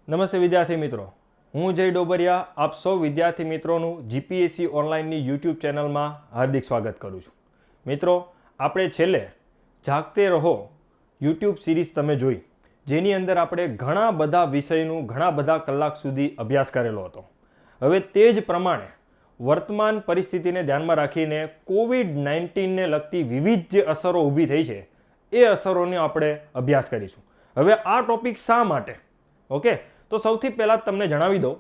નમસ્તે વિદ્યાર્થી મિત્રો, હું જય ડોબરિયા આપ સૌ વિદ્યાર્થી મિત્રોનું જીપીએસસી ઓનલાઈનની યુટ્યુબ ચેનલમાં હાર્દિક સ્વાગત કરું છું. મિત્રો, આપણે છેલ્લે જાગતે રહો યુટ્યુબ સિરીઝ તમે જોઈ, જેની અંદર આપણે ઘણા બધા વિષયનું ઘણા બધા કલાક સુધી અભ્યાસ કરેલો હતો. હવે તે જ પ્રમાણે વર્તમાન પરિસ્થિતિને ધ્યાનમાં રાખીને કોવિડ-19ને લગતી વિવિધ જે અસરો ઊભી થઈ છે એ અસરોનો આપણે અભ્યાસ કરીશું. હવે આ ટોપિક શા માટે? ઓકે, તો સૌથી પહેલાં તમને જણાવી દઉં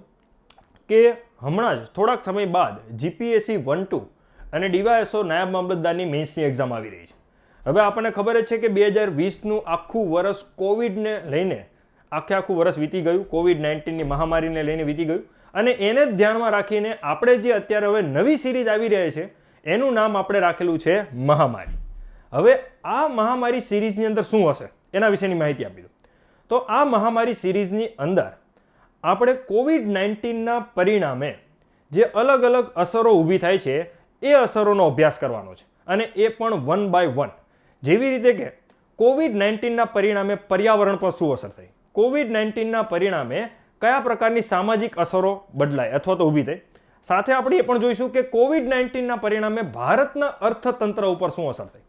કે હમણાં જ થોડાક સમય બાદ જીપીએસસી 1-2 અને ડીવાયએસઓ નાયબ મામલતદારની મેન્સની એક્ઝામ આવી રહી છે. હવે આપણને ખબર જ છે કે 2020નું આખું વર્ષ કોવિડને લઈને આખું વર્ષ વીતી ગયું, કોવિડ-19ની મહામારીને લઈને વીતી ગયું, અને એને જ ધ્યાનમાં રાખીને આપણે જે અત્યારે હવે નવી સિરીઝ આવી રહી છે એનું નામ આપણે રાખેલું છે મહામારી. હવે આ મહામારી સિરીઝની અંદર શું હશે એના વિશેની માહિતી આપી દઉં. તો આ મહામારી સિરીઝની અંદર આપણે કોવિડ-19ના પરિણામે જે અલગ અલગ અસરો ઊભી થાય છે એ અસરોનો અભ્યાસ કરવાનો છે, અને એ પણ 1 by 1. જેવી રીતે કે કોવિડ-19ના પરિણામે પર્યાવરણ પર શું અસર થઈ, કોવિડ-19ના પરિણામે કયા પ્રકારની સામાજિક અસરો બદલાય અથવા તો ઊભી થઈ. સાથે આપણે એ પણ જોઈશું કે કોવિડ-19ના પરિણામે ભારતના અર્થતંત્ર ઉપર શું અસર થઈ.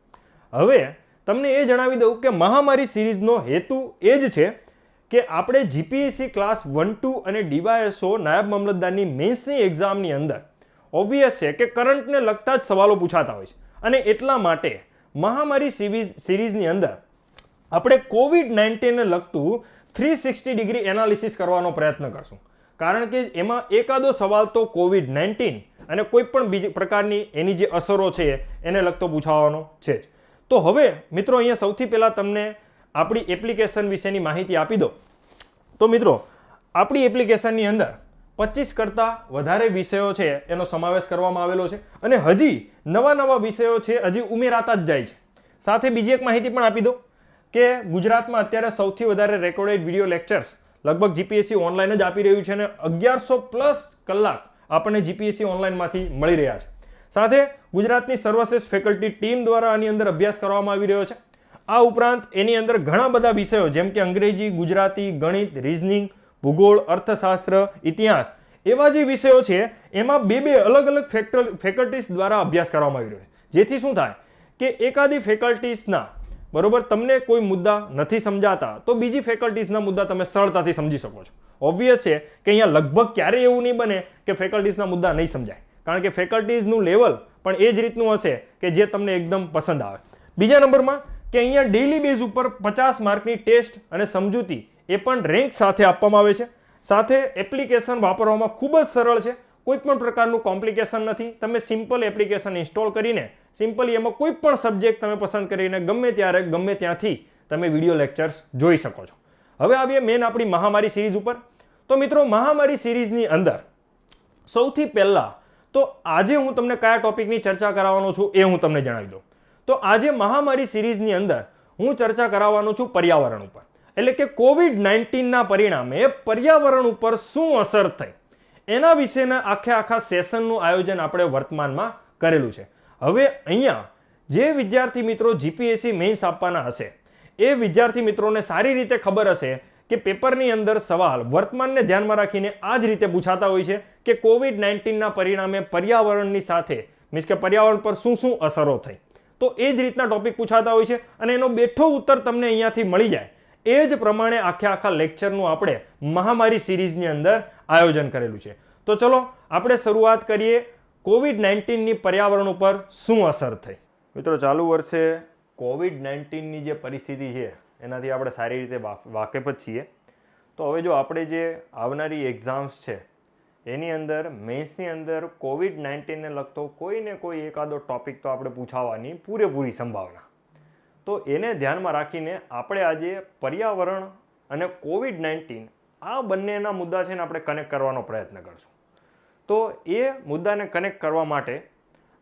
હવે તમને એ જણાવી દઉં કે મહામારી સિરીઝનો હેતુ એ જ છે કે આપણે જીપીએસસી ક્લાસ 1-2 અને ડીવાયએસઓ નાયબ મામલતદારની મેન્સની એક્ઝામની અંદર ઓબ્વિયસ છે કે કરંટને લગતા જ સવાલો પૂછાતા હોય છે, અને એટલા માટે મહામારી સિરીઝની અંદર આપણે કોવિડ-19ને લગતું 360 ડિગ્રી એનાલિસિસ કરવાનો પ્રયત્ન કરશું. કારણ કે એમાં એકાદો સવાલ તો કોવિડ-19 અને કોઈ પણ બીજી પ્રકારની એની જે અસરો છે એને લગતો પૂછાવાનો છે જ. તો હવે મિત્રો, અહીંયા સૌથી પહેલાં તમને આપણી એપ્લિકેશન વિશેની માહિતી આપી દો. તો મિત્રો, આપણી એપ્લિકેશનની અંદર 25 કરતાં વધારે વિષયો છે એનો સમાવેશ કરવામાં આવેલો છે, અને હજી નવા વિષયો છે હજી ઉમેરાતા જ જાય છે. સાથે બીજી એક માહિતી પણ આપી દો કે ગુજરાતમાં અત્યારે સૌથી વધારે રેકોર્ડેડ વિડીયો લેક્ચર્સ લગભગ જીપીએસસી ઓનલાઈન જ આપી રહ્યું છે, અને 1100+ કલાક આપણને જીપીએસસી ઓનલાઈનમાંથી મળી રહ્યા છે. સાથે ગુજરાતની સર્વશ્રેષ્ઠ ફેકલ્ટી ટીમ દ્વારા આની અંદર અભ્યાસ કરવામાં આવી રહ્યો છે. આ ઉપરાંત એની અંદર ઘણા બધા વિષયો જેમ કે અંગ્રેજી, ગુજરાતી, ગણિત, રીઝનિંગ, ભૂગોળ, અર્થશાસ્ત્ર, ઇતિહાસ એવા જે વિષયો છે એમાં બે અલગ અલગ ફેકલ્ટીઝ દ્વારા અભ્યાસ કરવામાં આવી રહ્યો છે. જેથી શું થાય કે એકાદી ફેકલ્ટીઝના બરોબર તમને કોઈ મુદ્દા નથી સમજાતા તો બીજી ફેકલ્ટીઝના મુદ્દા તમે સરળતાથી સમજી શકો છો. ઓબ્વિયસ છે કે અહીંયા લગભગ ક્યારેય એવું નહીં બને કે ફેકલ્ટીઝના મુદ્દા નહીં સમજાય, કારણ કે ફેકલ્ટીઝનું લેવલ પણ એ જ રીતનું હશે કે જે તમને એકદમ પસંદ આવે. બીજા નંબરમાં કે અહીંયા ડેઇલી બેઝ ઉપર 50 માર્કની ટેસ્ટ અને સમજૂતી એ પણ રેન્ક સાથે આપવામાં આવે છે. સાથે એપ્લિકેશન વાપરવામાં ખૂબ જ સરળ છે, કોઈ પણ પ્રકારનું કોમ્પ્લિકેશન નથી. તમે સિમ્પલ એપ્લિકેશન ઇન્સ્ટોલ કરીને સિમ્પલી એમાં કોઈ પણ સબ્જેક્ટ તમે પસંદ કરીને ગમે ત્યારે ગમે ત્યાંથી તમે વિડીયો લેક્ચર્સ જોઈ શકો છો. હવે આવીએ મેન આપણી મહામારી સિરીઝ ઉપર. તો મિત્રો, મહામારી સિરીઝની અંદર સૌથી પહેલાં તો આજે હું તમને કયા ટોપિકની ચર્ચા કરાવવાનો છું એ હું તમને જણાવી દઉં. તો આજે મહામારી સિરીઝની અંદર હું ચર્ચા કરાવવાનો છું પર્યાવરણ ઉપર, એટલે કે કોવિડ-19ના પરિણામે પર્યાવરણ ઉપર શું અસર થઈ એના વિશેના આખા સેશનનું આયોજન આપણે વર્તમાનમાં કરેલું છે. હવે અહીંયા જે વિદ્યાર્થી મિત્રો જીપીએસસી મેન્સ આપવાના હશે એ વિદ્યાર્થી મિત્રોને સારી રીતે ખબર હશે કે પેપરની અંદર સવાલ વર્તમાનને ધ્યાનમાં રાખીને આ જ રીતે પૂછાતા હોય છે કે કોવિડ-19ના પરિણામે પર્યાવરણની સાથે મીન્સ કે પર્યાવરણ પર શું અસરો થઈ. તો એ જ રીતના ટોપિક પૂછાતા હોય છે, અને એનો બેઠો ઉત્તર તમને અહીંયાથી મળી જાય. એ જ પ્રમાણે આખા લેક્ચરનું આપણે મહામારી સિરીઝની અંદર આયોજન કરેલું છે. તો ચલો આપણે શરૂઆત કરીએ કોવિડ-19ની પર્યાવરણ ઉપર શું અસર થઈ. મિત્રો, ચાલુ વર્ષે કોવિડ-19ની જે પરિસ્થિતિ છે એનાથી આપણે સારી રીતે વાકેફ જ છીએ. તો હવે જો આપણે જે આવનારી એક્ઝામ્સ છે એની અંદર મેન્સની અંદર કોવિડ-19ને લગતો કોઈને કોઈ એકાદો ટોપિક તો આપણે પૂછાવાની પૂરેપૂરી સંભાવના. તો એને ધ્યાનમાં રાખીને આપણે આજે પર્યાવરણ અને કોવિડ-19 આ બંનેના મુદ્દા છે ને આપણે કનેક્ટ કરવાનો પ્રયત્ન કરશું. તો એ મુદ્દાને કનેક્ટ કરવા માટે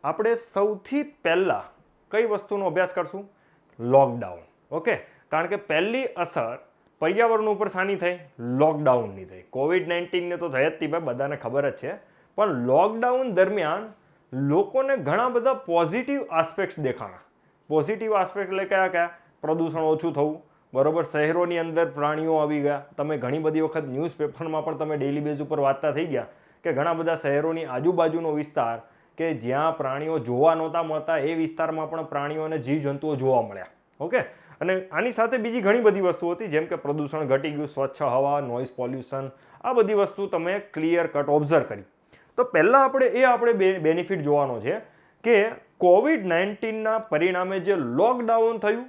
આપણે સૌથી પહેલાં કઈ વસ્તુનો અભ્યાસ કરશું? લોકડાઉન. ઓકે, કારણ કે પહેલી અસર પર્યાવરણ ઉપર શાની થઈ? લોકડાઉનની થઈ. કોવિડ-19ને તો થઈ જ હતી ભાઈ, બધાને ખબર જ છે, પણ લોકડાઉન દરમિયાન લોકોને ઘણા બધા પોઝિટિવ આસ્પેક્ટ્સ દેખાણા. પોઝિટિવ આસ્પેક્ટ એટલે કયા કયા? પ્રદૂષણ ઓછું થવું, બરોબર, શહેરોની અંદર પ્રાણીઓ આવી ગયા. તમે ઘણી બધી વખત ન્યૂઝપેપરમાં પણ તમે ડેઇલી બેઝ ઉપર વાંચતા થઈ ગયા કે ઘણા બધા શહેરોની આજુબાજુનો વિસ્તાર કે જ્યાં પ્રાણીઓ જોવા નહોતા મળતા એ વિસ્તારમાં પણ પ્રાણીઓ અને જીવજંતુઓ જોવા મળ્યા. ઓકે, અને આની સાથે બીજી ઘણી બધી વસ્તુ હતી, જેમ કે પ્રદૂષણ ઘટી ગયું, સ્વચ્છ હવા, નોઇઝ પોલ્યુશન, આ બધી વસ્તુ તમે ક્લિયર કટ ઓબ્ઝર્વ કરી. તો પહેલાં આપણે બેનિફિટ જોવાનો છે કે કોવિડ-19ના પરિણામે જે લોકડાઉન થયું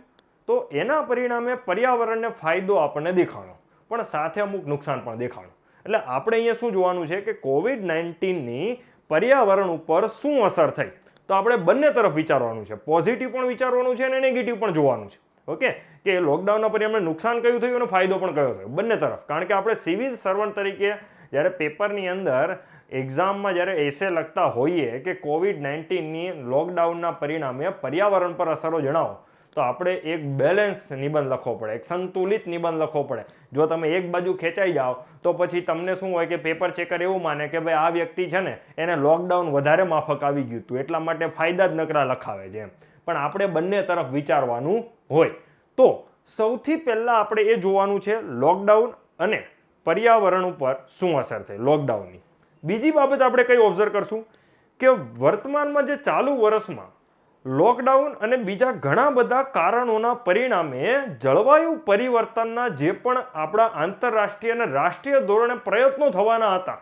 તો એના પરિણામે પર્યાવરણને ફાયદો આપણને દેખાણો, પણ સાથે અમુક નુકસાન પણ દેખાણું. એટલે આપણે અહીંયા શું જોવાનું છે કે કોવિડ-19ની પર્યાવરણ ઉપર શું અસર થઈ, તો આપણે બંને તરફ વિચારવાનું છે. પોઝિટિવ પણ વિચારવાનું છે અને નેગેટિવ પણ જોવાનું છે. ઓકે, કે લોકડાઉનના પરિણામે નુકસાન કયું થયું અને ફાયદો પણ કયો થયો, બંને તરફ. કારણ કે આપણે સિવિલ સર્વન્ટ તરીકે જ્યારે પેપરની અંદર એક્ઝામમાં જ્યારે એસે લખતા હોઈએ કે કોવિડ-19ની લોકડાઉનના પરિણામે પર્યાવરણ પર અસરો જણાવો, તો આપણે એક બેલેન્સ નિબંધ લખવો પડે, એક સંતુલિત નિબંધ લખવો પડે. જો તમે એક બાજુ ખેંચાઈ જાઓ તો પછી તમને શું હોય કે પેપર ચેકર એવું માને કે ભાઈ આ વ્યક્તિ છે ને એને લોકડાઉન વધારે માફક આવી ગયું હતું એટલા માટે ફાયદા જ નકરા લખાવે છે. પણ આપણે બંને તરફ વિચારવાનું હોય. તો સૌથી પહેલાં આપણે એ જોવાનું છે લોકડાઉન અને પર્યાવરણ ઉપર શું અસર થઈ લોકડાઉનની. બીજી બાબત આપણે કઈ ઓબ્ઝર્વ કરશું કે વર્તમાનમાં જે ચાલુ વર્ષમાં લોકડાઉન અને બીજા ઘણા બધા કારણોના પરિણામે જળવાયુ પરિવર્તનના જે પણ આપણા આંતરરાષ્ટ્રીય અને રાષ્ટ્રીય ધોરણે પ્રયત્નો થવાના હતા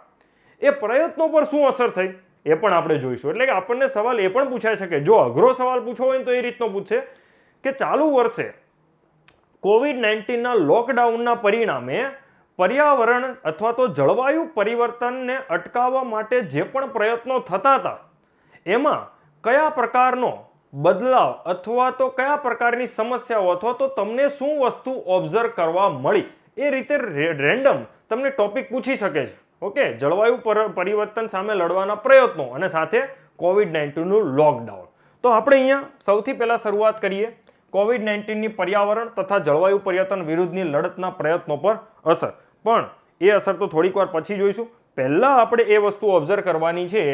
એ પ્રયત્નો પર શું અસર થઈ એ પણ આપણે જોઈશું. એટલે કે આપણને સવાલ એ પણ પૂછાઈ શકે, જો અઘરો સવાલ પૂછવો હોય તો એ રીતનો પૂછે કે ચાલુ વર્ષે કોવિડ-19ના લોકડાઉનના પરિણામે પર્યાવરણ અથવા તો જળવાયુ પરિવર્તનને અટકાવવા માટે જે પણ પ્રયત્નો થતા હતા એમાં કયા પ્રકારનો બદલાવ અથવા તો કયા પ્રકારની સમસ્યાઓ અથવા તો તમને શું વસ્તુ ઓબ્ઝર્વ કરવા મળી એ રીતે રેન્ડમ તમને ટોપિક પૂછી શકે છે. ઓકે, જળવાયુ પરિવર્તન સામે લડવાના પ્રયત્નો અને સાથે કોવિડ-19નું લોકડાઉન. તો આપણે અહીંયા સૌથી પહેલા શરૂઆત કરીએ કોવિડ-19ની પર્યાવરણ તથા જળવાયુ પરિવર્તન વિરુદ્ધની લડતના પ્રયત્નો પર અસર. પણ એ અસર તો થોડીક વાર પછી જોઈશું. પહેલા આપણે એ વસ્તુ ઓબ્ઝર્વ કરવાની છે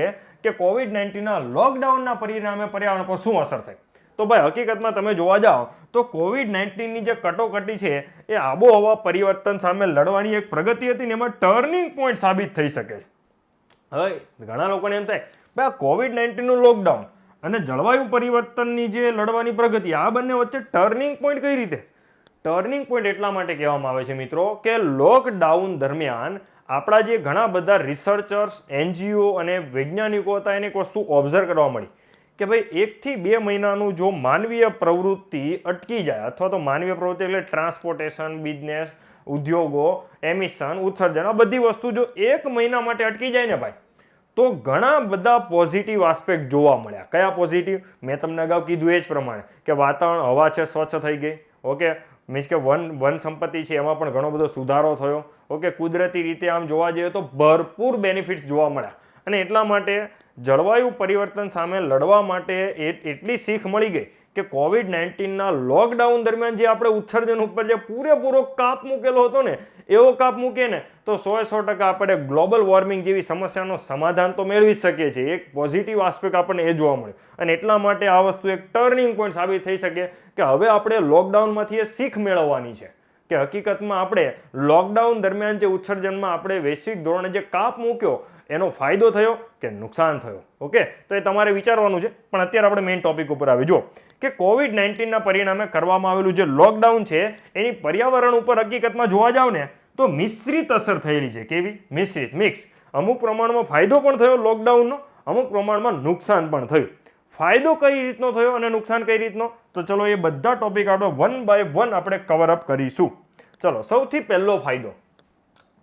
કે કોવિડ-19ના લોકડાઉનના પરિણામે પર્યાવરણ પર શું અસર થઈ. તો ભાઈ હકીકતમાં તમે જોવા જાઓ તો કોવિડ-19ની જે કટોકટી છે એ આબોહવા પરિવર્તન સામે લડવાની એક પ્રગતિ હતી ને એમાં ટર્નિંગ પોઈન્ટ સાબિત થઈ શકે છે. હવે ઘણા લોકોને એમ થાય ભાઈ આ કોવિડ-19નું લોકડાઉન અને જળવાયુ પરિવર્તનની જે લડવાની પ્રગતિ આ બંને વચ્ચે ટર્નિંગ પોઈન્ટ કઈ રીતે? ટર્નિંગ પોઈન્ટ એટલા માટે કહેવામાં આવે છે મિત્રો કે લોકડાઉન દરમિયાન આપણા જે ઘણા બધા રિસર્ચર્સ, એનજીઓ અને વૈજ્ઞાનિકો હતા એને એક વસ્તુ ઓબ્ઝર્વ કરવા મળી કે ભાઈ 1 થી 2 મહિનાનું જો માનવીય પ્રવૃત્તિ અટકી જાય અથવા તો માનવીય પ્રવૃત્તિ એટલે ટ્રાન્સપોર્ટેશન, બિઝનેસ, ઉદ્યોગો, એમિશન, ઉત્સર્જન, આ બધી વસ્તુ જો 1 મહિના માટે અટકી જાય ને ભાઈ તો ઘણા બધા પોઝિટિવ આસ્પેક્ટ જોવા મળ્યા. કયા પોઝિટિવ? મેં તમને અગાઉ કીધું એ જ પ્રમાણે કે વાતાવરણ, હવા છે સ્વચ્છ થઈ ગઈ. ઓકે, મીન્સ કે વન સંપત્તિ છે એમાં પણ ઘણો બધો સુધારો થયો. ઓકે, કુદરતી રીતે આમ જોવા જઈએ તો ભરપૂર બેનિફિટ્સ જોવા મળ્યા અને એટલા માટે જળવાયુ પરિવર્તન સામે લડવા માટે એટલી શીખ મળી ગઈ કે કોવિડ-19ના લોકડાઉન દરમિયાન જે આપણે ઉત્સર્જન ઉપર જે પૂરેપૂરો કાપ મૂકેલો હતો ને એવો કાપ મૂકીએ ને તો 100% આપણે ગ્લોબલ વોર્મિંગ જેવી સમસ્યાનો સમાધાન તો મેળવી શકીએ છીએ. એક પોઝિટિવ આસ્પેક્ટ આપણને એ જોવા મળ્યું અને એટલા માટે આ વસ્તુ એક ટર્નિંગ પોઈન્ટ સાબિત થઈ શકે કે હવે આપણે લોકડાઉનમાંથી એ શીખ મેળવવાની છે કે હકીકતમાં આપણે લોકડાઉન દરમિયાન જે ઉત્સર્જનમાં આપણે વૈશ્વિક ધોરણે જે કાપ મૂક્યો એનો ફાયદો થયો કે નુકસાન થયો. ઓકે, તો એ તમારે વિચારવાનું છે. પણ અત્યારે આપણે મેઇન ટોપિક ઉપર આવી જો કે કોવિડ-19ના પરિણામે કરવામાં આવેલું જે લોકડાઉન છે એની પર્યાવરણ ઉપર હકીકતમાં જોવા જાવ ને તો મિશ્રિત અસર થયેલી છે. કેવી? મિશ્રિત, મિક્સ. અમુક પ્રમાણમાં ફાયદો પણ થયો લોકડાઉનનો, અમુક પ્રમાણમાં નુકસાન પણ થયું. ફાયદો કઈ રીતનો થયો અને નુકસાન કઈ રીતનો, તો ચલો એ બધા ટોપિક આપણે 1 બાય 1 આપણે કવર અપ કરીશું. ચલો, સૌથી પહેલો ફાયદો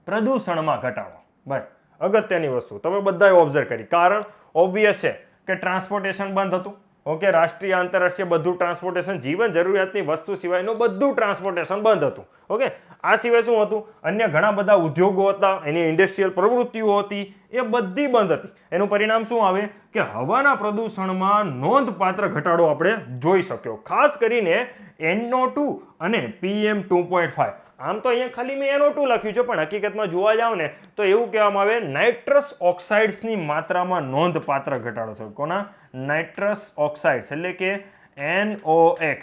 પ્રદૂષણમાં ઘટાડો. ભાઈ અગત્યની વસ્તુ તમે બધાએ ઓબ્ઝર્વ કરી. કારણ ઓબ્વિયસ છે કે ટ્રાન્સપોર્ટેશન બંધ હતું. ઓકે, રાષ્ટ્રીય, આંતરરાષ્ટ્રીય બધું ટ્રાન્સપોર્ટેશન, જીવન જરૂરિયાતની વસ્તુ સિવાયનું બધું ટ્રાન્સપોર્ટેશન બંધ હતું. ઓકે, આ સિવાય શું હતું? અન્ય ઘણા બધા ઉદ્યોગો હતા, એની ઇન્ડસ્ટ્રીયલ પ્રવૃત્તિઓ હતી, એ બધી બંધ હતી. એનું પરિણામ શું આવે કે હવાના પ્રદૂષણમાં નોંધપાત્ર ઘટાડો આપણે જોઈ શક્યો. ખાસ કરીને NO2 અને PM2.5. આમ તો અહીંયા ખાલી મેં NO2 લખ્યું છે પણ હકીકતમાં જોવા જાવ ને તો એવું કહેવામાં આવે નાઇટ્રસ ઓક્સાઇડ્સની માત્રામાં નોંધપાત્ર ઘટાડો થયો. કોના? નાઇટ્રસ ઓક્સાઇડ્સ એટલે કે NOx.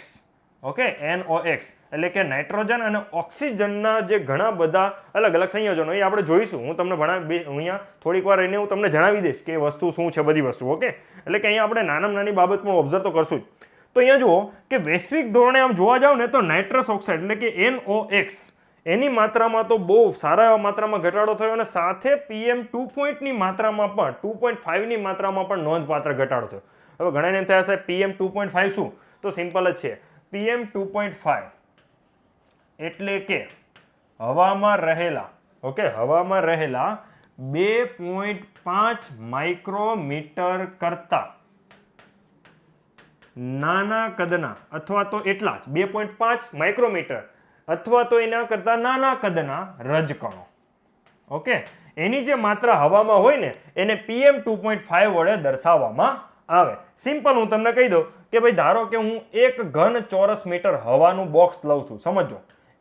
ઓકે, NOx એટલે કે નાઇટ્રોજન અને ઓક્સિજનના જે ઘણા બધા અલગ અલગ સંયોજનો એ આપણે જોઈશું. હું તમને અહીંયા થોડીક વાર રહીને હું તમને જણાવી દઈશ કે વસ્તુ શું છે, બધી વસ્તુ. ઓકે, એટલે કે અહીંયા આપણે નાનામાં નાની બાબત પણ ઓબ્ઝર્વ તો કરશું જ. તો અહીંયા જુઓ કે વૈશ્વિક ધોરણે આમ જોવા જાવ ને તો નાઇટ્રસ ઓક્સાઇડ એટલે કે NOx એની માત્રામાં તો બહુ સારા એવા માત્રામાં ઘટાડો થયો અને સાથે PM2.ની માત્રામાં પણ 2.5ની માત્રામાં પણ નોંધપાત્ર ઘટાડો થયો. હવે ઘણાને એમ થયા છે PM2.5 શું? તો સિમ્પલ જ છે. PM2.5 એટલે કે હવામાં રહેલા 2.5 માઇક્રોમીટર કરતા નાના કદના અથવા તો એટલા જ 2.5 માઇક્રોમીટર અથવા તો એના કરતા નાના કદના રજકણો. ઓકે, એની જે માત્રા હવામાં હોય ને એને PM2.5 વડે દર્શાવવામાં આવે. સિમ્પલ હું તમને કહી દઉં કે ભાઈ ધારો કે હું 1 ઘન ચોરસ મીટર હવાનું બોક્સ લઉં છું. સમજો,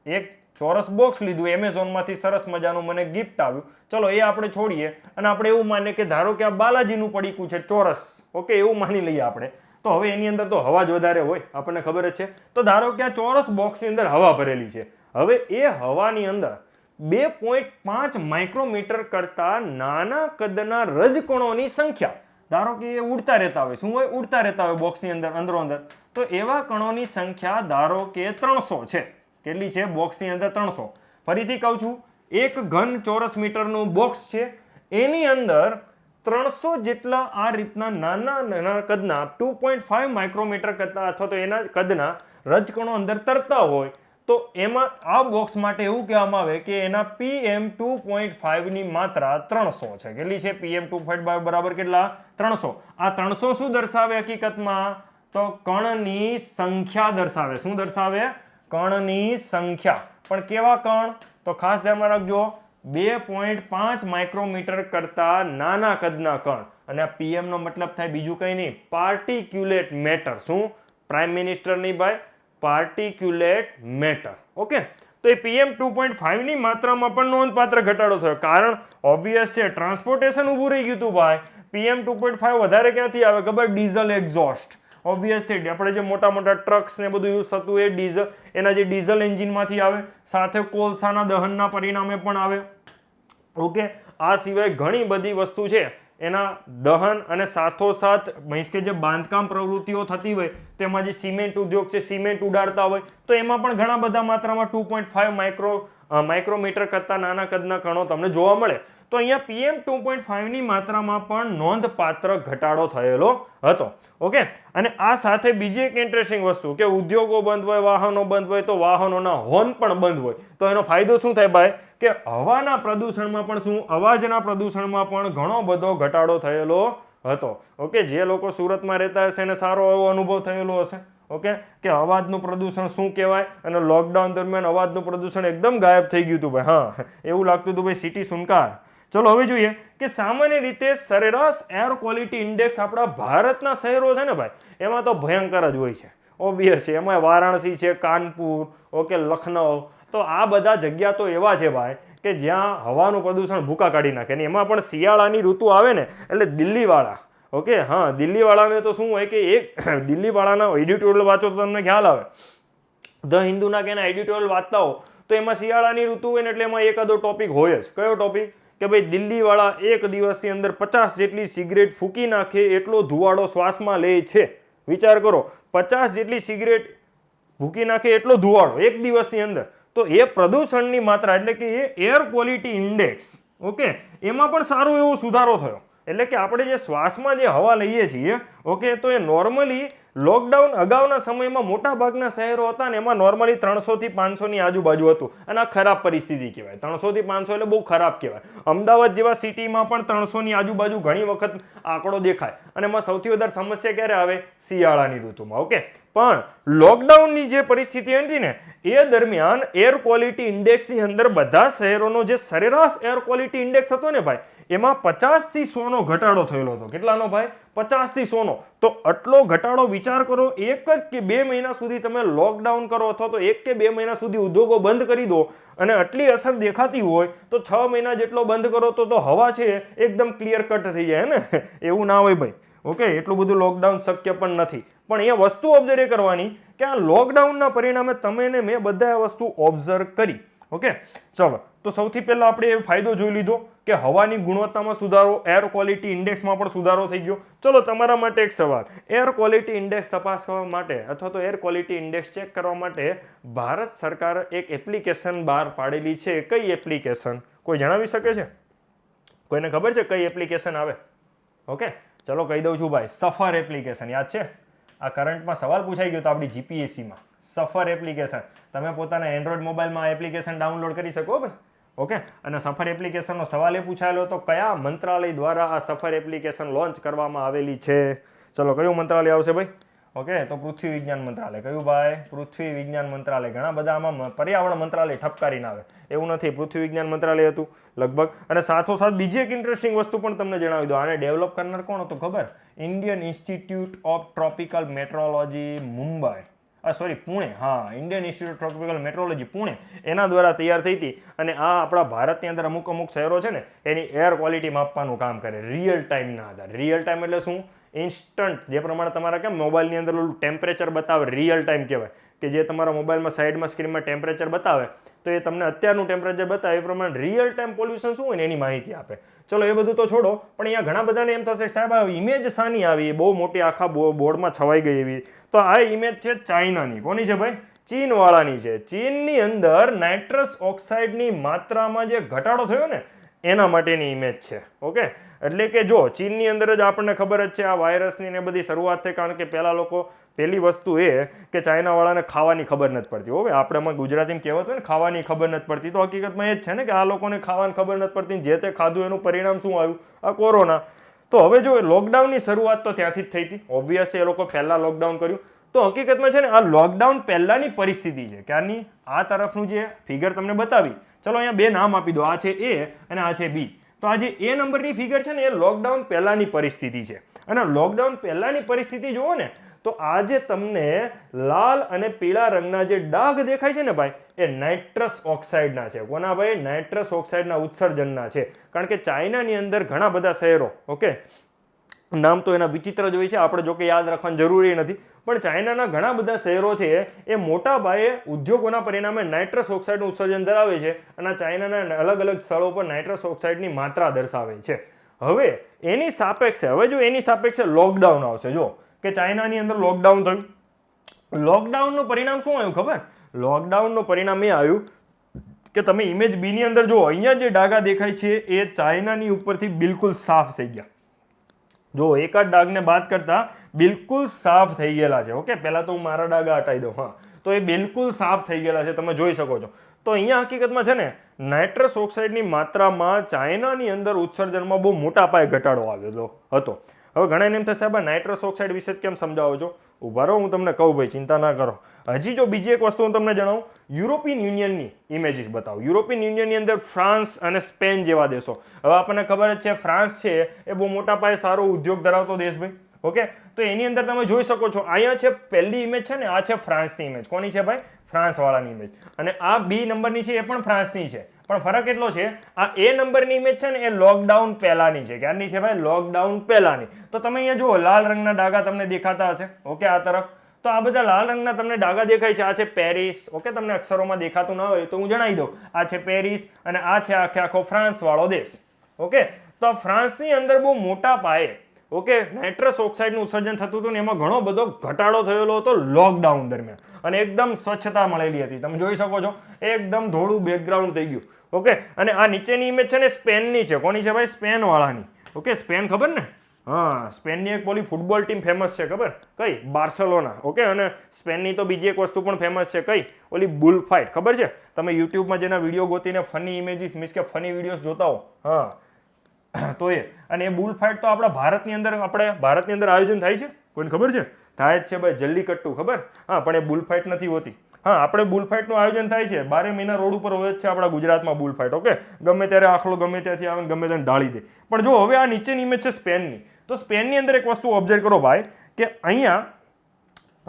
એક ચોરસ બોક્સ લીધું એમેઝોનમાંથી, સરસ મજાનું મને ગિફ્ટ આવ્યું. ચલો એ આપણે છોડીએ અને આપણે એવું માનીએ કે ધારો કે આ બાલાજીનું પડીકું છે ચોરસ. ઓકે, એવું માની લઈએ આપણે. તો હવે એની અંદર તો હવા જ વધારે હોય, આપણને ખબર જ છે. તો ધારો કે આ ચોરસ બોક્સની અંદર હવા ભરેલી છે. હવે એ હવાની અંદર 2.5 માઇક્રોમીટર કરતા નાના કદના રજકણોની સંખ્યા, ધારો કે એ ઉડતા રહેતા હોય. શું હોય? ઉડતા રહેતા હોય બોક્સની અંદર, અંદરો અંદર. તો એવા કણોની સંખ્યા ધારો કે 300 છે. કેટલી છે? બોક્સની અંદર 300. ફરીથી કહું છું, 1 ઘન ચોરસ મીટરનું બોક્સ છે, એની અંદર 300 જેટલા આ રીતના નાના કદના 2.5 માઇક્રોમીટર કરતા અથવા તો એના કદના રજકણો અંદર તરતા હોય. તો એમાં આ બોક્સ માટે એવું કહેવામાં આવે કે એના PM2.5ની માત્રા 300 છે. કેટલી છે? PM2.5 બરાબર કેટલા? 300. આ 300 શું દર્શાવે હકીકતમાં? તો કણની સંખ્યા દર્શાવે. શું દર્શાવે? કણની સંખ્યા. પણ કેવા કણ? તો ખાસ ધ્યાનમાં રાખજો, 2.5 માઇક્રોમીટર કરતા નાના કદના કણ. અને આ PM નો મતલબ થાય બીજું કંઈ નહીં, પાર્ટિક્યુલેટ મેટર. શું? પ્રાઇમ મિનિસ્ટર નહીં ભાઈ, પાર્ટિક્યુલેટ મેટર. ઓકે, તો એ PM2.5ની માત્રામાં પણ નોંધપાત્ર ઘટાડો થયો. કારણ ઓબ્વિયસ છે, ટ્રાન્સપોર્ટેશન ઊભું રહી ગયું હતું ભાઈ. PM2.5 વધારે ક્યાંથી આવે? ખબર? Diesel exhaust. ઓબ્વિયસ છે, આપણે જે મોટા મોટા ટ્રક્સ ને બધું યુઝ થતું એ ડીઝલ, એના જે ડીઝલ એન્જિનમાંથી આવે, સાથે કોલસાના દહનના પરિણામે પણ આવે. ઓકે, આ સિવાય ઘણી બધી વસ્તુ છે એના દહન અને સાથોસાથ મીન્સ કે જે બાંધકામ પ્રવૃત્તિઓ થતી હોય તેમાં જે સિમેન્ટ ઉદ્યોગ છે, સિમેન્ટ ઉડાડતા હોય, તો એમાં પણ ઘણા બધા માત્રામાં 2.5 માઇક્રોમીટર કરતા નાના કદના કણો તમને જોવા મળે. તો અહીંયા PM2.5ની માત્રામાં પણ નોંધપાત્ર ઘટાડો થયેલો હતો. ઓકે, અને આ સાથે બીજી એક ઇન્ટરેસ્ટિંગ વસ્તુ કે ઉદ્યોગો બંધ હોય, વાહનો બંધ હોય, તો વાહનોના હોર્ન પણ બંધ હોય. તો એનો ફાયદો શું થાય ભાઈ? કે હવાના પ્રદૂષણમાં પણ શું? અવાજના પ્રદૂષણમાં પણ ઘણો બધો ઘટાડો થયેલો હતો. ઓકે, જે લોકો સુરતમાં રહેતા હશે એને સારો એવો અનુભવ થયેલો હશે. ઓકે, કે અવાજનું પ્રદૂષણ શું કહેવાય, અને લોકડાઉન દરમિયાન અવાજનું પ્રદૂષણ એકદમ ગાયબ થઈ ગયું હતું ભાઈ. હા, એવું લાગતું હતું ભાઈ સિટી સુનકાર. ચલો હવે જોઈએ કે સામાન્ય રીતે સરેરાશ એર ક્વોલિટી ઇન્ડેક્સ આપણા ભારતના શહેરો છે ને ભાઈ, એમાં તો ભયંકર જ હોય છે. ઓબ્વિયસ છે, એમાં વારાણસી છે, કાનપુર, ઓકે, લખનઉ. તો આ બધા જગ્યા તો એવા છે ભાઈ કે જ્યાં હવાનું પ્રદૂષણ ભૂકા કાઢી નાખે. અને એમાં પણ શિયાળાની ઋતુ આવે ને એટલે દિલ્હીવાળા, ઓકે, હા, દિલ્હીવાળાને તો શું હોય કે એક દિલ્હીવાળાના એડિટોરિયલ વાંચો તો તમને ખ્યાલ આવે. ધ હિન્દુના કે એના એડિટોરિયલ વાંચતા હો તો એમાં શિયાળાની ઋતુ હોય ને એટલે એમાં એકાદો ટોપિક હોય જ. કયો ટોપિક? કે ભાઈ દિલ્હીવાળા એક દિવસની અંદર 50 જેટલી સિગરેટ ફૂંકી નાખે એટલો ધુવાડો શ્વાસમાં લે છે. વિચાર કરો, 50 જેટલી સિગરેટ ફૂંકી નાખે એટલો ધુવાડો એક દિવસની અંદર. તો એ પ્રદૂષણની માત્રા એટલે કે એ એર ક્વોલિટી ઇન્ડેક્સ, ઓકે, એમાં પણ સારો એવો સુધારો થયો. એટલે કે આપણે જે શ્વાસમાં જે હવા લઈએ છીએ, ઓકે, તો એ નોર્મલી લોકડાઉન અગાઉના સમયમાં મોટા ભાગના શહેરો હતા ને એમાં નોર્મલી 300 થી 500ની આજુબાજુ હતું. અને આ ખરાબ પરિસ્થિતિ કહેવાય. 300 થી 500 એટલે બહુ ખરાબ કહેવાય. અમદાવાદ જેવા સિટીમાં પણ 300ની આજુબાજુ ઘણી વખત આંકડો દેખાય. અને એમાં સૌથી વધારે સમસ્યા ક્યારે આવે? શિયાળાની ઋતુમાં. ઓકે, પણ લોકડાઉનની જે પરિસ્થિતિ હતી ને એ દરમિયાન એર ક્વોલિટી ઇન્ડેક્સની અંદર બધા શહેરોનો જે સરેરાશ એર ક્વોલિટી ઇન્ડેક્સ હતો ને ભાઈ, એમાં 50 થી 100નો ઘટાડો થયેલો હતો. કેટલાનો ભાઈ? 50 થી 100નો. તો આટલો ઘટાડો વિચાર કરો, 1 કે 2 મહિના સુધી તમે લોકડાઉન કરો અથવા તો 1 કે 2 મહિના સુધી ઉદ્યોગો બંધ કરી દો અને આટલી અસર દેખાતી હોય તો 6 મહિના જેટલો બંધ કરો તો હવા છે એકદમ ક્લિયર કટ થઈ જાય ને. એવું ના હોય ભાઈ. ઓકે, એટલું બધું લોકડાઉન શક્ય પણ નથી. પણ અહીંયા વસ્તુ ઓબ્ઝર્વ કરવાની કે આ લોકડાઉનના પરિણામે તમે ને મેં બધા આ વસ્તુ ઓબ્ઝર્વ કરી. ઓકે, ચલો તો સૌથી પહેલા આપણે એ ફાયદો જોઈ લીધો કે હવાની ગુણવત્તામાં સુધારો, એર ક્વોલિટી ઇન્ડેક્સમાં પણ સુધારો થઈ ગયો. ચલો તમારા માટે એક સવાલ, એર ક્વોલિટી ઇન્ડેક્સ તપાસવા માટે અથવા તો એર ક્વોલિટી ઇન્ડેક્સ ચેક કરવા માટે ભારત સરકાર એક એપ્લિકેશન બહાર પાડેલી છે. કઈ એપ્લિકેશન કોઈ જણાવી શકે છે? કોઈને ખબર છે કઈ એપ્લિકેશન આવે? ઓકે, ચલો કહી દઉં છું ભાઈ, સફર એપ્લિકેશન. યાદ છે? આ કરંટમાં સવાલ પૂછાઈ ગયો તો આપણી જીપીએસસીમાં. સફર એપ્લિકેશન, તમે પોતાના એન્ડ્રોઈડ મોબાઈલમાં આ એપ્લિકેશન ડાઉનલોડ કરી શકો ભાઈ. ઓકે, અને સફર એપ્લિકેશનનો સવાલ એ પૂછાયેલો હતો કયા મંત્રાલય દ્વારા આ સફર એપ્લિકેશન લોન્ચ કરવામાં આવેલી છે? ચલો કયું મંત્રાલય આવશે ભાઈ? ઓકે, તો પૃથ્વી વિજ્ઞાન મંત્રાલય. કયું ભાઈ? પૃથ્વી વિજ્ઞાન મંત્રાલય. ઘણા બધા આમાં પર્યાવરણ મંત્રાલય ઠપકારીને આવે, એવું નથી, પૃથ્વી વિજ્ઞાન મંત્રાલય હતું લગભગ. અને સાથોસાથ બીજી એક ઇન્ટરેસ્ટિંગ વસ્તુ પણ તમને જણાવી દો, આને ડેવલપ કરનાર કોણ હતું ખબર? Indian Institute of Tropical Meteorology Mumbai, Pune. હા, Indian Institute of Tropical Meteorology Pune, એના દ્વારા તૈયાર થઈ હતી. અને આ આપણા ભારતની અંદર અમુક શહેરો છે ને એની એર ક્વોલિટી માપવાનું કામ કરે રિયલ ટાઈમના આધારે. રિયલ ટાઈમ એટલે શું? ઇન્સ્ટન્ટ, જે પ્રમાણે તમારા કેમ મોબાઈલની અંદર ઓલું ટેમ્પરેચર બતાવે, રિયલ ટાઈમ કહેવાય, કે જે તમારા મોબાઈલમાં સાઈડમાં સ્ક્રીનમાં ટેમ્પરેચર બતાવે તો એ તમને અત્યારનું ટેમ્પરેચર બતાવે, એ પ્રમાણે રિયલ ટાઈમ પોલ્યુશન શું હોય ને એની માહિતી આપે. ચલો એ બધું તો છોડો, પણ અહીંયા ઘણા બધાને એમ થશે સાહેબ આ ઇમેજ સાની આવી, બહુ મોટી આખા બોર્ડમાં છવાઈ ગઈ એવી. તો આ ઇમેજ છે ચાઇનાની. કોની છે ભાઈ? ચીનવાળાની છે. ચીનની અંદર નાઇટ્રસ ઓક્સાઇડની માત્રામાં જે ઘટાડો થયો ને એના માટેની ઇમેજ છે. ઓકે, એટલે કે જો ચીનની અંદર જ આપણને ખબર જ છે આ વાયરસની ને બધી શરૂઆત થઈ, કારણ કે પહેલી વસ્તુ એ કે ચાઇનાવાળાને ખાવાની ખબર નથી પડતી. હવે આપણે ગુજરાતીમાં કહેવત હોય ને ખાવાની ખબર નથી પડતી, તો હકીકતમાં એ જ છે ને કે આ લોકોને ખાવાની ખબર નથી પડતી, જે તે ખાધું એનું પરિણામ શું આવ્યું? આ કોરોના. તો હવે જો લોકડાઉનની શરૂઆત તો ત્યાંથી જ થઈ હતી, ઓબ્વિયસ એ લોકો પહેલા લોકડાઉન કર્યું. તો હકીકતમાં છે ને આ લોકડાઉન પહેલાની પરિસ્થિતિ છે. ક્યારની? આ તરફનું જે ફિગર તમને બતાવી, ચલો અહીંયા બે નામ આપી દો, આ છે એ અને આ છે બી. તો આ જે એ નંબરની ફિગર છે ને એ લોકડાઉન પહેલાની પરિસ્થિતિ છે. અને લોકડાઉન પહેલાની પરિસ્થિતિ જુઓ ને તો આ જે તમને લાલ અને પીળા રંગના જે ડાઘ દેખાય છે ને ભાઈ, એ નાઇટ્રસ ઓક્સાઇડના છે. કોના ભાઈ? નાઇટ્રસ ઓક્સાઇડના ઉત્સર્જનના છે. કારણ કે ચાઇનાની અંદર ઘણા બધા શહેરો, ઓકે, નામ તો એના વિચિત્ર જ હોય છે, આપણે જોકે યાદ રાખવાની જરૂરી નથી, પણ ચાઇનાના ઘણા બધા શહેરો છે એ મોટા પાયે ઉદ્યોગોના પરિણામે નાઇટ્રસ ઓક્સાઇડનું ઉત્સર્જન ધરાવે છે. અને ચાઇનાના અલગ અલગ સ્થળો પર નાઇટ્રસ ઓક્સાઇડની માત્રા દર્શાવે છે. હવે એની સાપેક્ષે એની સાપેક્ષે લોકડાઉન આવશે. જો કે ચાઇનાની અંદર લોકડાઉન થયું, લોકડાઉનનું પરિણામ શું આવ્યું ખબર? લોકડાઉનનું પરિણામ એ આવ્યું કે તમે ઇમેજ બી ની અંદર જુઓ, અહીંયા જે ડાઘા દેખાય છે એ ચાઇનાની ઉપરથી બિલકુલ સાફ થઈ ગયા. જો એક જ ડાઘને બાદ કરતા બિલકુલ સાફ થઈ ગયેલા છે. ઓકે, પહેલા તો હું મારા ડાઘા હટાવી દઉં. હા, તો એ બિલકુલ સાફ થઈ ગયેલા છે, તમે જોઈ શકો છો. તો અહીંયા હકીકતમાં છે ને નાઇટ્રસ ઓક્સાઇડની માત્રામાં ચાઇનાની અંદર ઉત્સર્જનમાં બહુ મોટા પાયે ઘટાડો આવેલો હતો. હવે ઘણા એમ થશે સાહેબ નાઇટ્રસ ઓક્સાઇડ વિશે કેમ સમજાવો છો? ઉભા રહો, હું તમને કહું ભાઈ, ચિંતા ના કરો. હજી જો બીજી એક વસ્તુ હું તમને જણાવું, યુરોપિયન યુનિયનની ઇમેજીસ બતાવું. યુરોપિયન યુનિયનની અંદર ફ્રાન્સ અને સ્પેન જેવા દેશો. હવે આપણને ખબર જ છે ફ્રાન્સ છે એ બહુ મોટા પાયે સારો ઉદ્યોગ ધરાવતો દેશ ભાઈ. ઓકે, તો એની અંદર તમે જોઈ શકો છો, અહીંયા છે પહેલી ઇમેજ છે ને, આ છે ફ્રાન્સની ઇમેજ. કોની છે ભાઈ? ફ્રાન્સવાળાની ઇમેજ. અને આ બી નંબરની છે એ પણ ફ્રાન્સની છે. પણ ફરક એટલો છે, આ એ નંબરની ઇમેજ છે ને એ લોકડાઉન પહેલાની છે. ક્યારની છે ભાઈ? લોકડાઉન પહેલાની. તો તમે અહીંયા જુઓ લાલ રંગના ડાઘા તમને દેખાતા હશે. ઓકે, આ તરફ તો આ બધા લાલ રંગના તમને ડાઘા દેખાય છે. આ છે પેરિસ. ઓકે, તમને અક્ષરોમાં દેખાતું ના હોય તો હું જણાવી દઉં, આ છે પેરિસ અને આ છે આખો ફ્રાન્સ વાળો દેશ. ઓકે, તો ફ્રાન્સની અંદર બહુ મોટા પાયે નાઇટ્રસ ઓક્સાઇડનું ઉત્સર્જન થતું હતું ને એમાં ઘણો બધો ઘટાડો થયેલો હતો લોકડાઉન દરમિયાન. અને એકદમ સ્વચ્છતા મળેલી હતી. તમે જોઈ શકો છો એકદમ ધોળું બેકગ્રાઉન્ડ થઈ ગયું. ઓકે, અને આ નીચેની ઇમેજ છે ને સ્પેનની છે. કોની છે ભાઈ? સ્પેન વાળાની. ઓકે, સ્પેન ખબર ને? હા, સ્પેનની એક બોલી ફૂટબોલ ટીમ ફેમસ છે, ખબર કઈ? બાર્સેલોના. ઓકે, અને સ્પેનની તો બીજી એક વસ્તુ પણ ફેમસ છે, કઈ? ઓલી બુલ ફાઇટ. ખબર છે? તમે યુટ્યુબમાં જેના વિડીયો ગોતીને ફની ઇમેજીસ મીન્સ કે ફની વિડીયોઝ જોતા હો, હા, તો એ અને એ બુલ ફાઇટ તો આપણા ભારતની અંદર આયોજન થાય છે. કોઈને ખબર છે? થાય જ છે ભાઈ, જલ્લીકટ્ટુ. ખબર? હા, પણ એ બુલ ફાઇટ નથી હોતી. હા, આપણે બુલ ફાઇટનું આયોજન થાય છે 12 મહિના રોડ ઉપર હોય જ છે આપણા ગુજરાતમાં બુલ ફાઇટ. ઓકે, ગમે ત્યારે આખલો ગમે ત્યાંથી આવે ગમે તેને ઢાળી દે. પણ જો હવે આ નીચેની ઇમેજ છે સ્પેનની. તો સ્પેનની અંદર એક વસ્તુ ઓબ્ઝર્વ કરો ભાઈ, કે અહીંયા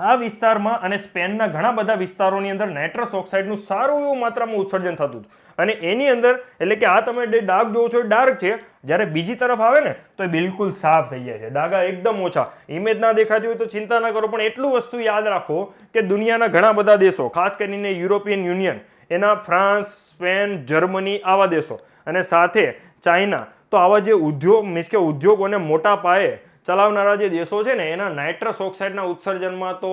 આ વિસ્તારમાં અને સ્પેનના ઘણા બધા વિસ્તારોની અંદર નાઇટ્રસ ઓક્સાઇડનું સારું એવું માત્રામાં ઉત્સર્જન થતું હતું. અને એની અંદર એટલે કે આ તમે ડાઘ જોવો છો એ ડાર્ક છે, જ્યારે બીજી તરફ આવે ને તો એ બિલકુલ સાફ થઈ જાય છે, ડાઘા એકદમ ઓછા. ઇમેજ ના દેખાતી હોય તો ચિંતા ના કરો, પણ એટલું વસ્તુ યાદ રાખો કે દુનિયાના ઘણા બધા દેશો, ખાસ કરીને યુરોપિયન યુનિયન, એના ફ્રાન્સ, સ્પેન, જર્મની આવા દેશો અને સાથે ચાઇના, તો આવા જે ઉદ્યોગ મીન્સ કે ઉદ્યોગોને મોટા પાયે ચલાવનારા જે દેશો છે ને એના નાઇટ્રસ ઓક્સાઇડના ઉત્સર્જનમાં તો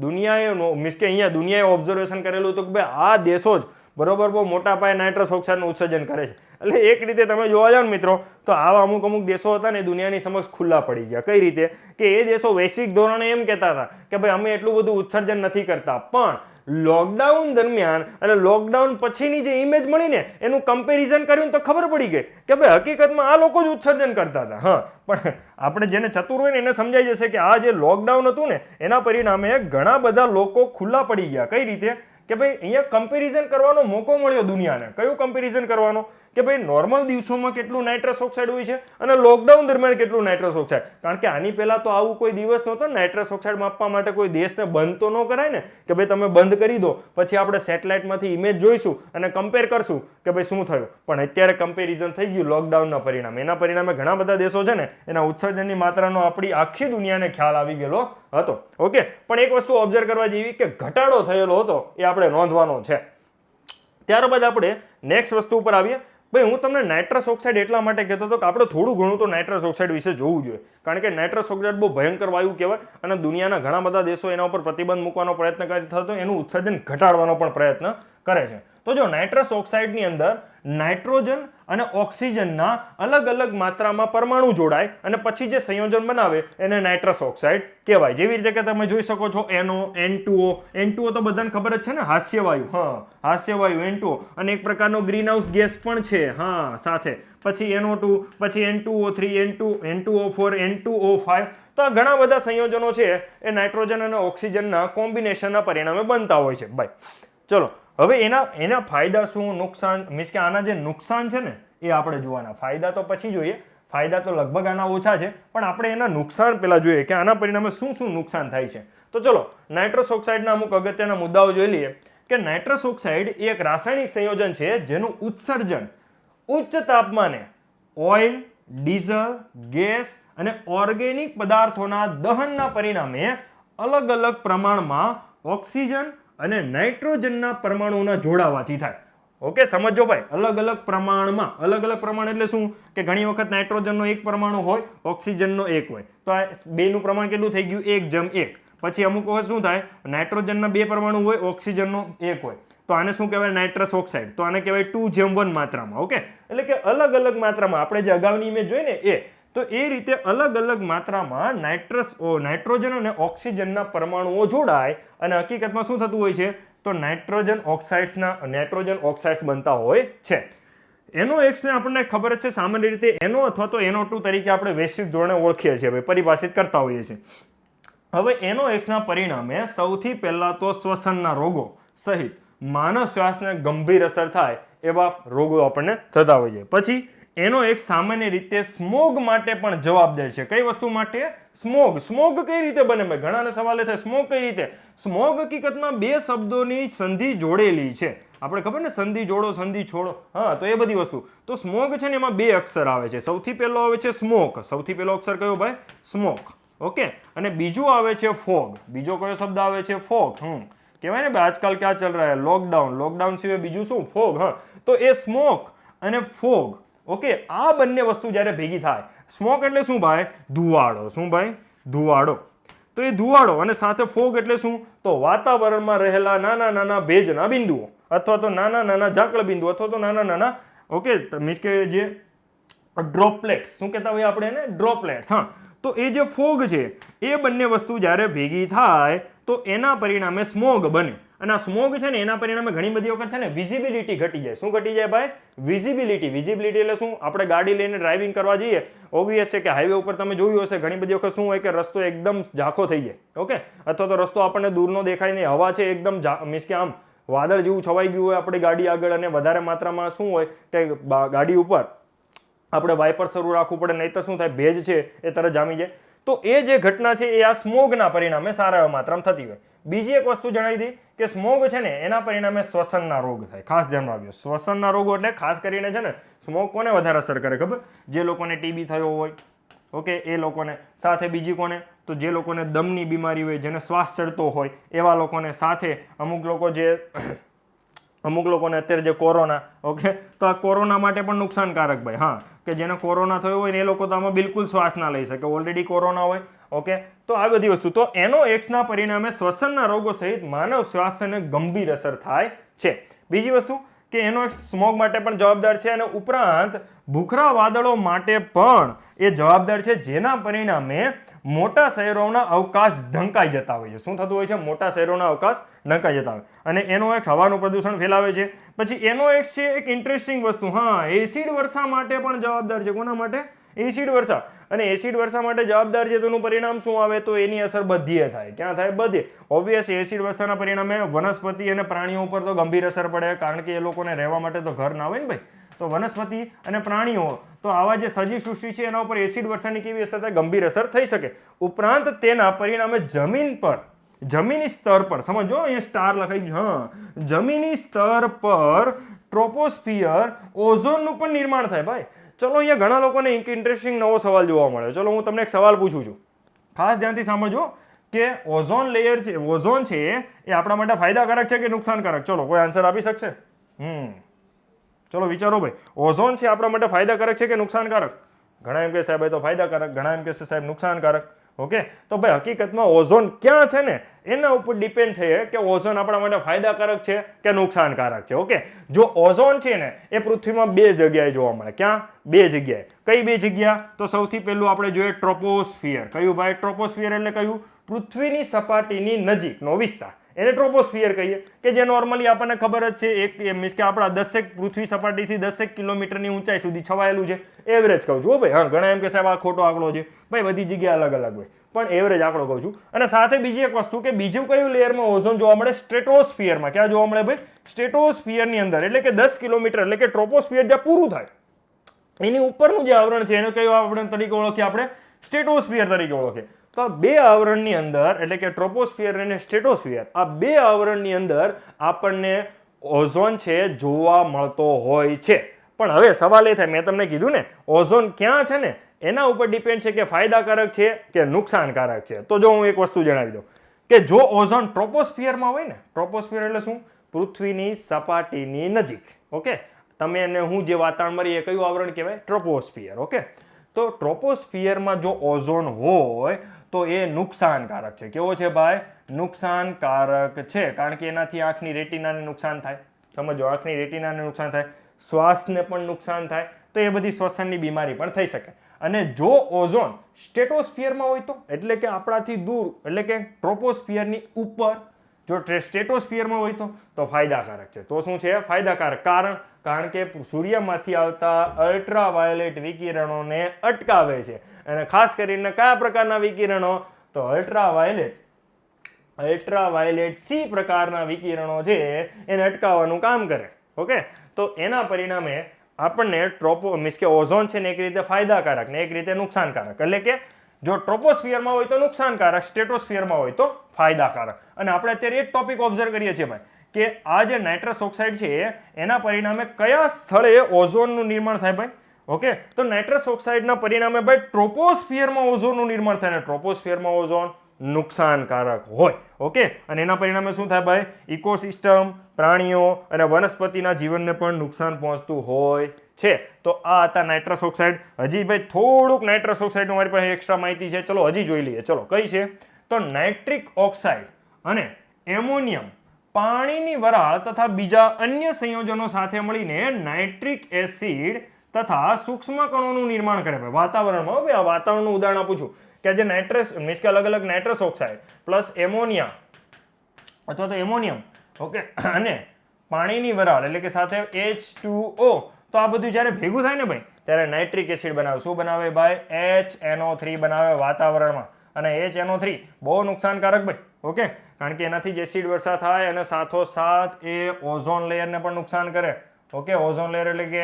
દુનિયાએ મીન્સ કે અહીંયા દુનિયાએ ઓબ્ઝર્વેશન કરેલું હતું કે ભાઈ આ દેશો જ બરોબર બહુ મોટા પાયે નાઇટ્રસ ઓક્સાઇડનું ઉત્સર્જન કરે છે. એટલે એક રીતે તમે જોવા જાઓ ને મિત્રો, તો આવા અમુક દેશો હતા ને દુનિયાની સમક્ષ ખુલ્લા પડી ગયા. કઈ રીતે કે એ દેશો વૈશ્વિક ધોરણે એમ કહેતા હતા કે ભાઈ અમે એટલું બધું ઉત્સર્જન નથી કરતા, પણ લોકડાઉન દરમિયાન અને લોકડાઉન પછીની જે ઇમેજ મળી ને એનું કમ્પેરિઝન કર્યું તો ખબર પડી ગઈ કે ભાઈ હકીકતમાં આ લોકો જ ઉત્સર્જન કરતા હતા. હા, પણ આપણે જેને ચતુર હોય ને એને સમજાઈ જશે કે આ જે લોકડાઉન હતું ને એના પરિણામે ઘણા બધા લોકો ખુલ્લા પડી ગયા. કઈ રીતે કે ભાઈ અહીંયા કમ્પેરિઝન કરવાનો મોકો મળ્યો દુનિયાને. કયું કમ્પેરિઝન કરવાનો કે ભાઈ નોર્મલ દિવસોમાં કેટલું નાઇટ્રસ ઓક્સાઇડ હોય છે અને લોકડાઉન દરમિયાન કેટલું નાઇટ્રસ ઓક્સાઇડ. કારણ કે આની પહેલા તો આવું કોઈ દિવસ નહોતો નાઇટ્રસ ઓક્સાઇડ માપવા માટે કોઈ દેશને બંધ તો ન કરાય ને કે ભાઈ તમે બંધ કરી દો પછી આપણે સેટેલાઇટમાંથી ઇમેજ જોઈશું અને કમ્પેર કરશું કે ભાઈ શું થયું. પણ અત્યારે કમ્પેરિઝન થઈ ગયું લોકડાઉનના પરિણામે. એના પરિણામે ઘણા બધા દેશો છે ને એના ઉત્સર્જનની માત્રાનો આપણી આખી દુનિયાને ખ્યાલ આવી ગયેલો હતો. ઓકે, પણ એક વસ્તુ ઓબ્ઝર્વ કરવા જેવી કે ઘટાડો થયેલો હતો એ આપણે નોંધવાનો છે. ત્યારબાદ આપણે નેક્સ્ટ વસ્તુ ઉપર આવીએ. ભાઈ હું તમને નાઇટ્રસ ઓક્સાઇડ એટલા માટે કહેતો હતો કે આપણે થોડું ઘણું તો નાઇટ્રસ ઓક્સાઇડ વિશે જોવું જોઈએ, કારણ કે નાઇટ્રસ ઓક્સાઇડ બહુ ભયંકર વાયુ કહેવાય અને દુનિયાના ઘણા બધા દેશો એના ઉપર પ્રતિબંધ મૂકવાનો પ્રયત્ન કરી થતો, એનું ઉત્સર્જન ઘટાડવાનો પણ પ્રયત્ન કરે છે. તો જો નાઇટ્રસ ઓક્સાઇડની અંદર નાઇટ્રોજન અને ઓક્સિજનના અલગ અલગ માત્રામાં પરમાણુ જોડાય અને પછી જે સંયોજન બનાવે એને નાઇટ્રસ ઓક્સાઇડ કહેવાય. જેવી રીતે કે તમે જોઈ શકો છો NO, N2O. N2O તો બધાને ખબર જ છે ને, હાસ્યવાયુ. હા, હાસ્યવાયુ N2O, અને એક પ્રકારનો ગ્રીનહાઉસ ગેસ પણ છે. હા, સાથે પછી NO2, પછી N2O3, N2O4, N2O5. તો આ ઘણા બધા સંયોજનો છે એ નાઇટ્રોજન અને ઓક્સિજનના કોમ્બિનેશનના પરિણામે બનતા હોય છે. ભાઈ ચલો હવે એના ફાયદા શું, નુકસાન, મીન્સ કે આના જે નુકસાન છે ને એ આપણે જોવાના. ફાયદા તો પછી જોઈએ, ફાયદા તો લગભગ આના ઓછા છે, પણ આપણે એના નુકસાન પહેલા જોઈએ કે આના પરિણામે શું શું નુકસાન થાય છે. તો ચલો નાઇટ્રસ ઓક્સાઇડના અમુક અગત્યના મુદ્દાઓ જોઈ લઈએ કે નાઇટ્રસ ઓક્સાઇડ એ એક રાસાયણિક સંયોજન છે જેનું ઉત્સર્જન ઉચ્ચ તાપમાને ઓઇલ, ડીઝલ, ગેસ અને ઓર્ગેનિક પદાર્થોના દહનના પરિણામે અલગ અલગ પ્રમાણમાં ઓક્સિજન અને નાઇટ્રોજનના પરમાણુના જોડાવાથી થાય. ઓકે, સમજો ભાઈ, અલગ અલગ પ્રમાણમાં. અલગ અલગ પ્રમાણ એટલે શું કે ઘણી વખત નાઇટ્રોજનનો એક પરમાણુ હોય, ઓક્સિજનનો એક હોય, તો આ બેનું પ્રમાણ કેટલું થઈ ગયું? 1:1. પછી અમુક વખત શું થાય, નાઇટ્રોજનના 2 પરમાણુ હોય, ઓક્સિજનનો 1 હોય, તો આને શું કહેવાય? Nitrous oxide. તો આને કહેવાય 2:1 માત્રામાં. ઓકે, એટલે કે અલગ અલગ માત્રામાં. આપણે જે અગાઉની ઇમેજ જોઈ ને એ, તો એ રીતે અલગ અલગ માત્રામાં નાઇટ્રોજન અને ઓક્સિજનના પરમાણુઓ જોડાય અને હકીકતમાં શું થતું હોય છે? તો નાઇટ્રોજન ઓક્સાઇડ્સ બનતા હોય છે. NOx ને આપણને ખબર જ છે સામાન્ય રીતે NO અથવા તો NO2 તરીકે આપણે વૈશ્વિક ધોરણે ઓળખીએ છીએ, પરિભાષિત કરતા હોઈએ છીએ. હવે NOx ના પરિણામે સૌથી પહેલા તો શ્વસનના રોગો સહિત માનવ શ્વાસને ગંભીર અસર થાય એવા રોગો આપણને થતા હોય છે. પછી NOx સામાન્ય રીતે સ્મોગ માટે પણ જવાબદાર છે. કઈ વસ્તુ માટે? સ્મોગ. સ્મોગ કઈ રીતે બને? ભાઈ ઘણાને સવાલ થાય સ્મોગ કઈ રીતે? સ્મોગ હકીકતમાં બે શબ્દોની સંધિ જોડેલી છે. આપણે ખબર ને, સંધિ જોડો, સંધિ છોડો. હા, તો એ બધી વસ્તુ. તો સ્મોગ છે ને એમાં 2 અક્ષર આવે છે. સૌથી પહેલો આવે છે સ્મોક. સૌથી પહેલો અક્ષર કયો ભાઈ? સ્મોક. ઓકે, અને બીજું આવે છે ફોગ. બીજો કયો શબ્દ આવે છે? ફોગ. કહેવાય ને ભાઈ આજકાલ ક્યાં ચાલ રહા હે? લોકડાઉન. લોકડાઉન સિવાય બીજું શું? ફોગ. હા, તો એ સ્મોક અને ફોગ. ઓકે, આ બંને વસ્તુ જ્યારે ભેગી થાય, સ્મોક એટલે શું ભાઈ? ધુવાડો. શું ભાઈ? ધુવાડો. તો એ ધુવાડો અને સાથે ફોગ એટલે શું? તો વાતાવરણમાં રહેલા નાના નાના ભેજના બિંદુઓ અથવા તો નાના નાના ઝાકળ બિંદુ અથવા તો નાના નાના, ઓકે, મીન્સ કે જે ડ્રોપલેટ્સ, શું કહેતા હોય આપણે એને? ડ્રોપલેટ્સ. હા, તો એ જે ફોગ છે એ બંને વસ્તુ જ્યારે ભેગી થાય તો એના પરિણામે સ્મોગ બને. અને આ સ્મોગ છે ને એના પરિણામે ઘણી બધી વખત છે ને વિઝિબિલિટી ઘટી જાય. શું ઘટી જાય ભાઈ? વિઝિબિલિટી. વિઝિબિલિટી એટલે શું? આપણે ગાડી લઈને ડ્રાઇવિંગ કરવા જઈએ, ઓબ્વિયસ છે કે હાઈવે ઉપર તમે જોયું હશે ઘણી બધી વખત શું હોય કે રસ્તો એકદમ ઝાંખો થઈ જાય. ઓકે, અથવા તો રસ્તો આપણને દૂરનો દેખાય નહીં, હવા છે એકદમ મીન્સ કે આમ વાદળ જેવું છવાઈ ગયું હોય આપણી ગાડી આગળ, અને વધારે માત્રામાં શું હોય કે ગાડી ઉપર આપણે વાઇપર શરૂ રાખવું પડે, નહીં તો શું થાય? ભેજ છે એ તરત જામી જાય. તો એ જે ઘટના છે એ આ સ્મોગના પરિણામે સારા એવા માત્રામાં થતી હોય. બીજી એક વસ્તુ જણાવી દઈ કે સ્મોગ છે ને એના પરિણામે શ્વસનના રોગ થાય. ખાસ ધ્યાન રાખજો, શ્વસનના રોગો એટલે ખાસ કરીને છે ને સ્મોગ કોને વધારે અસર કરે ખબર? જે લોકોને ટીબી થયો હોય, ઓકે, એ લોકોને. સાથે બીજી કોને? તો જે લોકોને દમની બીમારી હોય, જેને શ્વાસ ચડતો હોય એવા લોકોને. સાથે અમુક લોકોને અત્યારે જે કોરોના, ઓકે, તો આ કોરોના માટે પણ નુકસાનકારક ભાઈ. હા, કે જેને કોરોના થયો હોય ને એ લોકો તો આમાં બિલકુલ શ્વાસ ના લઈ શકે, ઓલરેડી કોરોના હોય, ઓકે. તો આ બધી વસ્તુ, તો NOx ના પરિણામે શ્વસનના રોગો સહિત માનવ સ્વાસ્થ્યને ગંભીર અસર થાય છે. બીજી વસ્તુ કે NOx સ્મોગ માટે પણ જવાબદાર છે, અને ઉપરાંત ભૂખરા વાદળો માટે પણ એ જવાબદાર છે, જેના પરિણામે મોટા શહેરોના અવકાશ ઢંકાઈ જતા હોય છે. શું થતું હોય છે? મોટા શહેરોના અવકાશ ઢંકાઈ જતા હોય. અને NOx હવાનું પ્રદૂષણ ફેલાવે છે. પછી NOx છે એક ઇન્ટરેસ્ટિંગ વસ્તુ, હા, એસિડ વર્ષા માટે પણ જવાબદાર છે. કોના માટે? એસિડ વર્ષા. અને એસિડ વર્ષા માટે જવાબદાર છે, તેનું પરિણામ શું આવે? તો એની અસર બધીએ થાય. ક્યાં થાય? બધે. ઓબ્વિયસ એસિડ વર્ષાના પરિણામે વનસ્પતિ અને પ્રાણીઓ ઉપર તો ગંભીર અસર પડે, કારણ કે એ લોકોને રહેવા માટે તો ઘર ના હોય ને ભાઈ. તો વનસ્પતિ અને પ્રાણીઓ, તો આવા જે સજીવ સૃષ્ટિ છે એના ઉપર એસિડ વર્ષાની કેવી અસર થાય? ગંભીર અસર થઈ શકે. ઉપરાંત તેના પરિણામે જમીની સ્તર પર, સમજો અહીંયા સ્ટાર લખાઈ ગયું, હા, જમીની સ્તર પર ટ્રોપોસ્ફિયર ઓઝોનનું પણ નિર્માણ થાય ભાઈ. ચલો, અહીંયા ઘણા લોકોને એક ઇન્ટરેસ્ટિંગ નવો સવાલ જોવા મળે. ચલો, હું તમને એક સવાલ પૂછું છું, ખાસ ધ્યાનથી સાંભળજો કે ઓઝોન લેયર છે, ઓઝોન છે એ આપણા માટે ફાયદાકારક છે કે નુકસાનકારક? ચલો, કોઈ આન્સર આપી શકશે? ચલો વિચારો ભાઈ, ઓઝોન છે આપણા માટે ફાયદાકારક છે કે નુકસાનકારક? ઘણા એમ કે સાહેબ એ તો ફાયદાકારક, ઘણા એમ કે સાહેબ નુકસાનકારક. ઓકે, તો ભાઈ હકીકતમાં ઓઝોન ક્યાં છે ને એના ઉપર ડિપેન્ડ થાય કે ઓઝોન આપણા માટે ફાયદાકારક છે કે નુકસાનકારક છે. ઓકે, જો ઓઝોન છે ને એ પૃથ્વીમાં બે જગ્યાએ જોવા મળે. ક્યાં? બે જગ્યાએ. કઈ બે જગ્યા? તો સૌથી પહેલું આપણે જોઈએ ટ્રોપોસ્ફિયર. કયું ભાઈ? ટ્રોપોસ્ફિયર એટલે કયું? પૃથ્વીની સપાટીની નજીકનો વિસ્તાર, એને ટ્રોપોસ્ફિયર કહીએ, કે જે નોર્મલી આપણને ખબર જ છે, એક મીન્સ કે આપણા 10 પૃથ્વી સપાટીથી 10 કિલોમીટરની ઊંચાઈ સુધી છવાયેલું છે. એવરેજ કહું છું ભાઈ. હા, ઘણા એમ કે સાહેબ આ ખોટો આંકડો છે ભાઈ, બધી જગ્યાએ અલગ અલગ હોય, પણ એવરેજ આંકડો કહું છું. અને સાથે બીજી એક વસ્તુ કે બીજું કયું લેયરમાં ઓઝોન જોવા મળે? સ્ટ્રેટોસ્ફિયરમાં. ક્યાં જોવા મળે ભાઈ? સ્ટ્રેટોસ્ફિયરની અંદર, એટલે કે 10 કિલોમીટર, એટલે કે ટ્રોપોસ્ફિયર જ્યાં પૂરું થાય એની ઉપરનું જે આવરણ છે એને કયું આવરણ તરીકે ઓળખીએ આપણે? સ્ટ્રેટોસ્ફિયર તરીકે ઓળખીએ. તો આ બે આવરણની અંદર, એટલે કે ટ્રોપોસ્ફિયર અને સ્ટ્રેટોસ્ફિયર, આ બે આવરણની અંદર આપણને ઓઝોન છે જોવા મળતો હોય છે. પણ હવે સવાલ એ થાય, મેં તમને કીધું ને ઓઝોન ક્યાં છે ને એના ઉપર ડિપેન્ડ છે કે ફાયદાકારક છે કે નુકસાનકારક છે. તો જો હું એક વસ્તુ જણાવી દઉં કે જો ઓઝોન ટ્રોપોસ્ફિયરમાં હોય ને, ટ્રોપોસ્ફિયર એટલે શું? પૃથ્વીની સપાટીની નજીક. ઓકે, તમે એને હું જે વાતાવરણ મળી એ કયું આવરણ કહેવાય? ટ્રોપોસ્ફિયર. ઓકે, તો ટ્રોપોસ્ફિયરમાં જો ઓઝોન હોય તો એ નુકસાનકારક છે. કેવો છે ભાઈ? નુકસાનકારક છે, કારણ કે એનાથી આંખની રેટિનાને નુકસાન થાય. સમજો, આંખની રેટિનાને નુકસાન થાય, શ્વાસને પણ નુકસાન થાય, તો એ બધી શ્વસનની બીમારી પણ થઈ શકે. અને જો ઓઝોન સ્ટ્રેટોસ્ફિયરમાં હોય તો, એટલે કે આપણાથી દૂર, એટલે કે ટ્રોપોસ્ફિયરની ઉપર, જો સ્ટ્રેટોસ્ફિયરમાં હોય તો ફાયદાકારક છે. તો શું છે? ફાયદાકારક. કારણ કે સૂર્યમાંથી આવતા અલ્ટ્રાવાયોલેટ વિકિરણોને અટકાવે છે. અને ખાસ કરીને કયા પ્રકારના વિકિરણો? તો અલ્ટ્રાવાયોલેટ સી પ્રકારના વિકિરણો છે એને અટકાવવાનું કામ કરે. ઓકે, તો એના પરિણામે આપણને મીન્સ કે ઓઝોન છે ને એક રીતે ફાયદાકારક ને એક રીતે નુકસાનકારક. એટલે કે જો ટ્રોપોસ્ફિયરમાં હોય તો નુકસાનકારક, સ્ટ્રેટોસ્ફિયરમાં હોય તો ફાયદાકારક. અને આપણે અત્યારે એક ટોપિક ઓબ્ઝર્વ કરીએ છીએ ભાઈ કે આ જે નાઇટ્રસ ઓક્સાઇડ છે એના પરિણામે કયા સ્થળે ઓઝોનનું નિર્માણ થાય ભાઈ? ઓકે, તો નાઇટ્રસ ઓક્સાઇડના પરિણામે ભાઈ ટ્રોપોસ્ફિયરમાં ઓઝોનનું નિર્માણ થાય, ને ટ્રોપોસ્ફિયરમાં ઓઝોન નુકસાનકારક હોય. ઓકે, અને એના પરિણામે શું થાય ભાઈ? ઇકોસિસ્ટમ, પ્રાણીઓ અને વનસ્પતિના જીવનને પણ નુકસાન પહોંચતું હોય છે. તો આ હતા નાઇટ્રસ ઓક્સાઇડ. હજી ભાઈ થોડુંક નાઇટ્રસ ઓક્સાઇડનું મારી પાસે એક્સ્ટ્રા માહિતી છે, ચલો હજી જોઈ લઈએ. ચલો, કઈ છે? તો નાઇટ્રિક ઓક્સાઇડ અને એમોનિયમ પાણીની વરાળ તથા બીજા અન્ય સંયોજનો સાથે મળીને નાઇટ્રિક એસિડ તથા સૂક્ષ્મ કણોનું નિર્માણ કરે ભાઈ વાતાવરણમાં. હવે આ વાતાવરણનું ઉદાહરણ આપું છું કે જે નાઇટ્રસ મીન્સ કે અલગ અલગ નાઇટ્રસ ઓક્સાઇડ પ્લસ એમોનિયા અથવા તો એમોનિયમ, ઓકે, અને પાણીની વરાળ એટલે કે સાથે H2O, તો આ બધું જ્યારે ભેગું થાય ને ભાઈ ત્યારે નાઇટ્રિક એસિડ બનાવે. શું બનાવે ભાઈ? HNO3 બનાવે વાતાવરણમાં. અને HNO3 બહુ નુકસાનકારક ભાઈ. ઓકે, કારણ કે એનાથી જ એસિડ વર્ષા થાય અને સાથોસાથ એ ઓઝોન લેયરને પણ નુકસાન કરે. ઓકે, ઓઝોન લેયર એટલે કે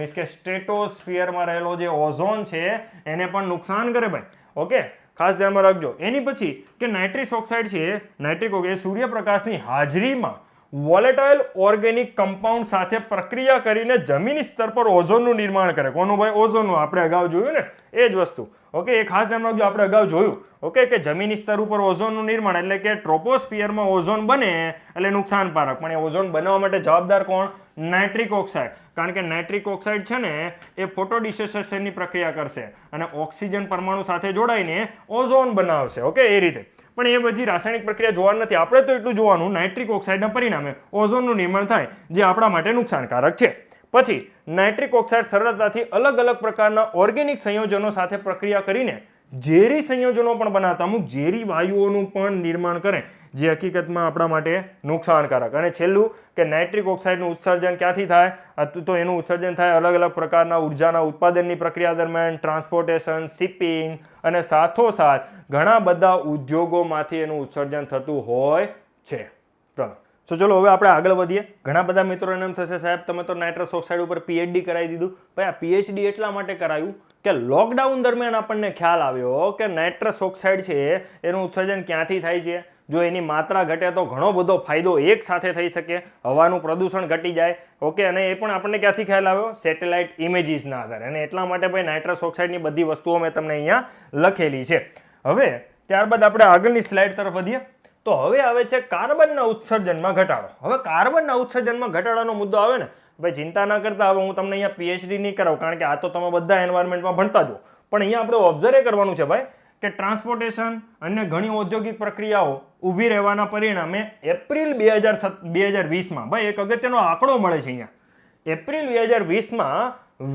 મીન્સ કે સ્ટ્રેટોસ્ફિયરમાં રહેલો જે ઓઝોન છે એને પણ નુકસાન કરે ભાઈ. ઓકે, ખાસ ધ્યાનમાં રાખજો. એની પછી કે નાઇટ્રસ ઓક્સાઇડ છે, નાઇટ્રિક ઓક્સાઇડ સૂર્યપ્રકાશની હાજરીમાં વોલેટાઇલ ઓર્ગેનિક કમ્પાઉન્ડ સાથે પ્રક્રિયા કરીને જમીની સ્તર પર ઓઝોનનું નિર્માણ કરે. કોનું ભાઈ? ઓઝોનનું. આપણે અગાઉ જોયું ને એ જ વસ્તુ. ઓકે, એ ખાસ ધ્યાન રાખજો. આપણે અગાઉ જોયું ઓકે કે જમીની સ્તર ઉપર ઓઝોનનું નિર્માણ એટલે કે ટ્રોપોસ્ફિયરમાં ઓઝોન બને એટલે નુકસાનકારક. પણ એ ઓઝોન બનાવવા માટે જવાબદાર કોણ? Nitric oxide. કારણ કે નાઇટ્રિક ઓક્સાઇડ છે ને એ ફોટોડિસોસિએશનની પ્રક્રિયા કરશે અને ઓક્સિજન પરમાણુ સાથે જોડાઈને ઓઝોન બનાવશે. ઓકે, એ રીતે. પણ એ બધી રાસાયણિક પ્રક્રિયા જોવાની નથી. આપણે તો એટલું જોવાનું નાઇટ્રિક ઓક્સાઇડના પરિણામે ઓઝોનનું નિર્માણ થાય જે આપણા માટે નુકસાનકારક છે. પછી નાઇટ્રિક ઓક્સાઇડ સરળતાથી અલગ અલગ પ્રકારના ઓર્ગેનિક સંયોજનો સાથે પ્રક્રિયા કરીને ઝેરી સંયોજનો પણ બનાવતા અમુક ઝેરી વાયુઓનું પણ નિર્માણ કરે જે હકીકતમાં આપણા માટે નુકસાનકારક. અને છેલ્લું કે નાઇટ્રિક ઓક્સાઇડનું ઉત્સર્જન ક્યાંથી થાય? તો એનું ઉત્સર્જન થાય અલગ અલગ પ્રકારના ઉર્જાના ઉત્પાદનની પ્રક્રિયા દરમિયાન, ટ્રાન્સપોર્ટેશન, શિપિંગ અને સાથોસાથ ઘણા બધા ઉદ્યોગોમાંથી એનું ઉત્સર્જન થતું હોય છે. તો ચલો હવે આપણે આગળ વધીએ. ઘણા બધા મિત્રોને એમ થશે સાહેબ તમે તો નાઇટ્રસ ઓક્સાઇડ ઉપર પીએચડી કરાવી દીધું. ભાઈ આ પીએચડી એટલા માટે કરાયું કે લોકડાઉન દરમિયાન આપણને ખ્યાલ આવ્યો કે નાઇટ્રસ ઓક્સાઇડ છે એનું ઉત્સર્જન ક્યાંથી થાય છે. જો એની માત્રા ઘટે તો ઘણો બધો ફાયદો એક સાથે થઈ શકે. હવાનું પ્રદૂષણ ઘટી જાય. ઓકે, અને એ પણ આપણને ક્યાંથી ખ્યાલ આવ્યો? સેટેલાઇટ ઇમેજીસના આધારે. અને એટલા માટે ભાઈ નાઇટ્રસ ઓક્સાઇડની બધી વસ્તુઓ મેં તમને અહીંયા લખેલી છે. હવે ત્યારબાદ આપણે આગળની સ્લાઇડ તરફ વધીએ. તો હવે આવે છે કાર્બનના ઉત્સર્જનમાં ઘટાડો. હવે કાર્બનના ઉત્સર્જનમાં ઘટાડાનો મુદ્દો આવે ને ભાઈ ચિંતા ના કરતા. હવે હું તમને અહીંયા પીએચડી નહીં કરાવું કારણ કે આ તો તમે બધા એન્વાયરમેન્ટમાં ભણતા જો. પણ અહીંયા આપણે ઓબ્ઝર્વ કરવાનું છે ભાઈ કે ટ્રાન્સપોર્ટેશન અને ઘણી ઔદ્યોગિક પ્રક્રિયાઓ ઊભી રહેવાના પરિણામે એપ્રિલ 2020માં ભાઈ એક અગત્યનો આંકડો મળે છે અહીંયા. એપ્રિલ 2020માં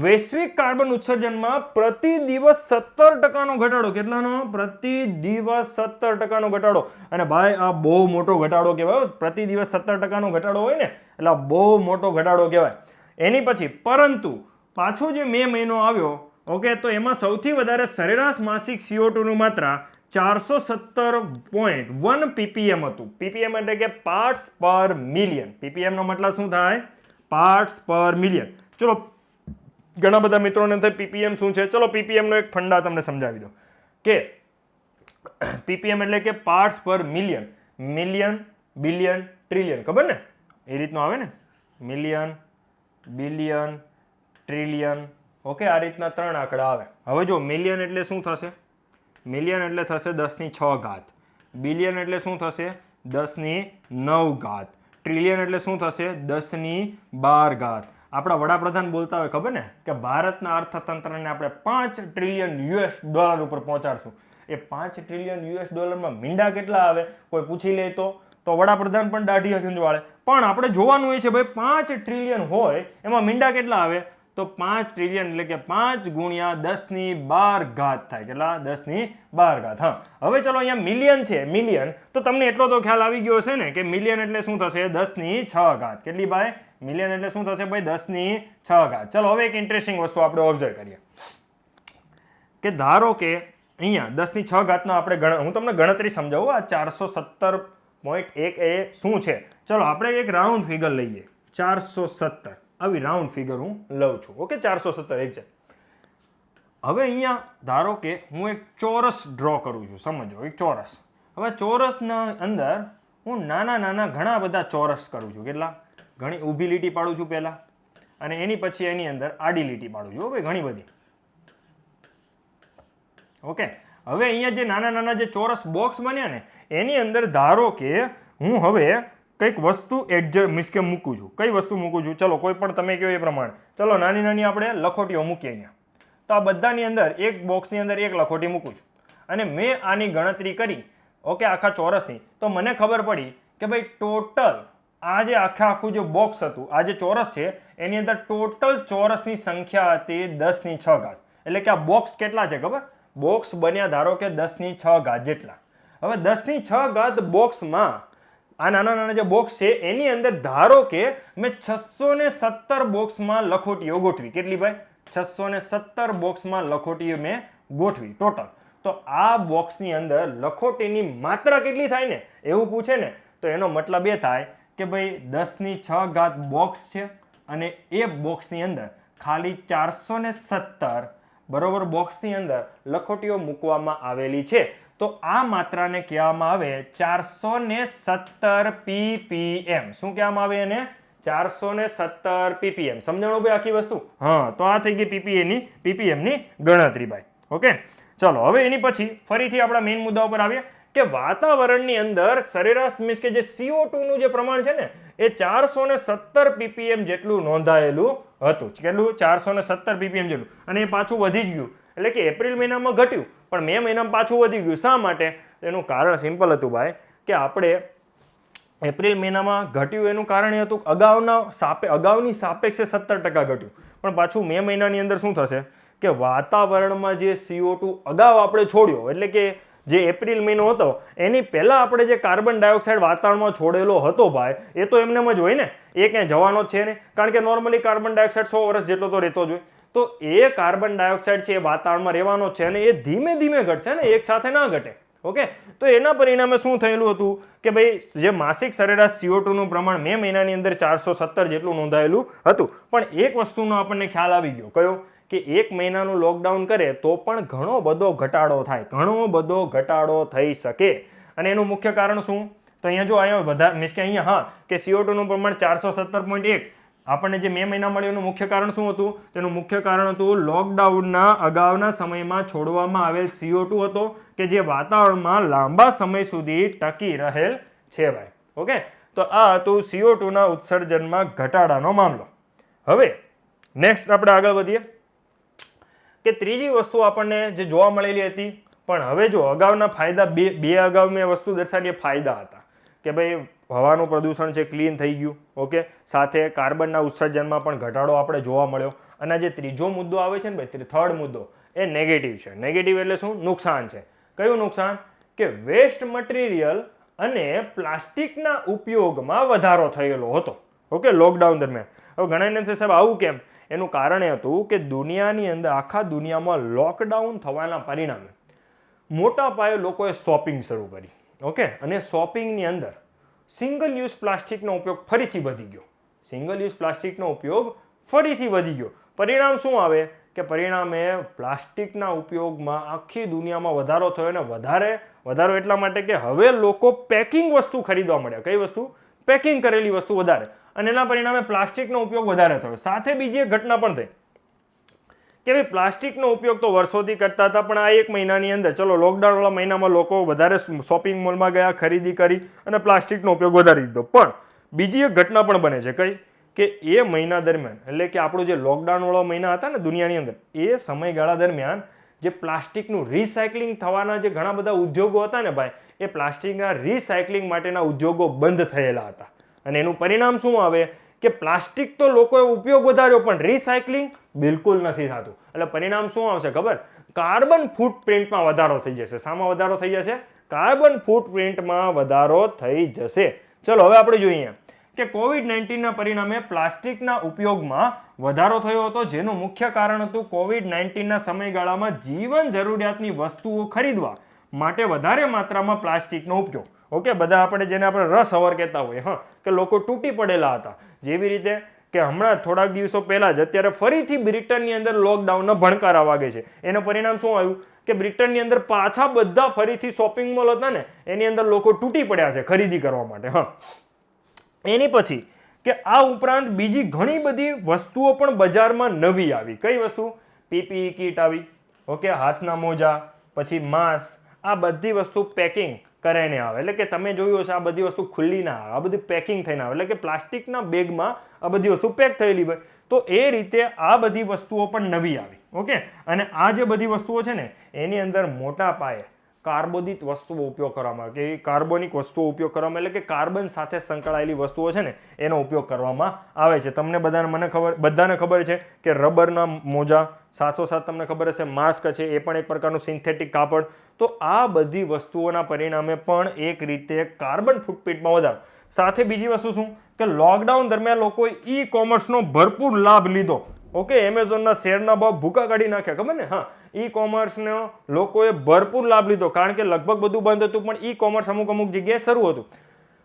વૈશ્વિક કાર્બન ઉત્સર્જનમાં પ્રતિ દિવસ 17% ઘટાડો. કેટલાનો? પ્રતિ દિવસ 17% ઘટાડો. અને ભાઈ આ બહુ મોટો ઘટાડો કહેવાય. પ્રતિ દિવસ 17% ઘટાડો હોય ને એટલે આ બહુ મોટો ઘટાડો કહેવાય. એની પછી પરંતુ પાછો જે મે મહિનો આવ્યો ઓકે તો એમાં સૌથી વધારે સરેરાશ માસિક CO2 નું માત્રા 417.1 ppm હતું. ppm એટલે કે પાર્ટ્સ પર મિલિયન. ppm નો મતલબ શું થાય? પાર્ટ્સ પર મિલિયન. ચલો ઘણા બધા મિત્રોને થાય ppm શું છે? ચલો ppm નો એક ફંડા તમને સમજાવી દો કે ppm એટલે કે પાર્ટ્સ પર મિલિયન. Million, billion, trillion. ખબર ને? એ રીતનું આવે ને? Million, billion, trillion. ઓકે, આ રીતના 3 આંકડા આવે. હવે જો મિલિયન એટલે શું થશે? મિલિયન એટલે થશે 10⁶ ઘાત. બિલિયન એટલે શું થશે? 10⁹ ઘાત. ટ્રિલિયન એટલે શું થશે? 10⁻12 ઘાત. આપણા વડાપ્રધાન બોલતા હોય ખબર ને કે ભારતના અર્થતંત્રને આપણે $5 ટ્રિલિયન ઉપર પહોંચાડશું. એ $5 ટ્રિલિયન માં મીંડા કેટલા આવે કોઈ પૂછી લે તો વડાપ્રધાન પણ દાઢી ખંજવાળે. પણ આપણે જોવાનું હોય છે ભાઈ 5 ટ્રિલિયન હોય એમાં મીંડા કેટલા આવે? તો 5 ટ્રિલિયન એટલે કે 5 ગુણ્યા 10⁻12 ઘાત થાય. કેટલા? 10⁻12 ઘાત. હા, હવે ચલો અહીંયા મિલિયન છે. મિલિયન તો તમને એટલો તો ખ્યાલ આવી ગયો હશે ને કે મિલિયન એટલે શું થશે? 10⁶ ઘાત. કેટલી ભાઈ? મિલિયન એટલે શું થશે ભાઈ? 10⁶ ઘાત. ચલો હવે એક ઇન્ટરેસ્ટિંગ વસ્તુ આપણે ઓબ્ઝર્વ કરીએ કે ધારો કે અહીંયા 10⁶ ઘાતનો આપણે હું તમને ગણતરી સમજાવું. આ 417.1 એ શું છે? ચલો આપણે એક રાઉન્ડ ફિગર લઈએ. 417 આવી રાઉન્ડ ફિગર હું લઉં છું. Okay, 417 exact. હવે અહીંયા ધારો કે હું એક ચોરસ ડ્રો કરું છું. સમજો એક ચોરસ. હવે ચોરસના અંદર હું નાના ઘણા બધા ચોરસ કરું છું. કેટલા? ઘણી ઊભી લીટી પાડું છું પહેલા અને એની પછી એની અંદર આડી લીટી પાડું છું. ભાઈ ઘણી બધી. ઓકે, હવે અહીંયા જે નાના જે ચોરસ બોક્સ બન્યા ને એની અંદર ધારો કે હું હવે કંઈક વસ્તુ મીન્સ કે મૂકું છું. કઈ વસ્તુ મૂકું છું? ચલો કોઈ પણ તમે કહો એ પ્રમાણે. ચલો નાની આપણે લખોટીઓ મૂકીએ અહીંયા. તો આ બધાની અંદર એક બોક્સની અંદર એક લખોટી મૂકું છું અને મેં આની ગણતરી કરી ઓકે આખા ચોરસની. તો મને ખબર પડી કે ભાઈ ટોટલ આ જે આખું જે બોક્સ હતું, આ જે ચોરસ છે એની અંદર ટોટલ ચોરસની સંખ્યા હતી 10⁶ ઘાત. એટલે કે આ બોક્સ કેટલા છે ખબર? બોક્સ બન્યા ધારો કે 10⁶ ઘાત જેટલા. હવે 10⁶ ઘાત બોક્સમાં આ નાના જે બોક્સ છે એની અંદર ધારો કે મેં 617 બોક્સમાં લખોટીઓ ગોઠવી. કેટલી ભાઈ? 617 બોક્સમાં લખોટીઓ મેં ગોઠવી ટોટલ. તો આ બોક્સની અંદર લખોટીની માત્રા કેટલી થાય ને એવું પૂછે ને તો એનો મતલબ એ થાય કે ભાઈ 10⁶ ઘાત બોક્સ છે અને એ બોક્સની અંદર ખાલી 417 બરોબર બોક્સની અંદર લખોટીઓ મૂકવામાં આવેલી છે. તો આ માત્રાને કહેવામાં આવે 417 ppm. શું કહેવામાં આવે એને? 417 ppm. સમજાણું ભાઈ આખી વસ્તુ? હા, તો આ થઈ ગઈ ppm ની ગણતરી ભાઈ. ઓકે, ચલો હવે એની પછી ફરીથી આપણા મેઇન મુદ્દા ઉપર આવીએ કે વાતાવરણની અંદર સરેરાશ મીન્સ કે જે CO2 નું જે પ્રમાણ છે ને એ 417 ppm જેટલું નોંધાયેલું હતું. કેટલું? 417 ppm જેટલું. અને એ પાછું વધી જ ગયું, એટલે કે એપ્રિલ મહિનામાં ઘટ્યું પણ મે મહિનામાં પાછું વધી ગયું. શા માટે? એનું કારણ સિમ્પલ હતું ભાઈ કે આપણે એપ્રિલ મહિનામાં ઘટ્યું એનું કારણ એ હતું અગાઉની સાપેક્ષે 17% ઘટ્યું, પણ પાછું મે મહિનાની અંદર શું થશે કે વાતાવરણમાં જે CO2 અગાઉ આપણે છોડ્યો, એટલે કે જે એપ્રિલ મહિનો હતો એની પહેલા આપણે જે કાર્બન ડાયોક્સાઇડ વાતાવરણમાં છોડેલો હતો ભાઈ, એ તો એમનેમ જ હોય ને, એ ક્યાંય જવાનો જ છે નહીં. કારણ કે નોર્મલી કાર્બન ડાયોક્સાઇડ 100 વર્ષ જેટલો તો રહેતો જ હોય. તો એ કાર્બન ડાયોક્સાઇડ છે એ વાતાવરણમાં રહેવાનો છે અને એ ધીમે ધીમે ઘટશે ને, એક સાથે ના ઘટે. ઓકે, તો એના પરિણામે શું થયેલું હતું કે ભાઈ જે માસિક સરેરાશ CO2 નું પ્રમાણ મે મહિનાની અંદર 417 જેટલું નોંધાયેલું હતું. પણ એક વસ્તુનો આપણને ખ્યાલ આવી ગયો, કયો? કે એક મહિનાનું લોકડાઉન કરે તો પણ ઘણો બધો ઘટાડો થાય, ઘણો બધો ઘટાડો થઈ શકે. અને એનું મુખ્ય કારણ શું? તો અહીંયા વધારે મીન્સ કે અહીંયા હા કે CO2 નું પ્રમાણ 417.1 આપણને જે મે મહિના મળ્યું એનું મુખ્ય કારણ શું હતું? તેનું મુખ્ય કારણ હતું લોકડાઉનના અગાઉના સમયમાં છોડવામાં આવેલ CO2 હતો કે જે વાતાવરણમાં લાંબા સમય સુધી ટકી રહેલ છે ભાઈ. ઓકે, તો આ હતું CO2 ના ઉત્સર્જનમાં ઘટાડાનો મામલો. હવે નેક્સ્ટ આપણે આગળ વધીએ કે ત્રીજી વસ્તુ આપણને જે જોવા મળેલી હતી, પણ હવે જો અગાઉના ફાયદા બે અગાઉ મેં વસ્તુ દર્શાવી એ ફાયદા હતા કે ભાઈ હવાનું પ્રદૂષણ છે ક્લીન થઈ ગયું. ઓકે, સાથે કાર્બનના ઉત્સર્જનમાં પણ ઘટાડો આપણે જોવા મળ્યો. અને જે ત્રીજો મુદ્દો આવે છે ને ભાઈ, થર્ડ મુદ્દો, એ નેગેટિવ છે. નેગેટિવ એટલે શું? નુકસાન છે. કયું નુકસાન? કે વેસ્ટ મટીરિયલ અને પ્લાસ્ટિકના ઉપયોગમાં વધારો થયેલો હતો. ઓકે, લોકડાઉન દરમિયાન. હવે ઘણા ને સાહેબ આવું કેમ? એનું કારણ એ હતું કે દુનિયાની અંદર આખા દુનિયામાં લોકડાઉન થવાના પરિણામે મોટા પાયે લોકોએ શોપિંગ શરૂ કરી. ઓકે, અને શોપિંગની અંદર સિંગલ યુઝ પ્લાસ્ટિકનો ઉપયોગ ફરીથી વધી ગયો. સિંગલ યુઝ પ્લાસ્ટિકનો ઉપયોગ ફરીથી વધી ગયો. પરિણામ શું આવે કે પરિણામે પ્લાસ્ટિકના ઉપયોગમાં આખી દુનિયામાં વધારો થયો. અને વધારો એટલા માટે કે હવે લોકો પેકિંગ વસ્તુ ખરીદવા મળ્યા. કઈ વસ્તુ? પેકિંગ કરેલી વસ્તુ વધારે. અને એના પરિણામે પ્લાસ્ટિકનો ઉપયોગ વધારે થયો. સાથે બીજી એક ઘટના પણ થઈ કે ભાઈ પ્લાસ્ટિકનો ઉપયોગ તો વર્ષોથી કરતા હતા, પણ આ એક મહિનાની અંદર ચલો લોકડાઉન વાળા મહિનામાં લોકો વધારે શોપિંગ મોલમાં ગયા, ખરીદી કરી અને પ્લાસ્ટિકનો ઉપયોગ વધારી દીધો. પણ બીજી એક ઘટના પણ બને છે. કઈ? કે એ મહિના દરમિયાન, એટલે કે આપણું જે લોકડાઉન વાળા મહિના હતા ને દુનિયાની અંદર, એ સમયગાળા દરમિયાન જે પ્લાસ્ટિકનું રિસાયકલિંગ થવાના જે ઘણા બધા ઉદ્યોગો હતા ને ભાઈ, એ પ્લાસ્ટિકના રિસાયકલિંગ માટેના ઉદ્યોગો બંધ થયેલા હતા. અને એનું પરિણામ શું આવે કે પ્લાસ્ટિક તો લોકોએ ઉપયોગ વધાર્યો પણ રિસાયકલિંગ બિલકુલ નથી થતું. એટલે પરિણામ શું આવશે ખબર? કાર્બન ફૂટપ્રિન્ટમાં વધારો થઈ જશે. શામાં વધારો થઈ જશે? કાર્બન ફૂટપ્રિન્ટમાં વધારો થઈ જશે. ચલો હવે આપણે જોઈએ કે COVID-19ના પરિણામે પ્લાસ્ટિકના ઉપયોગમાં વધારો થયો હતો, જેનું મુખ્ય કારણ હતું COVID-19ના સમયગાળામાં જીવન જરૂરિયાતની વસ્તુઓ ખરીદવા માટે વધારે માત્રામાં પ્લાસ્ટિકનો ઉપયોગ. ઓકે, બધા આપણે જેને આપણે રસ અવર કહેતા હોય, હા, કે લોકો તૂટી પડેલા હતા. જેવી રીતે કે હમણાં થોડાક દિવસો પહેલા જ અત્યારે ફરીથી બ્રિટનની અંદર લોકડાઉનના ભણકારા વાગે છે. એનું પરિણામ શું આવ્યું કે બ્રિટનની અંદર પાછા બધા ફરીથી શોપિંગ મોલ હતા ને એની અંદર લોકો તૂટી પડ્યા છે ખરીદી કરવા માટે. હા, એની પછી કે આ ઉપરાંત બીજી ઘણી બધી વસ્તુઓ પણ બજારમાં નવી આવી. કઈ વસ્તુ? PPE કીટ આવી. ઓકે, હાથના મોજા, પછી માસ્ક, આ બધી વસ્તુ પેકિંગ કરીને આવે. એટલે કે તમે જોયું હશે આ બધી વસ્તુ ખુલ્લી ના આવે, આ બધી પેકિંગ થઈને આવે. એટલે કે પ્લાસ્ટિકના બેગમાં આ બધી વસ્તુ પેક થયેલી હોય. તો એ રીતે આ બધી વસ્તુઓ પણ નવી આવી. ઓકે, અને આ જે બધી વસ્તુઓ છે ને એની અંદર મોટા પાયે કાર્બોદિત વસ્તુઓ ઉપયોગ કરવામાં આવે, કે કાર્બોનિક વસ્તુઓ ઉપયોગ કરવામાં, એટલે કે કાર્બન સાથે સંકળાયેલી વસ્તુઓ છે ને એનો ઉપયોગ કરવામાં આવે છે. તમને બધાને ખબર છે કે રબરના મોજા, સાથોસાથ તમને ખબર હશે માસ્ક છે એ પણ એક પ્રકારનું સિન્થેટિક કાપડ. તો આ બધી વસ્તુઓના પરિણામે પણ એક રીતે કાર્બન ફૂટપ્રિન્ટમાં વધારો. સાથે બીજી વસ્તુ શું કે લોકડાઉન દરમિયાન લોકોએ ઈ કોમર્સનો ભરપૂર લાભ લીધો. ઓકે, એમેઝોનના શેરના ભાવ ભૂકા કાઢી નાખ્યા, ખબર ને? હા, ઈ કોમર્સનો લોકોએ ભરપૂર લાભ લીધો કારણ કે લગભગ બધું બંધ હતું, પણ ઈ કોમર્સ અમુક જગ્યાએ શરૂ હતું.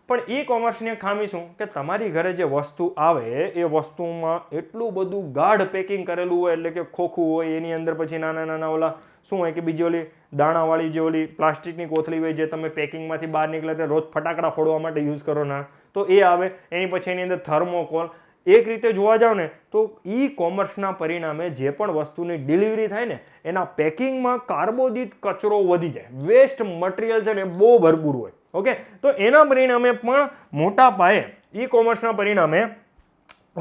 પણ ઈ કોમર્સની ખામી શું કે તમારી ઘરે જે વસ્તુ આવે એ વસ્તુમાં એટલું બધું ગાઢ પેકિંગ કરેલું હોય, એટલે કે ખોખું હોય, એની અંદર પછી નાના નાના ઓલા શું હોય કે બીજી ઓલી દાણાવાળી જે ઓલી પ્લાસ્ટિકની કોથળી હોય જે તમે પેકિંગમાંથી બહાર નીકળે તે રોજ ફટાકડા ફોડવા માટે યુઝ કરો ના, તો એ આવે. એની પછી એની અંદર થર્મોકોલ. એક રીતે જોવા જાવ ને તો ઈ કોમર્સના પરિણામે જે પણ વસ્તુની ડિલિવરી થાય ને એના પેકિંગમાં કાર્બોદિત કચરો વધી જાય, વેસ્ટ મટીરિયલ છે ને બહુ ભરપૂર હોય. ઓકે, તો એના પરિણામે પણ મોટા પાયે ઈ કોમર્સના પરિણામે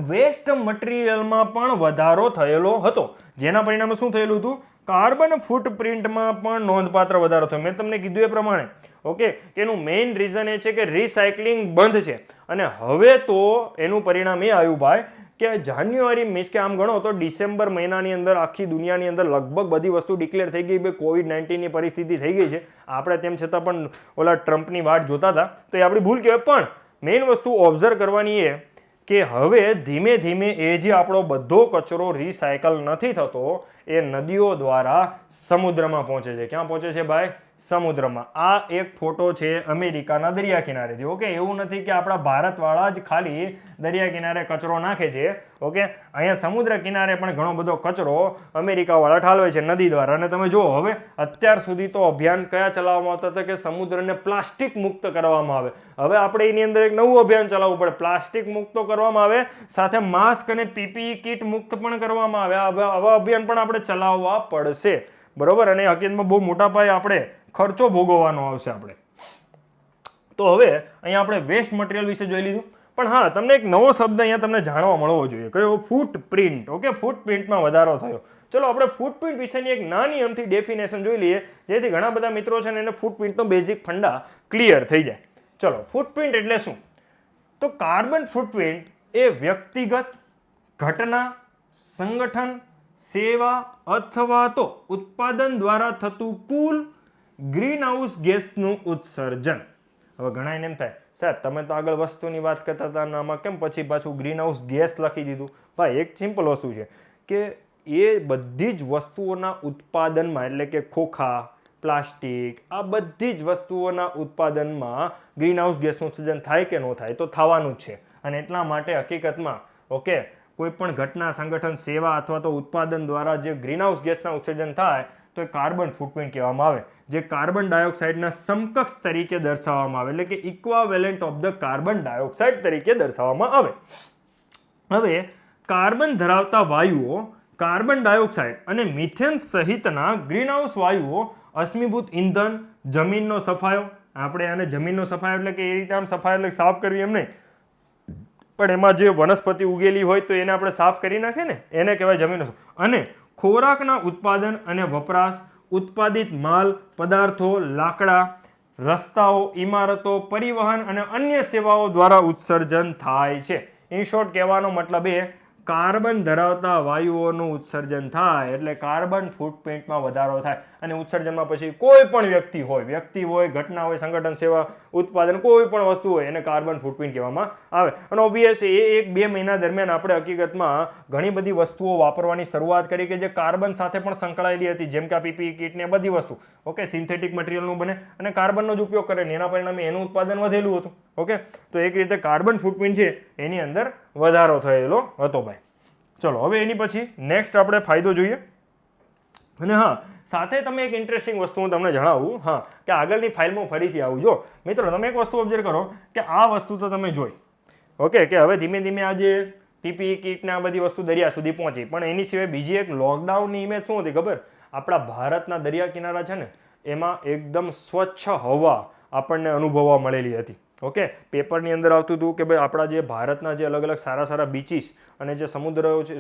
વેસ્ટ મટીરિયલમાં પણ વધારો થયેલો હતો, જેના પરિણામે શું થયેલું હતું, કાર્બન ફૂટપ્રિન્ટમાં પણ નોંધપાત્ર વધારો થયો. મેં તમને કીધું એ પ્રમાણે ઓકે કે એનું મેઇન રીઝન એ છે કે રિસાયકલિંગ બંધ છે. અને હવે તો એનું પરિણામ એ આવ્યું ભાઈ કે જાન્યુઆરી મીન્સ કે આમ ગણો તો ડિસેમ્બર મહિનાની અંદર આખી દુનિયાની અંદર લગભગ બધી વસ્તુ ડિક્લેર થઈ ગઈ. ભાઈ COVID-19ની પરિસ્થિતિ થઈ ગઈ છે, આપણે તેમ છતાં પણ ઓલા ટ્રમ્પની વાટ જોતા હતા, તો એ આપણી ભૂલ કહેવાય. પણ મેઇન વસ્તુ ઓબ્ઝર્વ કરવાની એ કે હવે ધીમે ધીમે એ જે આપણો બધો કચરો રિસાયકલ નથી થતો એ નદીઓ દ્વારા સમુદ્રમાં પહોંચે છે. ક્યાં પહોંચે છે ભાઈ? સમુદ્રમાં. આ એક ફોટો છે અમેરિકાના દરિયા કિનારેથી. ઓકે, એવું નથી કે આપણા ભારતવાળા જ ખાલી દરિયા કિનારે કચરો નાખે છે. ઓકે, અહીંયા સમુદ્ર કિનારે પણ ઘણો બધો કચરો અમેરિકાવાળા ઠાલવે છે નદી દ્વારા. અને તમે જુઓ હવે અત્યાર સુધી તો અભિયાન કયા ચલાવવામાં આવતા હતા કે સમુદ્રને પ્લાસ્ટિક મુક્ત કરવામાં આવે. હવે આપણે એની અંદર એક નવું અભિયાન ચલાવવું પડે. પ્લાસ્ટિક મુક્ત કરવામાં આવે, સાથે માસ્ક અને પીપીઈ કિટ મુક્ત પણ કરવામાં આવે. આવા અભિયાન પણ આપણે ચલાવવા પડશે, બરોબર. અને હકીકતમાં બહુ મોટા પાયે આપણે ખર્ચો ભોગવવાનો આવશે આપણે. તો હવે અહીંયા આપણે વેસ્ટ મટીરિયલ વિશે જોઈ લીધું. પણ હા, તમને એક નવો શબ્દ અહીંયા તમને જાણવા મળવો જોઈએ, કયો? ફૂટપ્રિન્ટ. ઓકે, ફૂટપ્રિન્ટમાં વધારો થયો. ચલો આપણે ફૂટપ્રિન્ટ વિશેની એક નાની અમથી ડેફિનેશન જોઈ લઈએ, જેથી ઘણા બધા મિત્રો છે ને એને ફૂટપ્રિન્ટનો બેઝિક ફંડા ક્લિયર થઈ જાય. ચલો, ફૂટપ્રિન્ટ એટલે શું? તો કાર્બન ફૂટપ્રિન્ટ એ વ્યક્તિગત, ઘટના, સંગઠન, સેવા અથવા તો ઉત્પાદન દ્વારા થતું કુલ ગ્રીનહાઉસ ગેસનું ઉત્સર્જન. હવે ઘણા એને એમ થાય, સાહેબ તમે તો આગળ વસ્તુની વાત કરતા હતા અને આમાં કેમ પછી પાછું ગ્રીનહાઉસ ગેસ લખી દીધું? ભાઈ એક સિમ્પલ વસ્તુ છે કે એ બધી જ વસ્તુઓના ઉત્પાદનમાં, એટલે કે ખોખા, પ્લાસ્ટિક, આ બધી જ વસ્તુઓના ઉત્પાદનમાં ગ્રીનહાઉસ ગેસનું ઉત્સર્જન થાય કે ન થાય? તો થવાનું જ છે. અને એટલા માટે હકીકતમાં ઓકે કોઈ પણ ઘટના, સંગઠન, સેવા અથવા તો ઉત્પાદન દ્વારા જે ગ્રીનહાઉસ ગેસના ઉત્સર્જન થાય તો એ કાર્બન ફૂટપ્રિન્ટ કહેવામાં આવે, જે કાર્બન ડાયોક્સાઇડના સમકક્ષ તરીકે દર્શાવવામાં આવે, એટલે કે ઇક્વાવેલેન્ટ ઓફ ધ કાર્બન ડાયોક્સાઇડ તરીકે દર્શાવવામાં આવે. હવે કાર્બન ધરાવતા વાયુઓ, કાર્બન ડાયોક્સાઇડ અને મિથેન સહિતના ગ્રીનહાઉસ વાયુઓ અશ્મિભૂત ઇંધન, જમીનનો સફાયો. આપણે આને જમીનનો સફાયો એટલે કે એ રીતે આમ સફાયો એટલે સાફ કરવી એમ નહીં, પણ એમાં જે વનસ્પતિ ઉગેલી હોય તો એને આપણે સાફ કરી નાખીએ ને, એને કહેવાય જમીનનો. અને ખોરાકના ઉત્પાદન અને વપરાશ, ઉત્પાદિત માલ પદાર્થો, લાકડા, રસ્તાઓ, ઇમારતો, પરિવહન અને અન્ય સેવાઓ દ્વારા ઉત્સર્જન થાય છે. ઇન શોર્ટ કહેવાનો મતલબ એ કાર્બન ધરાવતા વાયુઓનું ઉત્સર્જન થાય એટલે કાર્બન ફૂટપ્રિન્ટમાં વધારો થાય. અને ઉત્સર્જનમાં પછી કોઈ પણ વ્યક્તિ હોય, ઘટના હોય, સંગઠન, સેવા, ઉત્પાદન, કોઈ પણ વસ્તુ હોય એને કાર્બન ફૂટપ્રિન્ટ કહેવામાં આવે. અને ઓબ્વિયસ એ 1-2 મહિના દરમિયાન આપણે હકીકતમાં ઘણી બધી વસ્તુઓ વાપરવાની શરૂઆત કરી કે જે કાર્બન સાથે પણ સંકળાયેલી હતી, જેમ કે આ પીપીઈ કિટ ને બધી વસ્તુ. ઓકે, સિન્થેટિક મટીરિયલનું બને અને કાર્બનનો જ ઉપયોગ કરે ને એના પરિણામે એનું ઉત્પાદન વધેલું હતું. ઓકે, તો એક રીતે કાર્બન ફૂટપ્રિન્ટ છે એની અંદર વધારો થયેલો હતો ભાઈ. ચલો હવે એની પછી નેક્સ્ટ આપણે ફાયદો જોઈએ. અને હા, સાથે તમે એક ઇન્ટરેસ્ટિંગ વસ્તુ હું તમને જણાવું, હા, કે આગળની ફાઇલમાં ફરીથી આવું. જો મિત્રો તમે એક વસ્તુ ઓબ્ઝર્વ કરો કે આ વસ્તુ તો તમે જોઈ, ઓકે, કે હવે ધીમે ધીમે આ જે પીપીઈ કિટ ને આ બધી વસ્તુ દરિયા સુધી પહોંચી, પણ એની સિવાય બીજી એક લોકડાઉનની ઇમેજ શું હતી ખબર? આપણા ભારતના દરિયા કિનારા છે ને એમાં એકદમ સ્વચ્છ હવા આપણને અનુભવવા મળેલી હતી. ઓકે, પેપરની અંદર આવતું હતું કે ભાઈ આપણા જે ભારતના જે અલગ અલગ સારા સારા બીચીસ અને જે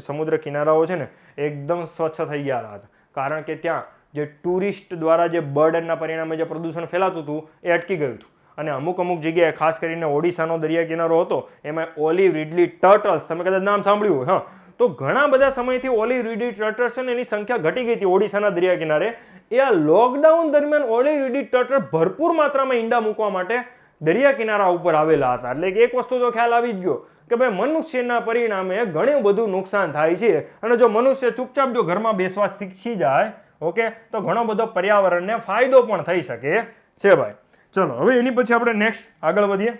સમુદ્ર કિનારાઓ છે ને એકદમ સ્વચ્છ થઈ ગયા હતા, કારણ કે ત્યાં જે ટુરિસ્ટ દ્વારા જે બર્ડના પરિણામે જે પ્રદૂષણ ફેલાતું હતું એ અટકી ગયું હતું. અને અમુક જગ્યાએ ખાસ કરીને ઓડિશાનો દરિયા કિનારો હતો, એમાં ઓલિવ રીડલી ટર્ટલ્સ, તમે કદાચ નામ સાંભળ્યું હોય, હા, તો ઘણા બધા સમયથી ઓલિવ રીડલી ટર્ટલ્સ છે ને એની સંખ્યા ઘટી ગઈ હતી ઓડિશાના દરિયા કિનારે. એ આ લોકડાઉન દરમિયાન ઓલિવ રીડલી ટર્ટલ ભરપૂર માત્રામાં ઈંડા મૂકવા માટે દરિયા કિનારા ઉપર આવેલા હતા. એટલે કે એક વસ્તુ તો ખ્યાલ આવી જ ગયો કે ભાઈ મનુષ્યના પરિણામે ઘણું બધું નુકસાન થાય છે. અને જો મનુષ્ય ચૂપચાપ જો ઘરમાં બેસવા શીખી જાય, ઓકે, તો ઘણો બધો પર્યાવરણને ફાયદો પણ થઈ શકે છે ભાઈ. ચલો હવે એની પછી આપણે નેક્સ્ટ આગળ વધીએ.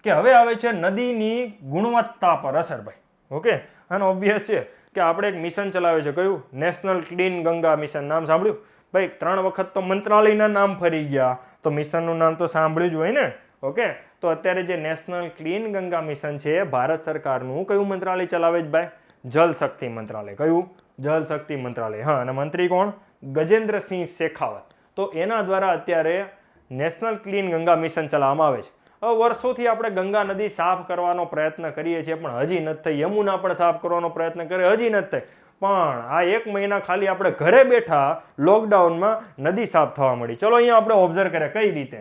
કે હવે આવે છે નદીની ગુણવત્તા પર અસર ભાઈ. ઓકે, અને ઓબ્વિયસ છે કે આપણે એક મિશન ચલાવે છે, કયું? National clean Ganga mission. નામ સાંભળ્યું ભાઈ? 3 વખત તો મંત્રાલયના નામ ફરી ગયા, તો મિશનનું નામ તો સાંભળ્યું જ હોય ને. ઓકે, તો અત્યારે જે નેશનલ ક્લીન ગંગા મિશન છે ભારત સરકારનું, કયું મંત્રાલય ચલાવે છે ભાઈ? જલ શક્તિ મંત્રાલય. કયું? જલ શક્તિ મંત્રાલય. હા, અને મંત્રી કોણ? ગજેન્દ્રસિંહ શેખાવત. તો એના દ્વારા અત્યારે નેશનલ ક્લીન ગંગા મિશન ચલાવવામાં આવે છે. હવે વર્ષોથી આપણે ગંગા નદી સાફ કરવાનો પ્રયત્ન કરીએ છીએ, પણ હજી નથી થઈ. યમુના પણ સાફ કરવાનો પ્રયત્ન કરે, હજી નથી થઈ. પણ આ 1 મહિના ખાલી આપણે ઘરે બેઠા લોકડાઉનમાં નદી સાફ થવા મળી. ચલો અહીંયા આપણે ઓબ્ઝર્વ કર્યા કઈ રીતે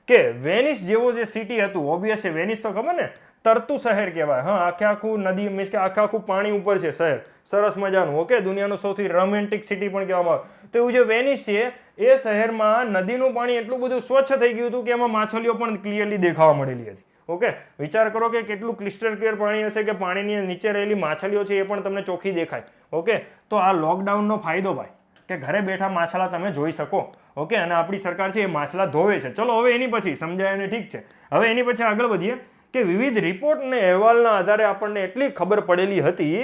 કે વેનિસ જેવો જે સિટી હતું, ઓબ્વિયસ છે વેનિસ તો ખબર ને, તરતું શહેર કહેવાય. હા, આખું નદી મીન્સ કે આખું પાણી ઉપર છે શહેર, સરસ મજાનું. ઓકે, દુનિયાનું સૌથી રોમેન્ટિક સિટી પણ કહેવામાં આવે. તો એવું જે વેનિસ છે એ શહેરમાં નદીનું પાણી એટલું બધું સ્વચ્છ થઈ ગયું હતું કે એમાં માછલીઓ પણ ક્લિયરલી દેખાવા મળેલી હતી. ઓકે, વિચાર કરો કે કેટલું ક્લિસ્ટર ક્લિયર પાણી હશે કે પાણીની નીચે રહેલી માછલીઓ છે એ પણ તમને ચોખ્ખી દેખાય. ઓકે, તો આ લોકડાઉનનો ફાયદો ભાઈ કે ઘરે બેઠા માછલા તમે જોઈ શકો. ઓકે, અને આપણી સરકાર છે એ માછલા ધોવે છે. ચલો હવે એની પછી સમજાય અને ઠીક છે. હવે એની પછી આગળ વધીએ કે વિવિધ રિપોર્ટ અને અહેવાલના આધારે આપણને એટલી ખબર પડેલી હતી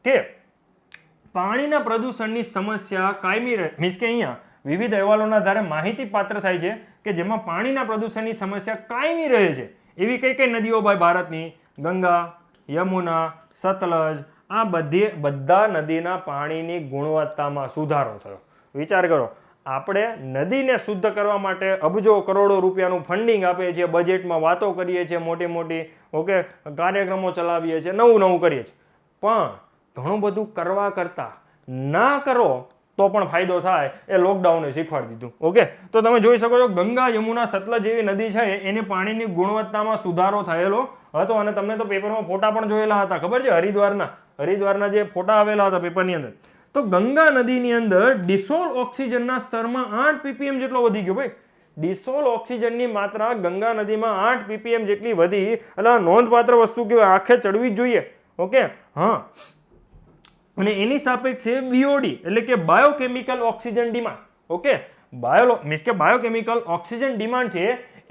કે પાણીના પ્રદૂષણની સમસ્યા કાયમી રહે. મીન્સ કે અહીંયા વિવિધ અહેવાલોના આધારે માહિતી પાત્ર થાય છે કે જેમાં પાણીના પ્રદૂષણની સમસ્યા કાયમી રહે છે. એવી કઈ કઈ નદીઓ ભાઈ ભારતની? ગંગા, યમુના, સતલજ. આ બધા નદીના પાણીની ગુણવત્તામાં સુધારો થયો. વિચાર કરો, આપણે નદીને શુદ્ધ કરવા માટે અબજો કરોડો રૂપિયાનું ફંડિંગ આપીએ છીએ, બજેટમાં વાતો કરીએ છીએ મોટી મોટી. ઓકે, કાર્યક્રમો ચલાવીએ છીએ, નવું કરીએ છીએ, પણ ઘણું બધું કરવા કરતાં ના કરો તો પણ ફાયદો થાય એ લોકડાઉને શીખવાડી દીધું. ઓકે, તો તમે જોઈ શકો છો ગંગા, યમુના, સતલજ જેવી નદી છે એને પાણીની ગુણવત્તામાં સુધારો થયેલો હતો. અને તમને તો પેપરમાં ફોટા પણ જોયેલા હતા, ખબર છે? હરિદ્વારના જે ફોટા આવેલા હતા પેપરની અંદર. તો ગંગા નદીની અંદર ડિસોલ્વ ઓક્સિજનના સ્તરમાં 8 ppm જેટલો વધી ગયો ભાઈ. ડિસોલ્વ ઓક્સિજનની માત્રા ગંગા નદીમાં 8 ppm જેટલી વધી. એટલે નોંધપાત્ર વસ્તુ કહેવાય, આંખે ચડવી જ જોઈએ. ઓકે, હા, અને એની સાપેક્ષે BOD એટલે કે biochemical oxygen demand. Okay, means કે બાયોકેમિકલ ઓક્સિજન ડિમાન્ડ છે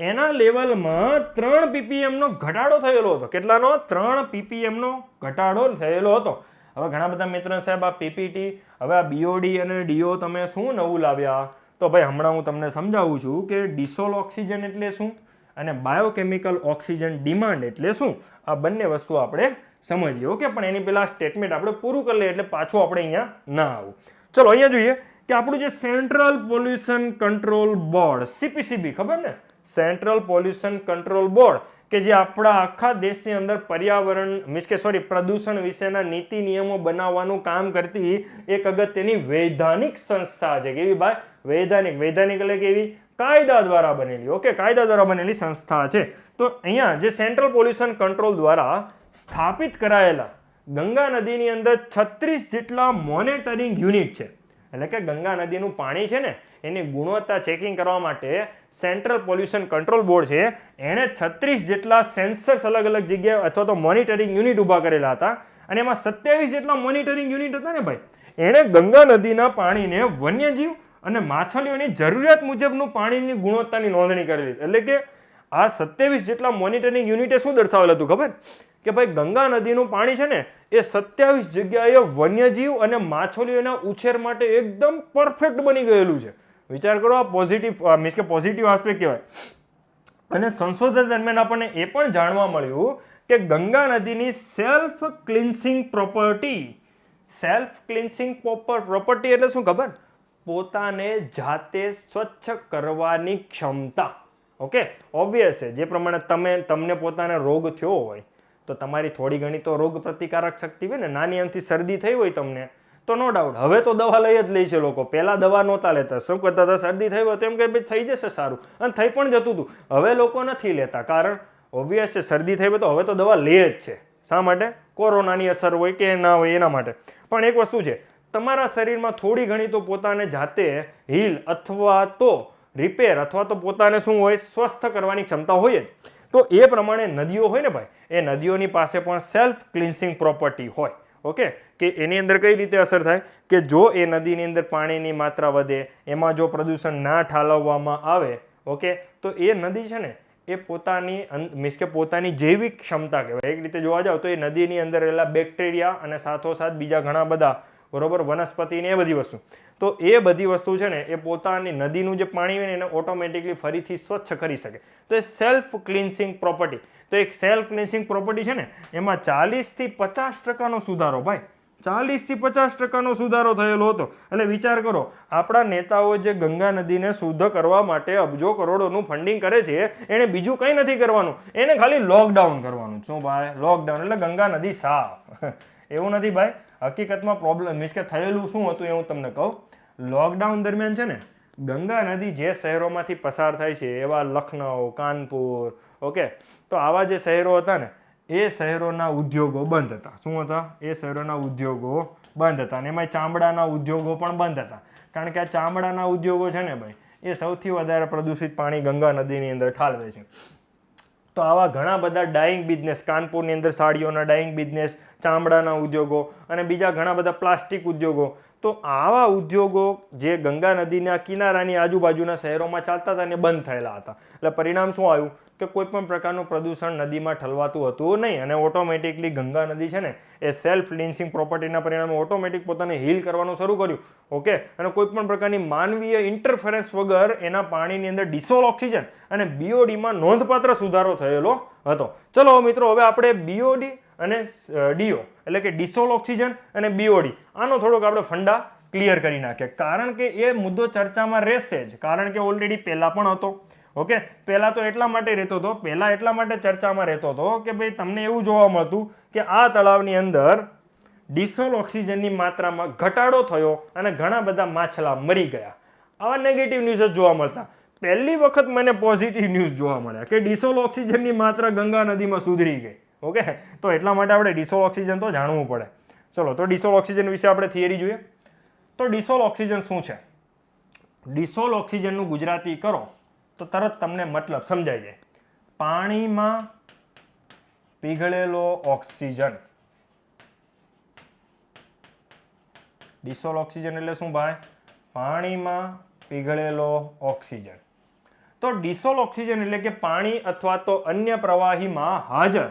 એના લેવલમાં 3 ppm નો ઘટાડો થયેલો હતો. કેટલાનો? 3 ppm નો ઘટાડો થયેલો હતો. હવે ઘણા બધા મિત્રો સાહેબ આ PPT, હવે આ BOD અને DO તમે શું નવું લાવ્યા? તો ભાઈ હમણાં હું તમને સમજાવું છું કે ડિસોલ્વ ઓક્સિજન એટલે શું અને બાયોકેમિકલ ઓક્સિજન ડિમાન્ડ એટલે શું. આ બંને વસ્તુ આપણે સમજીએ. ઓકે, પણ એની પહેલા સ્ટેટમેન્ટ આપણે પૂરું કરી લઈએ એટલે પાછું આપણે અહીંયા ના આવું. ચલો અહીંયા જોઈએ કે આપણું જે central pollution control board, CPCB, ખબર ને? સેન્ટ્રલ પોલ્યુશન કંટ્રોલ બોર્ડ, કે જે આપણા આખા દેશની અંદર પર્યાવરણ મીન્સ કે પ્રદૂષણ વિશેના નીતિ નિયમો બનાવવાનું કામ કરતી એક અગત્યની વૈધાનિક સંસ્થા છે. કેવી ભાઈ? વૈધાનિક એટલે કેવી? કાયદા દ્વારા બનેલી. ઓકે, કાયદા દ્વારા બનેલી સંસ્થા છે. તો અહીંયા જે સેન્ટ્રલ પોલ્યુશન કંટ્રોલ દ્વારા સ્થાપિત કરાયેલા ગંગા નદીની અંદર 36 જેટલા મોનિટરિંગ યુનિટ છે. એટલે કે ગંગા નદીનું પાણી છે ને એની ગુણવત્તા ચેકિંગ કરવા માટે સેન્ટ્રલ પોલ્યુશન કંટ્રોલ બોર્ડ છે એણે 36 જેટલા સેન્સર્સ અલગ અલગ જગ્યાએ અથવા તો મોનિટરિંગ યુનિટ ઊભા કરેલા હતા. અને એમાં 27 જેટલા મોનિટરિંગ યુનિટ હતા ને ભાઈ, એણે ગંગા નદીના પાણીને વન્યજીવ અને માછલીઓની જરૂરિયાત મુજબનું પાણીની ગુણવત્તાની નોંધણી કરેલી. એટલે કે આ 27 જેટલા મોનિટરિંગ યુનિટે શું દર્શાવેલ હતું ખબર? કે ભાઈ ગંગા નદીનું પાણી છે ને એ 27 જગ્યાએ વન્યજીવ અને માછલીઓના ઉછેર માટે એકદમ પરફેક્ટ બની ગયેલું છે. વિચાર કરો, આ પોઝિટિવ મીન્સ કે પોઝિટિવ આસ્પેક્ટ કહેવાય. અને સંશોધન દરમિયાન આપણને એ પણ જાણવા મળ્યું કે ગંગા નદીની સેલ્ફ ક્લિન્સિંગ પ્રોપર્ટી એટલે શું ખબર? પોતાને જાતે સ્વચ્છ કરવાની ક્ષમતા. ઓકે, ઓબ્વિયસ છે જે પ્રમાણે તમને પોતાને રોગ થયો હોય તો તમારી થોડી ઘણી તો રોગ પ્રતિકારક શક્તિ હોય ને. નાની અમથી શરદી થઈ હોય તમને તો નો ડાઉટ હવે તો દવા લઈ જ લે છે લોકો. પહેલા દવા નહોતા લેતા. શું કરતા હતા? શરદી થઈ હોય તો એમ કે ભાઈ થઈ જશે સારું, અને થઈ પણ જતું હતું. હવે લોકો નથી લેતા, કારણ ઓબ્વિયસ છે શરદી થઈ હોય તો હવે તો દવા લે જ છે. શા માટે? કોરોનાની અસર હોય કે ના હોય એના માટે. પણ એક વસ્તુ છે, તમારા શરીરમાં થોડી ઘણી તો પોતાને જાતે હીલ અથવા તો રિપેર અથવા તો પોતાને શું હોય સ્વસ્થ કરવાની ક્ષમતા હોય જ. તો એ પ્રમાણે નદીઓ હોય ને ભાઈ, એ નદીઓની પાસે પણ સેલ્ફ ક્લિન્સિંગ પ્રોપર્ટી હોય. ઓકે, કે એની અંદર કઈ રીતે અસર થાય કે જો એ નદીની અંદર પાણીની માત્રા વધે, એમાં જો પ્રદૂષણ ના ઠાલવવામાં આવે, ઓકે, તો એ નદી છે ને એ પોતાની મીન્સ કે પોતાની જૈવિક ક્ષમતા કહેવાય, એક રીતે જોવા જાવ તો એ નદીની અંદર રહેલા બેક્ટેરિયા અને સાથોસાથ બીજા ઘણા બધા બરોબર વનસ્પતિ ને એ બધી વસ્તુ, તો એ બધી વસ્તુ છે ને એ પોતાની નદીનું જે પાણી હોય ને એને ઓટોમેટિકલી ફરીથી સ્વચ્છ કરી શકે. તો એ સેલ્ફ ક્લિન્સિંગ પ્રોપર્ટી, તો એક સેલ્ફ ક્લિન્સિંગ પ્રોપર્ટી છે ને એમાં 40 થી 50% સુધારો, ભાઈ 40 થી 50% સુધારો થયેલો હતો. એટલે વિચાર કરો, આપણા નેતાઓ જે ગંગા નદીને શુદ્ધ કરવા માટે અબજો કરોડોનું ફંડિંગ કરે છે, એને બીજું કંઈ નથી કરવાનું, એને ખાલી લોકડાઉન કરવાનું. શું ભાઈ? લોકડાઉન એટલે ગંગા નદી સાફ. એવું નથી ભાઈ, હકીકતમાં પ્રોબ્લેમ મીન્સ કે થયેલું શું હતું એ હું તમને કહું. લોકડાઉન દરમિયાન છે ને ગંગા નદી જે શહેરોમાંથી પસાર થાય છે એવા લખનઉ, કાનપુર, ઓકે, તો આવા જે શહેરો હતા ને એ શહેરોના ઉદ્યોગો બંધ હતા. શું હતા? એ શહેરોના ઉદ્યોગો બંધ હતા. અને એમાં ચામડાના ઉદ્યોગો પણ બંધ હતા, કારણ કે આ ચામડાના ઉદ્યોગો છે ને ભાઈ એ સૌથી વધારે પ્રદૂષિત પાણી ગંગા નદીની અંદર ઠાલવે છે. તો આવા ઘણા બધા ડાઇંગ બિઝનેસ, કાનપુરની અંદર સાડીઓના ડાઇંગ બિઝનેસ, ચામડાના ઉદ્યોગો અને બીજા ઘણા બધા પ્લાસ્ટિક ઉદ્યોગો, તો આવા ઉદ્યોગો જે ગંગા નદીના કિનારાની આજુબાજુના શહેરોમાં ચાલતા હતા ને બંધ થયેલા હતા. એટલે પરિણામ શું આવ્યું કે કોઈ પણ પ્રકારનું પ્રદૂષણ નદીમાં ઠલવાતું હતું નહીં, અને ઓટોમેટિકલી ગંગા નદી છે ને એ સેલ્ફ ક્લિન્સિંગ પ્રોપર્ટીના પરિણામે ઓટોમેટિક પોતાને હીલ કરવાનું શરૂ કર્યું. ઓકે, અને કોઈ પણ પ્રકારની માનવીય ઇન્ટરફરન્સ વગર એના પાણીની અંદર ડિસોલ્વ ઓક્સિજન અને બીઓડીમાં નોંધપાત્ર સુધારો થયેલો હતો. ચલો મિત્રો, હવે આપણે બીઓડી અને ડીઓ એટલે કે ડિસોલ્વ ઓક્સિજન અને બીઓડી આનો થોડોક આપણે ફંડા ક્લિયર કરી નાખીએ, કારણ કે એ મુદ્દો ચર્ચામાં રહેશે જ, કારણ કે ઓલરેડી પહેલા પણ હતો. ઓકે, પહેલા તો એટલા માટે રહેતો હતો, પહેલા એટલા માટે ચર્ચામાં રહેતો હતો કે ભાઈ તમને એવું જોવા મળતું કે આ તળાવની અંદર ડિસોલ્વ ઓક્સિજનની માત્રામાં ઘટાડો થયો અને ઘણા બધા માછલા મરી ગયા. આવા નેગેટિવ ન્યૂઝ જોવા મળતા. પહેલી વખત મને પોઝિટિવ ન્યૂઝ જોવા મળ્યા કે ડિસોલ્વ ઓક્સિજનની માત્રા ગંગા નદીમાં સુધરી ગઈ. ઓકે, તો એટલા માટે આપણે ડિસોલ્વ ઓક્સિજન તો જાણવું પડે. ચલો, તો ડિસોલ્વ ઓક્સિજન વિશે આપણે થિયરી જોઈએ. તો ડિસોલ્વ ઓક્સિજન શું છે? ડિસોલ્વ ઓક્સિજનનું ગુજરાતી કરો તો તરત તમને મતલબ સમજાઈ જાય. પાણીમાં પીગળેલો ઓક્સિજન. ડિસોલ્વ ઓક્સિજન એટલે શું ભાઈ? પાણીમાં પીગળેલો ઓક્સિજન. તો ડિસોલ્વ ઓક્સિજન એટલે કે પાણી અથવા તો અન્ય પ્રવાહીમાં હાજર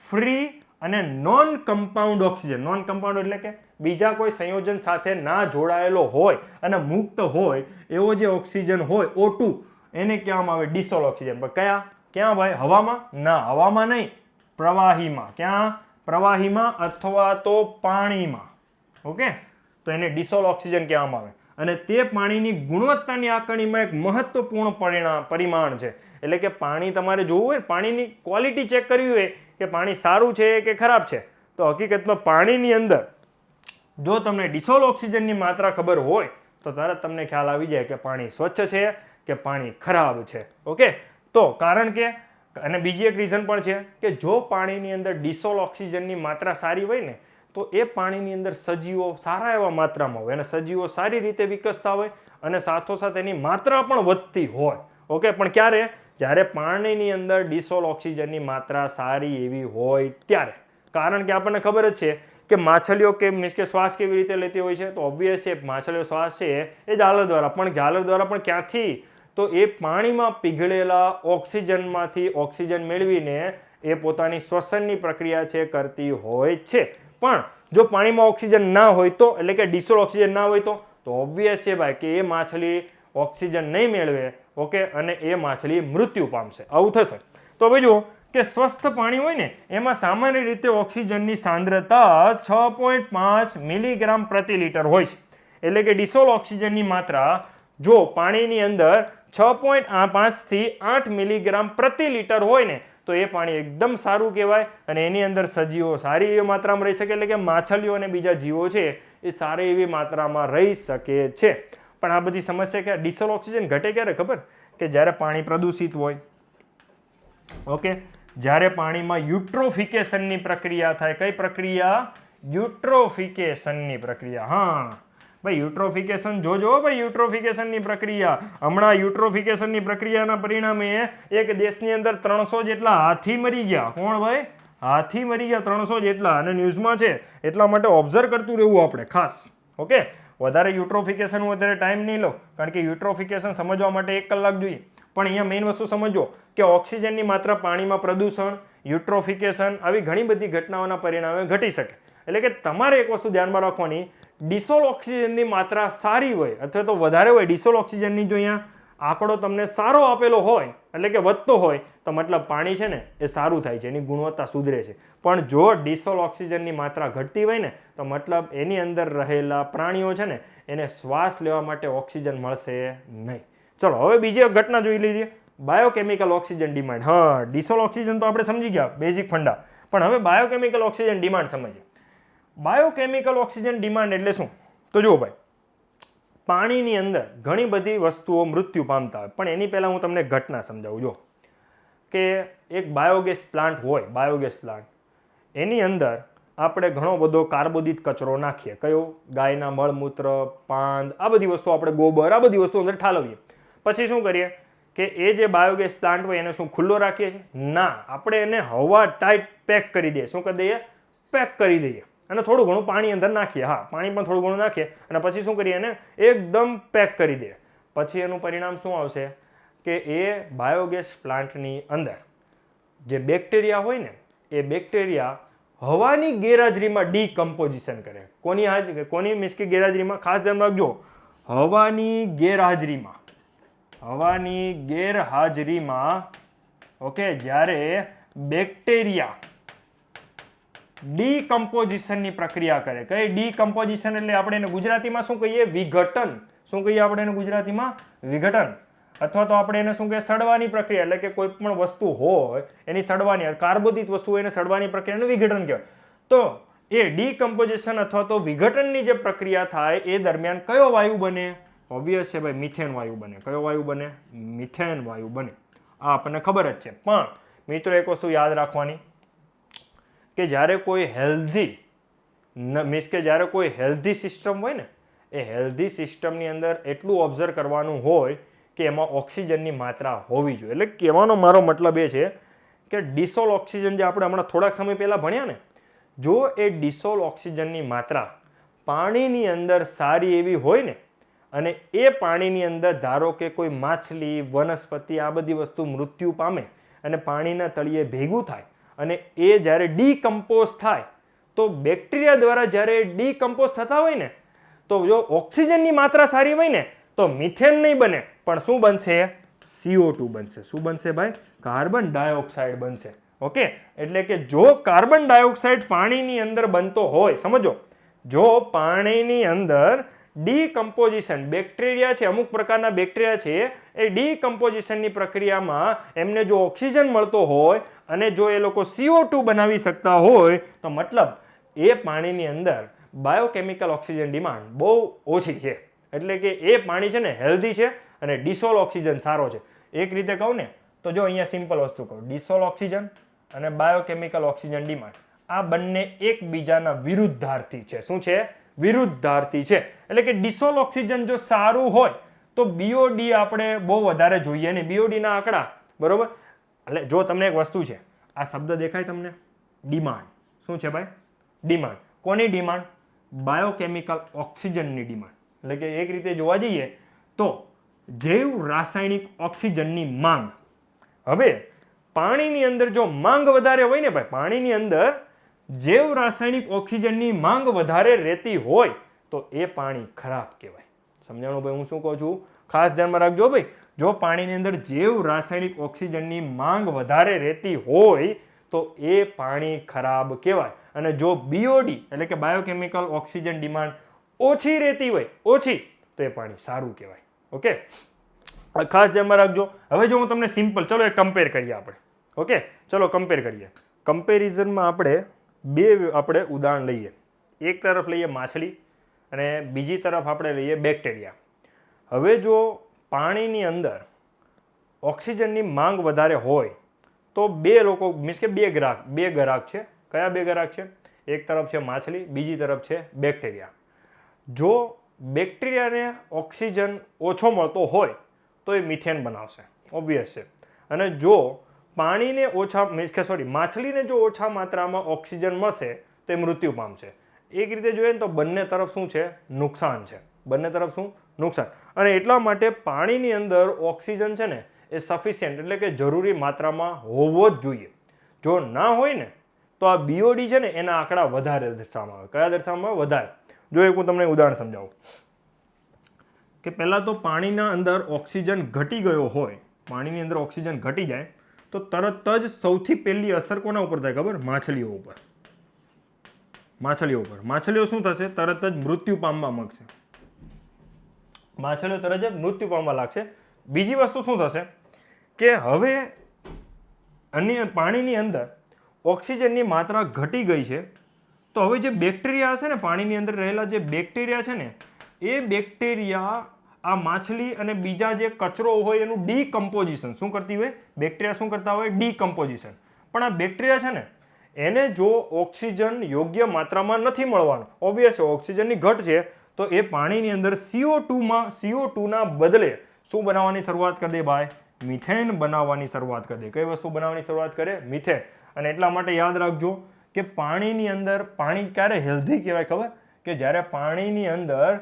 ફ્રી અને non compound oxygen. Non compound એટલે કે બીજા કોઈ સંયોજન સાથે ના જોડાયેલો હોય અને મુક્ત હોય એવો જે ઓક્સિજન હોય O2 એને કહેવામાં આવે ડિસોલ્વ ઓક્સિજન. પણ ક્યાં ભાઈ? હવામાં? ના, હવામાં નહીં, પ્રવાહીમાં. ક્યાં? પ્રવાહીમાં અથવા તો પાણીમાં. ઓકે, તો એને ડિસોલ્વ ઓક્સિજન કહેવામાં આવે. અને તે પાણીની ગુણવત્તાની આકારણીમાં એક મહત્વપૂર્ણ પરિમાણ છે. એટલે કે પાણી તમારે જોવું હોય, પાણીની ક્વોલિટી ચેક કરવી હોય કે પાણી સારું છે કે ખરાબ છે, તો હકીકતમાં પાણીની અંદર જો તમને ડિસોલ્વ ઓક્સિજનની માત્રા ખબર હોય તો તરત તમને ખ્યાલ આવી જાય કે પાણી સ્વચ્છ છે કે પાણી ખરાબ છે. ઓકે, તો કારણ કે અને બીજી એક રીઝન પણ છે કે જો પાણીની અંદર ડિસોલ્વ ઓક્સિજનની માત્રા સારી હોય ને તો એ પાણીની અંદર સજીવો સારા એવા માત્રામાં હોય અને સજીવો સારી રીતે વિકસતા હોય અને સાથોસાથ એની માત્રા પણ વધતી હોય. ઓકે, પણ ક્યારે? જ્યારે પાણીની અંદર ડિસોલ્વ ઓક્સિજનની માત્રા સારી એવી હોય ત્યારે. કારણ કે આપણને ખબર જ છે કે માછલીઓ કે મીન્સ કે શ્વાસ કેવી રીતે લેતી હોય છે, તો ઓબ્વિયસ છે માછલીઓ શ્વાસ છે એ ઝાલર દ્વારા, પણ ઝાલર દ્વારા પણ ક્યાંથી? તો એ પાણીમાં પીગળેલા ઓક્સિજનમાંથી ઓક્સિજન મેળવીને એ પોતાની શ્વસનની પ્રક્રિયા છે કરતી હોય છે. પણ જો પાણીમાં ઓક્સિજન ના હોય તો, એટલે કે ડિસોલ્વ ઓક્સિજન ના હોય તો ઓબ્વિયસ છે ભાઈ કે એ માછલી ઓક્સિજન નહીં મેળવે. ઓકે, અને એ માછલી મૃત્યુ પામશે. આવું થશે. તો હવે જુઓ કે સ્વસ્થ પાણી હોય ને એમાં સામાન્ય રીતે ઓક્સિજનની સાંદ્રતા 6.5 મિલીગ્રામ પ્રતિ લિટર હોય છે. એટલે કે ડિસોલ્વ ઓક્સિજનની માત્રા જો પાણીની અંદર 6.5 થી 8 મિલીગ્રામ પ્રતિ લિટર હોય ને તો એ પાણી એકદમ સારું કહેવાય અને એની અંદર સજીવો સારી એવી માત્રામાં રહી શકે. એટલે કે માછલીઓ અને બીજા જીવો છે એ સારી એવી માત્રામાં રહી શકે છે. પણ આ બધી સમસ્યા કે ડિસોલ્વ ઓક્સિજન ઘટે ક્યારે ખબર? કે જ્યારે પાણી પ્રદૂષિત હોય. ઓકે, જ્યારે પાણીમાં યુટ્રોફિકેશનની પ્રક્રિયા થાય. કઈ પ્રક્રિયા? યુટ્રોફિકેશનની પ્રક્રિયા. હા ભાઈ, યુટ્રોફિકેશન જોજો ભાઈ, યુટ્રોફિકેશનની પ્રક્રિયા. હમણાં યુટ્રોફિકેશનની પ્રક્રિયાના પરિણામે એક દેશની અંદર 300 જેટલા હાથી મરી ગયા. કોણ ભાઈ? હાથી મરી ગયા 300 જેટલા, અને ન્યૂઝમાં છે. એટલા માટે ઓબ્ઝર્વ કરતું રહેવું આપણે ખાસ. ઓકે, વધારે યુટ્રોફિકેશન વધારે ટાઈમ નહીં લો, કારણ કે યુટ્રોફિકેશન સમજવા માટે 1 કલાક જોઈએ. પણ અહીંયા મેઇન વસ્તુ સમજો કે ઓક્સિજનની માત્રા પાણીમાં પ્રદૂષણ, યુટ્રોફિકેશન આવી ઘણી બધી ઘટનાઓના પરિણામે ઘટી શકે. એટલે કે તમારે એક વસ્તુ ધ્યાનમાં રાખવાની, ડિસોલ્વ ઓક્સિજનની માત્રા સારી હોય અથવા તો વધારે હોય, ડિસોલ્વ ઓક્સિજનની જો અહીંયા આંકડો તમને સારો આપેલો હોય એટલે કે વધતો હોય તો મતલબ પાણી છે ને એ સારું થાય છે, એની ગુણવત્તા સુધરે છે. પણ જો ડિસોલ્વ ઓક્સિજનની માત્રા ઘટતી હોય ને તો મતલબ એની અંદર રહેલા પ્રાણીઓ છે ને એને શ્વાસ લેવા માટે ઓક્સિજન મળશે નહીં. ચલો હવે બીજી એક ઘટના જોઈ લઈએ, બાયોકેમિકલ ઓક્સિજન ડિમાન્ડ. હા, ડિસોલ્વ ઓક્સિજન તો આપણે સમજી ગયા, બેઝિક ફંડા. પણ હવે બાયોકેમિકલ ઓક્સિજન ડિમાન્ડ સમજીએ. બાયોકેમિકલ ઓક્સિજન ડિમાન્ડ એટલે શું? તો જુઓ ભાઈ, પાણીની અંદર ઘણી બધી વસ્તુઓ મૃત્યુ પામતા હોય, પણ એની પહેલાં હું તમને ઘટના સમજાવું. જો કે એક બાયોગેસ પ્લાન્ટ હોય, બાયોગેસ પ્લાન્ટ, એની અંદર આપણે ઘણો બધો કાર્બોદિત કચરો નાખીએ. કયો? ગાયના મળમૂત્ર, પાંદ, આ બધી વસ્તુ, આપણે ગોબર, આ બધી વસ્તુ અંદર ઠાલવીએ. પછી શું કરીએ કે એ જે બાયોગેસ પ્લાન્ટ હોય એને શું ખુલ્લો રાખીએ છીએ? ના, આપણે એને હવા ટાઈટ પેક કરી દઈએ. શું કરી દઈએ? પેક કરી દઈએ. અને થોડું ઘણું પાણી અંદર નાખીએ. હા, પાણી પણ થોડું ઘણું નાખીએ અને પછી શું કરીએ? એને એકદમ પેક કરી દઈએ. પછી એનું પરિણામ શું આવશે કે એ બાયોગેસ પ્લાન્ટની અંદર જે બેક્ટેરિયા હોય ને એ બેક્ટેરિયા હવાની ગેરહાજરીમાં ડીકમ્પોઝિશન કરે. કોની મીન્સ કે ગેરહાજરીમાં? ખાસ ધ્યાન રાખજો, હવાની ગેરહાજરીમાં. હવાની ગેરહાજરીમાં ઓકે, જ્યારે બેક્ટેરિયા ડીકમ્પોઝિશનની પ્રક્રિયા કરે. કઈ ડીકમ્પોઝિશન એટલે આપણે એને ગુજરાતીમાં શું કહીએ? વિઘટન. શું કહીએ આપણે એને ગુજરાતીમાં? વિઘટન. અથવા તો આપણે એને શું કહીએ? સડવાની પ્રક્રિયા. એટલે કે કોઈ પણ વસ્તુ હોય એની સડવાની, કાર્બોદિત વસ્તુ હોય એને સડવાની પ્રક્રિયાનું વિઘટન કહેવાય. તો એ ડીકમ્પોઝિશન અથવા તો વિઘટનની જે પ્રક્રિયા થાય એ દરમિયાન કયો વાયુ બને? ઓબ્વિયસ છે ભાઈ, મિથેન વાયુ બને. કયો વાયુ બને? મિથેન વાયુ બને. આ આપણને ખબર જ છે. પણ મિત્રો એક વસ્તુ યાદ રાખવાની કે જ્યારે કોઈ હેલ્ધી મીન્સ કે જ્યારે કોઈ હેલ્ધી સિસ્ટમ હોય ને એ હેલ્ધી સિસ્ટમની અંદર એટલું ઓબ્ઝર્વ કરવાનું હોય કે એમાં ઓક્સિજનની માત્રા હોવી જોઈએ. એટલે કહેવાનો મારો મતલબ એ છે કે ડિસોલ્વ ઓક્સિજન જે આપણે હમણાં થોડાક સમય પહેલાં ભણ્યા ને, જો એ ડિસોલ્વ ઓક્સિજનની માત્રા પાણીની અંદર સારી એવી હોય ને અને એ પાણીની અંદર ધારો કે કોઈ માછલી, વનસ્પતિ આ બધી વસ્તુ મૃત્યુ પામે અને પાણીના તળિયે ભેગું થાય અને એ જ્યારે ડીકમ્પોઝ થાય તો બેક્ટેરિયા દ્વારા જ્યારે ડીકમ્પોઝ થતા હોય ને તો જો ઓક્સિજનની માત્રા સારી હોય ને તો મિથેન નહીં બને, પણ શું બનશે? CO2 બનશે. શું બનશે ભાઈ? કાર્બન ડાયોક્સાઇડ બનશે. ઓકે, એટલે કે જો કાર્બન ડાયોક્સાઇડ પાણીની અંદર બનતો હોય, સમજો, જો પાણીની અંદર ડીકમ્પોઝિશન બેક્ટેરિયા છે, અમુક પ્રકારના બેક્ટેરિયા છે, એ ડીકમ્પોઝિશનની પ્રક્રિયામાં એમને જો ઓક્સિજન મળતો હોય અને જો એ લોકો CO2 બનાવી શકતા હોય તો મતલબ એ પાણીની અંદર બાયોકેમિકલ ઓક્સિજન ડિમાન્ડ બહુ ઓછી છે. એટલે કે એ પાણી છે ને હેલ્ધી છે અને ડિસોલ્વ ઓક્સિજન સારો છે. એક રીતે કહું ને તો જો અહીંયા સિમ્પલ વસ્તુ કહું, ડિસોલ્વ ઓક્સિજન અને બાયોકેમિકલ ઓક્સિજન ડિમાન્ડ આ બંને એકબીજાના વિરુદ્ધાર્થી છે. શું છે? વિરુદ્ધાર્થી છે. એટલે કે ડિસોલ્વ ઓક્સિજન જો સારું હોય તો BOD આપણે બહુ વધારે જોઈએ ને, BOD ના આંકડા, બરોબર? એટલે જો તમને એક વસ્તુ છે, આ શબ્દ દેખાય તમને? ડિમાન્ડ. શું છે ભાઈ? ડિમાન્ડ. કોની ડિમાન્ડ? બાયોકેમિકલ ઓક્સિજનની ડિમાન્ડ. એટલે કે એક રીતે જોવા જઈએ તો જૈવ રાસાયણિક ઓક્સિજનની માંગ. હવે પાણીની અંદર જો માંગ વધારે હોય ને ભાઈ, પાણીની અંદર જૈવ રાસાયણિક ઓક્સિજનની માંગ વધારે રહેતી હોય તો એ પાણી ખરાબ કહેવાય. સમજાણું ભાઈ હું શું કહું છું? ખાસ ધ્યાનમાં રાખજો ભાઈ, જો પાણીની અંદર જૈવ રાસાયણિક ઓક્સિજનની માંગ વધારે રહેતી હોય તો એ પાણી ખરાબ કહેવાય. અને જો BOD એટલે કે બાયોકેમિકલ ઓક્સિજન ડિમાન્ડ ઓછી રહેતી હોય, ઓછી, તો એ પાણી સારું કહેવાય. ઓકે, ખાસ ધ્યાનમાં રાખજો. હવે જો હું તમને સિમ્પલ, ચલો એ કમ્પેર કરીએ આપણે. ઓકે, ચલો કમ્પેર કરીએ. કમ્પેરિઝનમાં આપણે ઉદાહરણ લઈએ. એક તરફ લઈએ માછલી અને બીજી તરફ આપણે લઈએ બેક્ટેરિયા. હવે જો પાણીની અંદર ઓક્સિજનની માંગ વધારે હોય તો બે લોકો મીન્સ કે બે ગ્રાહક છે. કયા બે ગ્રાહક છે? એક તરફ છે માછલી, બીજી તરફ છે બેક્ટેરિયા. જો બેક્ટેરિયાને ઓક્સિજન ઓછો મળતો હોય તો એ મિથેન બનાવશે, ઓબ્વિયસ છે. અને જો પાણીને માછલીને જો ઓછા માત્રામાં ઓક્સિજન મળશે તો એ મૃત્યુ પામશે. એક રીતે જોઈએ ને તો બંને તરફ શું છે? નુકસાન છે. બંને તરફ શું? નુકસાન. અને એટલા માટે પાણીની અંદર ઓક્સિજન છે ને એ સફિશિયન્ટ એટલે કે જરૂરી માત્રામાં હોવો જ જોઈએ. જો ના હોય ને તો આ બીઓડી છે ને એના આંકડા વધારે દર્શાવવામાં આવે. કયા દર્શાવવામાં આવે? વધારે. જો એક હું તમને ઉદાહરણ સમજાવું કે પહેલાં તો પાણીના અંદર ઓક્સિજન ઘટી ગયો હોય, પાણીની અંદર ઓક્સિજન ઘટી જાય તો તરત જ સૌથી પહેલી અસર કોના ઉપર થાય ખબર? માછલીઓ ઉપર. માછલીઓ શું થશે? તરત જ મૃત્યુ પામવા માંગશે. માછલીઓ તરત જ મૃત્યુ પામવા લાગશે. બીજી વસ્તુ શું થશે કે હવે અન્ય પાણીની અંદર ઓક્સિજનની માત્રા ઘટી ગઈ છે તો હવે જે બેક્ટેરિયા હશે ને, પાણીની અંદર રહેલા જે બેક્ટેરિયા છે ને, એ બેક્ટેરિયા આ માછલી અને બીજા જે કચરો હોય એનું ડીકમ્પોઝિશન શું કરતી હોય? બેક્ટેરિયા શું કરતા હોય? ડીકમ્પોઝિશન. પણ આ બેક્ટેરિયા છે ને એને જો ઓક્સિજન યોગ્ય માત્રામાં નથી મળવાનો, ઓબ્વિયસ ઓક્સિજનની ઘટ છે તો એ પાણીની અંદર CO2ના બદલે શું બનાવવાની શરૂઆત કરી દે ભાઈ? મિથેન બનાવવાની શરૂઆત કરી દે. કઈ વસ્તુ બનાવવાની શરૂઆત કરે? મિથેન. અને એટલા માટે યાદ રાખજો કે પાણીની અંદર, પાણી ક્યારે હેલ્ધી કહેવાય ખબર? કે જ્યારે પાણીની અંદર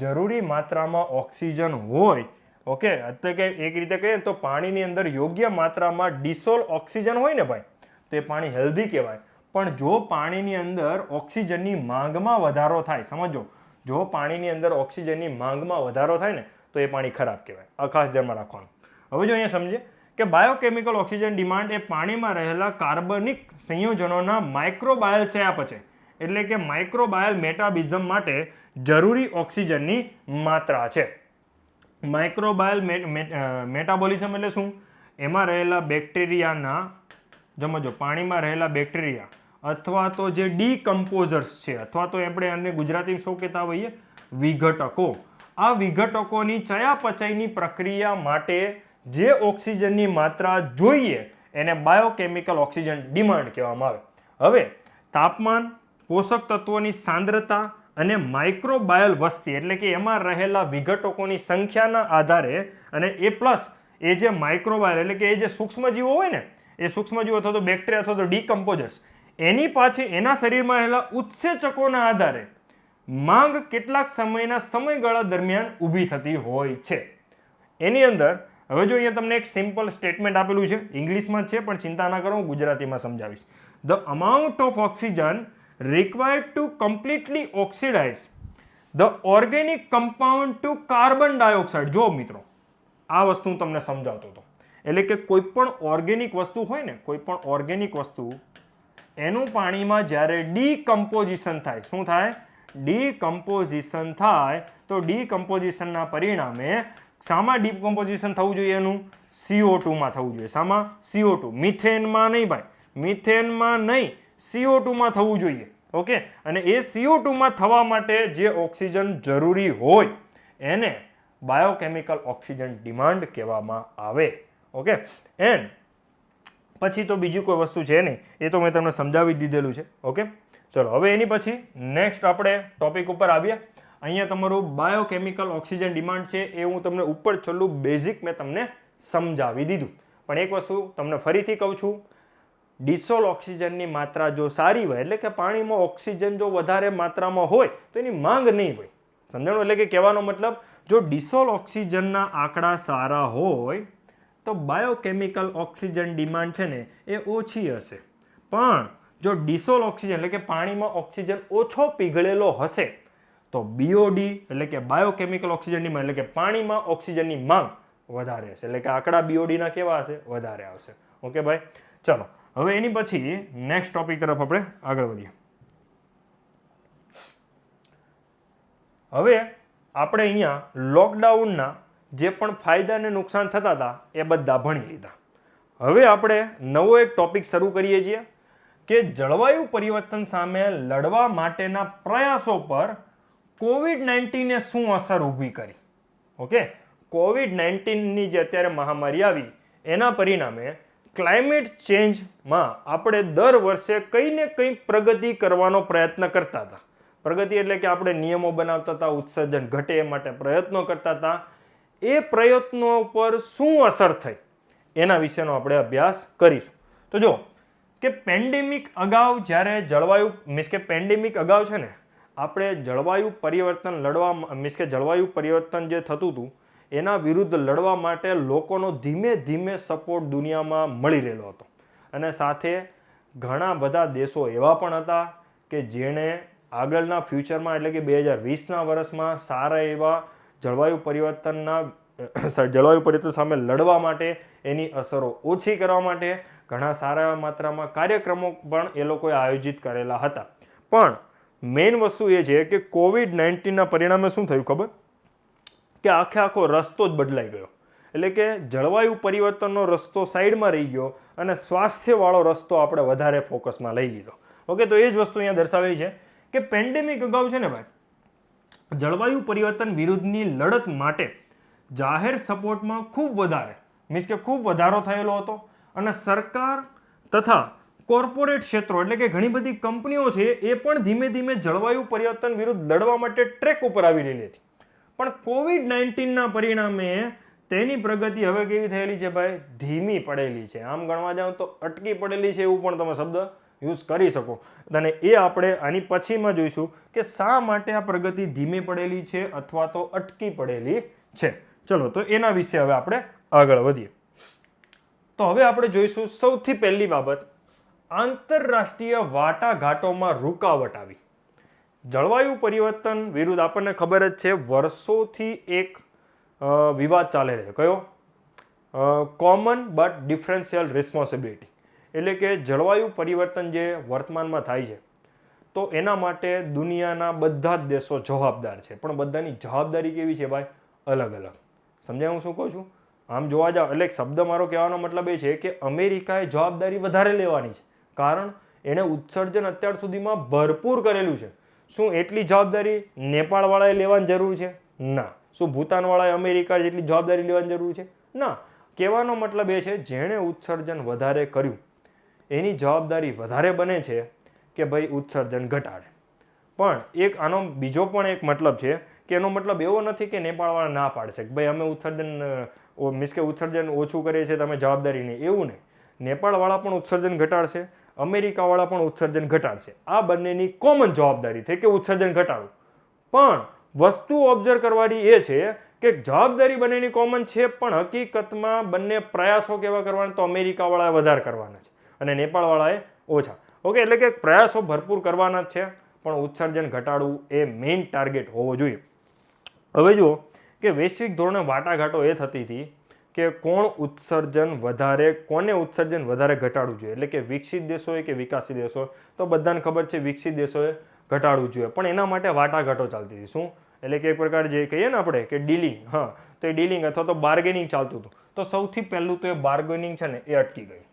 જરૂરી માત્રામાં ઓક્સિજન હોય. ઓકે, એટલે કે એક રીતે કહીએ તો પાણીની અંદર યોગ્ય માત્રામાં ડિસોલ્વ ઓક્સિજન હોય ને ભાઈ, તો એ પાણી હેલ્ધી કહેવાય. પણ જો પાણીની અંદર ઓક્સિજનની માંગમાં વધારો થાય, સમજો, જો પાણીની અંદર ઓક્સિજનની માંગમાં વધારો થાય ને તો એ પાણી ખરાબ કહેવાય. આ ખાસ ધ્યાનમાં રાખવાનું. હવે જો અહીંયા સમજીએ કે બાયોકેમિકલ ઓક્સિજન ડિમાન્ડ એ પાણીમાં રહેલા કાર્બનિક સંયોજનોના માઇક્રોબાયલ ચયાપચય એટલે કે માઇક્રોબાયલ મેટાબોલિઝમ માટે જરૂરી ઓક્સિજનની માત્રા છે. માઇક્રોબાયલ મેટાબોલિઝમ એટલે શું? એમાં રહેલા બેક્ટેરિયાના, સમજો, પાણીમાં રહેલા બેક્ટેરિયા અથવા તો જે ડીકમ્પોઝર્સ છે, અથવા તો આપણે આને ગુજરાતીમાં શું કહેતા હોઈએ? વિઘટકો. આ વિઘટકોની ચયાપચયની પ્રક્રિયા માટે જે ઓક્સિજનની માત્રા જોઈએ એને બાયોકેમિકલ ઓક્સિજન ડિમાન્ડ કહેવામાં આવે. હવે તાપમાન, પોષક તત્વોની સાંદ્રતા અને માઇક્રોબાયલ વસ્તી એટલે કે એમાં રહેલા વિઘટકોની સંખ્યાના આધારે અને એ પ્લસ એ જે માઇક્રોબાયલ એટલે કે એ જે સૂક્ષ્મજીવો હોય ને, એ સૂક્ષ્મજીવો અથવા તો બેક્ટેરિયા અથવા તો ડીકમ્પોઝર્સ, એની પાછી એના શરીરમાં રહેલા ઉત્સેચકોના આધારે માંગ કેટલાક સમયગાળા દરમિયાન ઊભી થતી હોય છે. એની અંદર હવે જો અહીંયા તમને એક સિમ્પલ સ્ટેટમેન્ટ આપેલું છે, ઇંગ્લિશમાં છે પણ ચિંતા ના કરો, હું ગુજરાતીમાં સમજાવીશ. The amount of oxygen required to completely oxidize the organic compound to carbon dioxide. જો મિત્રો, આ વસ્તુ હું તમને સમજાવતો હતો. એટલે કે કોઈ પણ ઓર્ગેનિક વસ્તુ હોય ને, કોઈ પણ ઓર્ગેનિક વસ્તુ એનું પાણીમાં જ્યારે ડીકમ્પોઝિશન થાય, શું થાય? ડીકમ્પોઝિશન થાય તો ડીકમ્પોઝિશનના પરિણામે શામાં ડીકમ્પોઝિશન થવું જોઈએ? એનું CO2માં થવું જોઈએ. શામાં? CO2. મિથેનમાં નહીં ભાઈ, મિથેનમાં નહીં, CO2માં થવું જોઈએ. ઓકે, અને એ CO2માં થવા માટે જે ઓક્સિજન જરૂરી હોય એને બાયોકેમિકલ ઓક્સિજન ડિમાન્ડ કહેવામાં આવે. ઓકે, એન્ડ પછી તો બીજી કોઈ વસ્તુ છે નહીં, એ તો મેં તમને સમજાવી દીધેલું છે. ઓકે, ચલો હવે એની પછી નેક્સ્ટ આપણે ટોપિક ઉપર આવ્યા. અહીંયા તમારું બાયોકેમિકલ ઓક્સિજન ડિમાન્ડ છે એ હું તમને ઉપર છેલ્લું બેઝિક મેં તમને સમજાવી દીધું. પણ એક વસ્તુ તમને ફરીથી કહું છું, ડિસોલ્વ ઓક્સિજનની માત્રા જો સારી હોય એટલે કે પાણીમાં ઓક્સિજન જો વધારે માત્રામાં હોય તો એની માંગ નહીં હોય. સમજાણું? એટલે કે કહેવાનો મતલબ, જો ડિસોલ્વ ઓક્સિજનના આંકડા સારા હોય તો બાયોકેમિકલ ઓક્સિજન ડિમાન્ડ છે ને એ ઓછી હશે. પણ જો ડિસોલ્વ ઓક્સિજન એટલે કે પાણીમાં ઓક્સિજન ઓછો પીગળેલો હશે તો બીઓડી એટલે કે બાયોકેમિકલ ઓક્સિજન ડિમાન્ડ એટલે કે પાણીમાં ઓક્સિજનની માંગ વધારે હશે. એટલે કે આંકડા બીઓડીના કેવા હશે? વધારે આવશે. ઓકે ભાઈ, ચલો હવે એની પછી નેક્સ્ટ ટોપિક તરફ આપણે આગળ વધીએ. હવે આપણે અહીંયા લોકડાઉનના જે પણ ફાયદા અને નુકસાન થતા હતા એ બધા ભણી લીધા. હવે આપણે નવો એક ટોપિક શરૂ કરીએ છીએ કે જળવાયુ પરિવર્તન સામે લડવા માટેના પ્રયાસો પર COVID-19 શું અસર ઊભી કરી. ઓકે, COVID-19ની જે અત્યારે મહામારી આવી એના પરિણામે ક્લાઇમેટ ચેન્જમાં આપણે દર વર્ષે કંઈ ને કંઈક પ્રગતિ કરવાનો પ્રયત્ન કરતા હતા. પ્રગતિ એટલે કે આપણે નિયમો બનાવતા હતા, ઉત્સર્જન ઘટે એ માટે પ્રયત્નો કરતા હતા. એ પ્રયત્નો પર શું અસર થઈ એના વિશેનો આપણે અભ્યાસ કરીશું. તો જો કે પેન્ડેમિક અગાઉ જ્યારે જળવાયુ કે પેન્ડેમિક અગાઉ છે ને આપણે જળવાયુ પરિવર્તન લડવા કે જળવાયુ પરિવર્તન જે થતું હતું એના વિરુદ્ધ લડવા માટે લોકોનો ધીમે ધીમે સપોર્ટ દુનિયામાં મળી રહેલો હતો. અને સાથે ઘણા બધા દેશો એવા પણ હતા કે જેણે આગળના ફ્યુચરમાં એટલે કે 2020ના વર્ષમાં સારા એવા જળવાયુ પરિવર્તન સામે લડવા માટે, એની અસરો ઓછી કરવા માટે ઘણા સારા માત્રામાં કાર્યક્રમો પણ એ લોકોએ આયોજિત કરેલા હતા. પણ મેઇન વસ્તુ એ છે કે COVID-19ના પરિણામે શું થયું ખબર? કે આખો રસ્તો જ બદલાઈ ગયો. એટલે કે જળવાયુ પરિવર્તનનો રસ્તો સાઈડમાં રહી ગયો અને સ્વાસ્થ્યવાળો રસ્તો આપણે વધારે ફોકસમાં લઈ લીધો. ઓકે, તો એ જ વસ્તુ અહીંયા દર્શાવેલી છે કે પેન્ડેમિક અગાઉ છે ને ભાઈ, જળવાયુ પરિવર્તન વિરુદ્ધની લડત માટે જાહેર સપોર્ટમાં ખૂબ વધારો થયેલો હતો અને સરકાર તથા કોર્પોરેટ ક્ષેત્રો એટલે કે ઘણી બધી કંપનીઓ છે એ પણ ધીમે ધીમે જળવાયુ પરિવર્તન વિરુદ્ધ લડવા માટે ટ્રેક ઉપર આવી રહેલી હતી. પણ COVID-19ના પરિણામે તેની પ્રગતિ હવે કેવી થયેલી છે ભાઈ? ધીમી પડેલી છે. આમ ગણવા જાવ તો અટકી પડેલી છે એવું પણ તમે શબ્દ યુઝ કરી શકો. અને એ આપણે આની પછીમાં જોઈશું કે શા માટે આ પ્રગતિ ધીમી પડેલી છે અથવા તો અટકી પડેલી છે. ચલો, તો એના વિશે હવે આપણે આગળ વધીએ. તો હવે આપણે જોઈશું સૌથી પહેલી બાબત, આંતરરાષ્ટ્રીય વાટાઘાટોમાં રૂકાવટ આવી. જળવાયુ પરિવર્તન વિરુદ્ધ આપણને ખબર જ છે વર્ષોથી એક વિવાદ ચાલે છે. કયો? Common but differential responsibility. એટલે કે જળવાયુ પરિવર્તન જે વર્તમાનમાં થાય છે તો એના માટે દુનિયાના બધા જ દેશો જવાબદાર છે. પણ બધાની જવાબદારી કેવી છે ભાઈ? અલગ અલગ. સમજાય હું શું કહું છું? આમ જોવા જાવ એટલે શબ્દ મારો કહેવાનો મતલબ એ છે કે અમેરિકાએ જવાબદારી વધારે લેવાની છે, કારણ એણે ઉત્સર્જન અત્યાર સુધીમાં ભરપૂર કરેલું છે. શું એટલી જવાબદારી નેપાળવાળાએ લેવાની જરૂર છે? ના. શું ભૂતાનવાળાએ અમેરિકા જેટલી જવાબદારી લેવાની જરૂર છે? ના. કહેવાનો મતલબ એ છે જેણે ઉત્સર્જન વધારે કર્યું એની જવાબદારી વધારે બને છે કે ભાઈ ઉત્સર્જન ઘટાડે. પણ એક આનો બીજો પણ એક મતલબ છે કે એનો મતલબ એવો નથી કે નેપાળવાળા ના પાડશે કે ભાઈ અમે ઉત્સર્જન ઓછું કરીએ છીએ, તમે જવાબદારી નહીં. એવું નહીં. નેપાળવાળા પણ ઉત્સર્જન ઘટાડશે, અમેરિકાવાળા પણ ઉત્સર્જન ઘટાડશે. આ બંનેની કોમન જવાબદારી થઈ કે ઉત્સર્જન ઘટાડવું. પણ વસ્તુ ઓબ્ઝર્વ કરવાની એ છે કે જવાબદારી બંનેની કોમન છે, પણ હકીકતમાં બંને પ્રયાસો કેવા કરવાના? તો અમેરિકાવાળાએ વધારે કરવાના છે અને નેપાળવાળાએ ઓછા. ઓકે, એટલે કે પ્રયાસો ભરપૂર કરવાના જ છે, પણ ઉત્સર્જન ઘટાડવું એ મેઇન ટાર્ગેટ હોવો જોઈએ. હવે જુઓ કે વૈશ્વિક ધોરણે વાટાઘાટો એ થતી હતી કે કોને ઉત્સર્જન વધારે ઘટાડવું જોઈએ. એટલે કે વિકસિત દેશો હોય કે વિકાસી દેશો હોય, તો બધાને ખબર છે વિકસિત દેશોએ ઘટાડવું જોઈએ. પણ એના માટે વાટાઘાટો ચાલતી હતી. શું? એટલે કે એક પ્રકાર જે કહીએ ને આપણે કે ડીલિંગ, તો એ ડીલિંગ અથવા તો બાર્ગેનિંગ ચાલતું હતું. તો સૌથી પહેલું તો એ બાર્ગેનિંગ છે ને એ અટકી ગયું.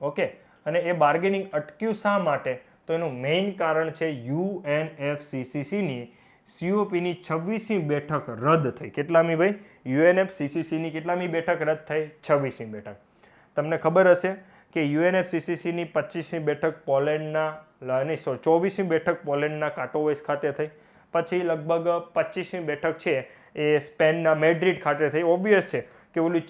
ઓકે, અને એ બાર્ગેનિંગ અટક્યું શા માટે? તો એનું મેઇન કારણ છે UNFCCCની COPની 26મી બેઠક રદ થઈ. કેટલામી ભાઈ? UNFCCCની કેટલામી બેઠક રદ થઈ? 26મી બેઠક. તમને ખબર હશે કે UNFCCCની 25મી બેઠક પોલેન્ડના 24મી બેઠક પોલેન્ડના કાટોવાઇસ ખાતે થઈ. પછી લગભગ 25મી બેઠક છે એ સ્પેનના મેડ્રિડ ખાતે થઈ. ઓબ્વિયસ છે કે ઓલી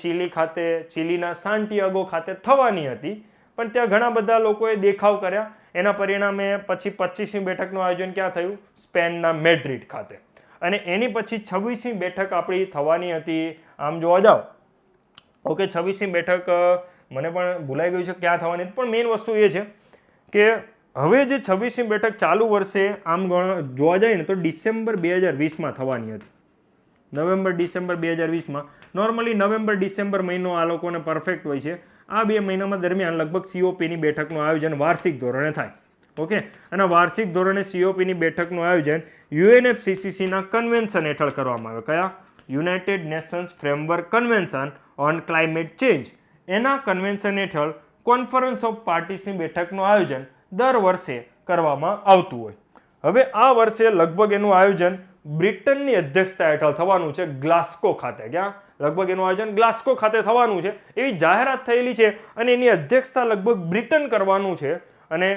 ચીલીના સાન્ટિયાગો ખાતે થવાની હતી, પણ ત્યાં ઘણા બધા લોકોએ દેખાવ કર્યા. એના પરિણામે પછી 25મી બેઠકનું આયોજન ક્યાં થયું? સ્પેનના મેડ્રિડ ખાતે. અને એની પછી 26મી બેઠક આપણી થવાની હતી. આમ જોવા જાવ ઓકે, 26મી બેઠક મને પણ ભૂલાઈ ગયું છે ક્યાં થવાની હતી, પણ મેઇન વસ્તુ એ છે કે હવે જે 26મી બેઠક ચાલુ વર્ષે આમ જોવા જાય ને તો ડિસેમ્બર 2020માં થવાની હતી. નવેમ્બર-ડિસેમ્બર 2020માં. નોર્મલી નવેમ્બર-ડિસેમ્બર મહિનો આ લોકોને પરફેક્ટ હોય છે. આ 2 મહિનામાં દરમિયાન લગભગ COPની બેઠકનું આયોજન વાર્ષિક ધોરણે થાય. ઓકે, અને વાર્ષિક ધોરણે COPની બેઠકનું આયોજન UNFCCCના કન્વેન્શન હેઠળ કરવામાં આવે. કયા? United Nations framework convention on climate change. એના કન્વેન્શન હેઠળ કોન્ફરન્સ ઓફ પાર્ટીસની બેઠકનું આયોજન દર વર્ષે કરવામાં આવતું હોય. હવે આ વર્ષે લગભગ એનું આયોજન બ્રિટનની અધ્યક્ષતા હેઠળ થવાનું છે ગ્લાસ્કો ખાતે. ક્યાં? લગભગ એનું આયોજન ગ્લાસ્કો ખાતે થવાનું છે એવી જાહેરાત થયેલી છે, અને એની અધ્યક્ષતા લગભગ બ્રિટન કરવાનું છે, અને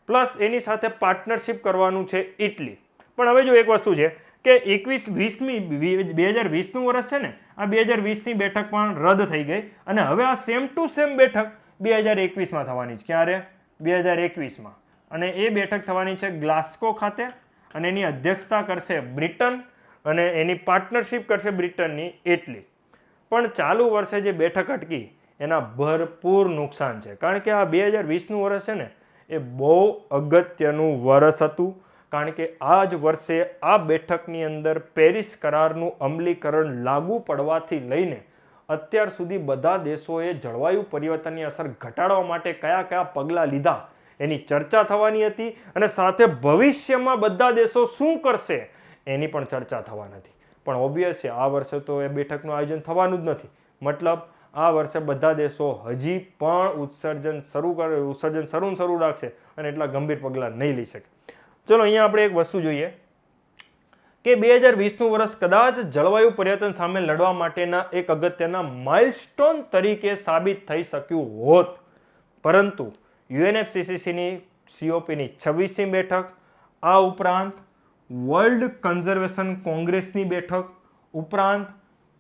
પ્લસ એની સાથે પાર્ટનરશિપ કરવાનું છે ઇટલી. પણ હવે જો એક વસ્તુ છે કે 2020નું વર્ષ છે ને, આ 2020ની બેઠક પણ રદ થઈ ગઈ, અને હવે આ સેમ ટુ સેમ બેઠક 2021માં થવાની છે. ક્યારે? 2021માં. અને એ બેઠક થવાની છે ગ્લાસ્કો ખાતે, અને એની અધ્યક્ષતા કરશે બ્રિટન, અને એની પાર્ટનરશિપ કરશે બ્રિટનની ઇટલી. પણ ચાલુ વર્ષે જે બેઠક અટકી એના ભરપૂર નુકસાન છે, કારણ કે આ 2020નું વર્ષ છે ને એ બહુ અગત્યનું વર્ષ હતું, કારણ કે આ જ વર્ષે આ બેઠકની અંદર પેરિસ કરારનું અમલીકરણ લાગુ પડવાથી લઈને અત્યાર સુધી બધા દેશોએ જળવાયુ પરિવર્તનની અસર ઘટાડવા માટે કયા કયા પગલાં લીધા એની ચર્ચા થવાની હતી, અને સાથે ભવિષ્યમાં બધા દેશો શું કરશે એની પણ ચર્ચા થવાની હતી. પણ ઓબ્વિયસ છે આ વર્ષે તો એ બેઠકનું આયોજન થવાનું જ નથી. મતલબ આ વર્ષે બધા દેશો હજી પણ ઉત્સર્જન શરૂ રાખશે અને એટલા ગંભીર પગલાં નહીં લઈ શકે. ચલો અહીંયા આપણે એક વસ્તુ જોઈએ કે 2020નું વર્ષ કદાચ જળવાયુ પરિવર્તન સામે લડવા માટેના એક અગત્યના માઇલસ્ટોન તરીકે સાબિત થઈ શક્યું હોત, પરંતુ UNFCCCની COPની 26મી બેઠક, આ ઉપરાંત વર્લ્ડ કન્ઝર્વેશન કોંગ્રેસની બેઠક, ઉપરાંત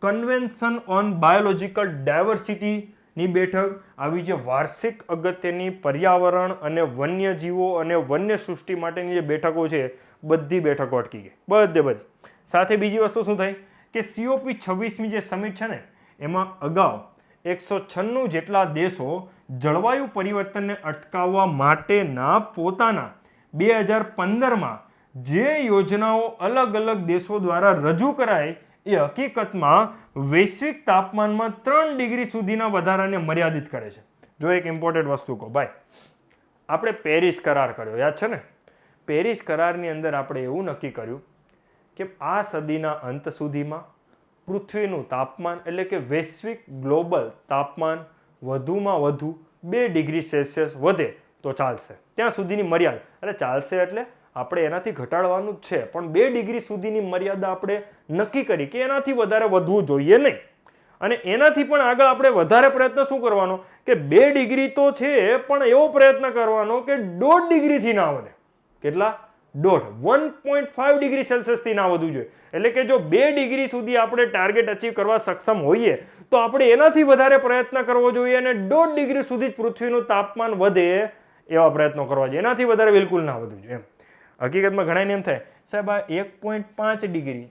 કન્વેન્શન ઓન બાયોલોજિકલ ડાયવર્સિટીની બેઠક, આવી જે વાર્ષિક અગત્યની પર્યાવરણ અને વન્યજીવો અને વન્ય સૃષ્ટિ માટેની જે બેઠકો છે બધી બેઠકો અટકી ગઈ, બધી. સાથે બીજી વસ્તુ શું થઈ કે COP 26મી જે સમિટ છે ને એમાં અગાઉ 196 જેટલા દેશો જળવાયુ પરિવર્તનને અટકાવવા માટેના પોતાના 2015માં જે યોજનાઓ અલગ અલગ દેશો દ્વારા રજૂ કરાઈ એ હકીકતમાં વૈશ્વિક તાપમાનમાં 3 ડિગ્રી સુધીના વધારાને મર્યાદિત કરે છે. જો એક ઇમ્પોર્ટન્ટ વસ્તુ કહો ભાઈ, આપણે પેરિસ કરાર કર્યો, યાદ છે ને? પેરિસ કરારની અંદર આપણે એવું નક્કી કર્યું કે આ સદીના અંત સુધીમાં પૃથ્વીનું તાપમાન એટલે કે વૈશ્વિક ગ્લોબલ તાપમાન વધુમાં વધુ 2 ડિગ્રી સેલ્સિયસ વધે તો ચાલશે, ત્યાં સુધીની મર્યાદા. એટલે ચાલશે એટલે આપણે એનાથી ઘટાડવાનું જ છે, પણ 2 ડિગ્રી સુધીની મર્યાદા આપણે નક્કી કરી કે એનાથી વધારે વધવું જોઈએ નહીં. અને એનાથી પણ આગળ આપણે વધારે પ્રયત્ન શું કરવાનો કે 2 ડિગ્રી તો છે પણ એવો પ્રયત્ન કરવાનો કે 1.5 ડિગ્રીથી ના વધે. કેટલા? 1.5 ડિગ્રી સેલ્સિયસથી ના વધવું જોઈએ. એટલે કે જો 2 ડિગ્રી સુધી આપણે ટાર્ગેટ અચીવ કરવા સક્ષમ હોઈએ તો આપણે એનાથી વધારે પ્રયત્ન કરવો જોઈએ અને 1.5 ડિગ્રી સુધી પૃથ્વીનું તાપમાન વધે એવા પ્રયત્નો કરવા જોઈએ, એનાથી વધારે બિલકુલ ના વધવું જોઈએ. હકીકતમાં ઘણાને એમ થાય સાહેબ આ 1.5 ડિગ્રી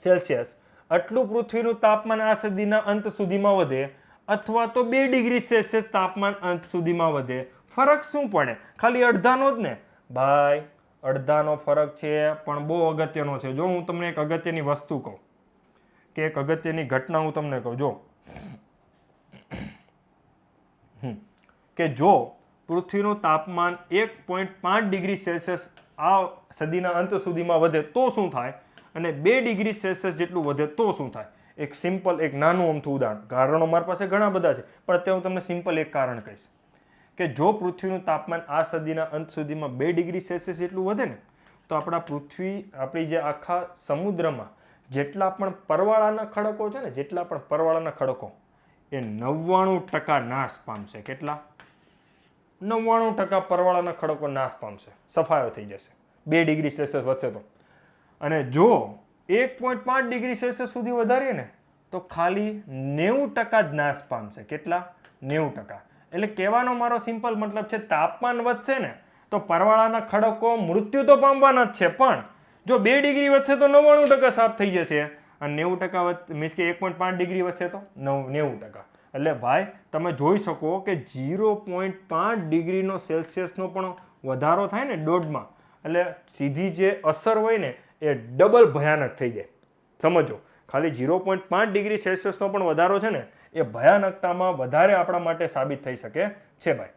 સેલ્સિયસ આટલું પૃથ્વીનું તાપમાન આ સદીના અંત સુધીમાં વધે અથવા તો 2 ડિગ્રી સેલ્સિયસ તાપમાન અંત સુધીમાં વધે, ફરક શું પડે? ખાલી અડધાનો જ ને ભાઈ, અડધાનો ફરક છે પણ બહુ અગત્યનો છે. જો હું તમને એક અગત્યની વસ્તુ કહું કે એક અગત્યની ઘટના હું તમને કહું, જો કે જો પૃથ્વીનું તાપમાન 1.5 ડિગ્રી સેલ્સિયસ આ સદીના અંત સુધીમાં વધે તો શું થાય અને 2 ડિગ્રી સેલ્સિયસ જેટલું વધે તો શું થાય? એક સિમ્પલ એક નાનું અમથું ઉદાહરણ, કારણો મારી પાસે ઘણા બધા છે પણ અત્યારે હું તમને સિમ્પલ એક કારણ કહીશ કે જો પૃથ્વીનું તાપમાન આ સદીના અંત સુધીમાં 2 ડિગ્રી સેલ્સિયસ જેટલું વધે ને તો આપણી જે આખા સમુદ્રમાં જેટલા પણ પરવાળાના ખડકો છે ને, જેટલા પણ પરવાળાના ખડકો એ 99% નાશ પામશે. કેટલા? 99% પરવાળાના ખડકો નાશ પામશે, સફાયો થઈ જશે 2 ડિગ્રી સેલ્સિયસ વધશે તો. અને જો 1.5 ડિગ્રી સેલ્સિયસ સુધી વધારીએ ને તો ખાલી 90% જ નાશ પામશે. કેટલા? 90%. એટલે કહેવાનો મારો સિમ્પલ મતલબ છે તાપમાન વધશે ને તો પરવાળાના ખડકો મૃત્યુ તો પામવાના જ છે, પણ જો 2 ડિગ્રી વધશે તો 99% સાફ થઈ જશે અને 90% મીન્સ કે 1.5 ડિગ્રી વધશે તો 90%. એટલે ભાઈ તમે જોઈ શકો કે 0.5 ડિગ્રીનો સેલ્સિયસનો પણ વધારો થાય ને દોઢમાં, એટલે સીધી જે અસર હોય ને એ ડબલ ભયાનક થઈ જાય. સમજો, ખાલી 0.5 ડિગ્રી સેલ્સિયસનો પણ વધારો છે ને એ ભયાનકતામાં વધારે આપણા માટે સાબિત થઈ શકે છે ભાઈ.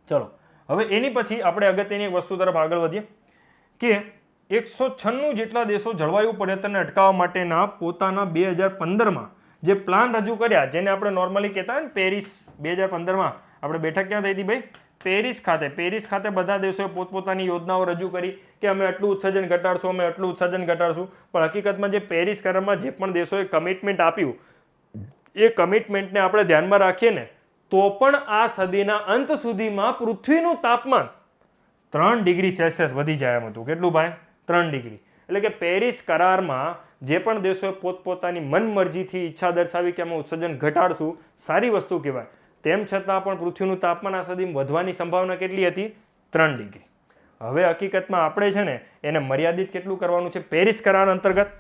ચલો હવે એની પછી આપણે અગત્યની એક વસ્તુ તરફ આગળ વધીએ કે 196 જેટલા દેશો જળવાયુ પરિવર્તનને અટકાવવા માટેના પોતાના 2015માં જે પ્લાન રજૂ કર્યા, જેને આપણે નોર્મલી કહેતા હોય ને પેરિસ 2015માં આપણે બેઠક ક્યાં થઈ હતી ભાઈ? પેરિસ ખાતે. પેરિસ ખાતે બધા દેશોએ પોતપોતાની યોજનાઓ રજૂ કરી કે અમે આટલું ઉત્સર્જન ઘટાડશું, અમે આટલું ઉત્સર્જન ઘટાડશું. પણ હકીકતમાં જે પેરિસ કરારમાં જે પણ દેશોએ કમિટમેન્ટ આપ્યું એ કમિટમેન્ટને આપણે ધ્યાનમાં રાખીએ ને તો પણ આ સદીના અંત સુધીમાં પૃથ્વીનું તાપમાન 3 ડિગ્રી સેલ્સિયસ વધી જાય એમ હતું. કેટલું ભાઈ? 3 ડિગ્રી. એટલે કે પેરિસ કરારમાં જે પણ દેશોએ પોતપોતાની મનમરજીથી ઈચ્છા દર્શાવી કે અમે ઉત્સર્જન ઘટાડશું, સારી વસ્તુ કહેવાય, તેમ છતાં પણ પૃથ્વીનું તાપમાન આ સદીમાં વધવાની સંભાવના કેટલી હતી? 3 ડિગ્રી. હવે હકીકતમાં આપણે છે ને એને મર્યાદિત કેટલું કરવાનું છે પેરિસ કરાર અંતર્ગત?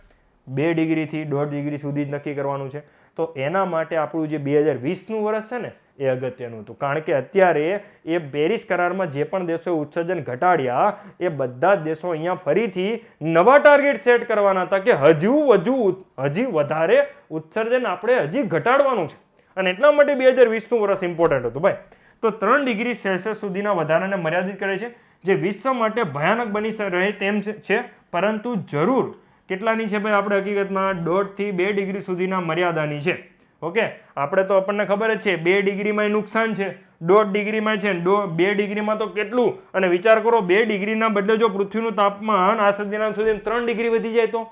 2 ડિગ્રીથી 1.5 ડિગ્રી સુધી જ નક્કી કરવાનું છે. તો એના માટે આપણું જે 2020નું વર્ષ છે ને એ અગત્યનું હતું, કારણ કે અત્યારે એ પેરિસ કરારમાં જે પણ દેશોએ ઉત્સર્જન ઘટાડ્યા એ બધા જ દેશો અહીંયા ફરીથી નવા ટાર્ગેટ સેટ કરવાના હતા કે હજી વધારે ઉત્સર્જન આપણે હજી ઘટાડવાનું છે. અને એટલા માટે 2020નું વર્ષ ઇમ્પોર્ટન્ટ હતું ભાઈ. તો 3 ડિગ્રી સેલ્સિયસ સુધીના વધારાને મર્યાદિત કરે છે, જે વિશ્વ માટે ભયાનક બની રહે તેમ છે, પરંતુ જરૂર કેટલાની છે ભાઈ? આપણે હકીકતમાં 1.5 થી 2 ડિગ્રી સુધીના મર્યાદાની છે. ઓકે, આપણે તો આપણને ખબર જ છે 2 ડિગ્રીમાં નુકસાન છે, 1.5 ડિગ્રીમાં છે, 2 ડિગ્રીમાં તો કેટલું. અને વિચાર કરો 2 ડિગ્રીના બદલે જો પૃથ્વીનું તાપમાન આ સદીના સુધી 3 ડિગ્રી વધી જાય તો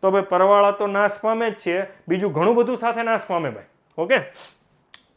ભાઈ પરવાળા તો નાશ પામે જ છે, બીજું ઘણું બધું સાથે નાશ પામે ભાઈ. ઓકે,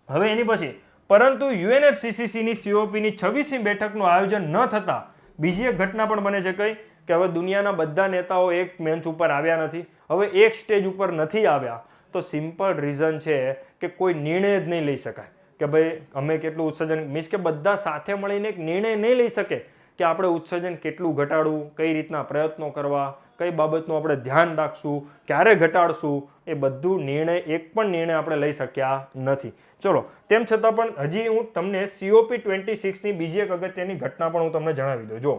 હવે એની પછી પરંતુ UNFCCCની COPની 26મી બેઠકનું આયોજન ન થતા બીજી એક ઘટના પણ બને છે. કઈ? કે હવે દુનિયાના બધા નેતાઓ એક મંચ ઉપર આવ્યા નથી, હવે એક સ્ટેજ ઉપર નથી આવ્યા. તો સિમ્પલ રીઝન છે કે કોઈ નિર્ણય જ નહીં લઈ શકાય કે ભાઈ અમે કેટલું ઉત્સર્જન, મીન્સ કે બધા સાથે મળીને એક નિર્ણય નહીં લઈ શકે કે આપણે ઉત્સર્જન કેટલું ઘટાડવું, કઈ રીતના પ્રયત્નો કરવા, કઈ બાબતનું આપણે ધ્યાન રાખશું, ક્યારે ઘટાડશું, એ બધું એક પણ નિર્ણય આપણે લઈ શક્યા નથી. ચલો, તેમ છતાં પણ હજી હું તમને COP26ની બીજી એક અગત્યની ઘટના પણ હું તમને જણાવી દઉં. જો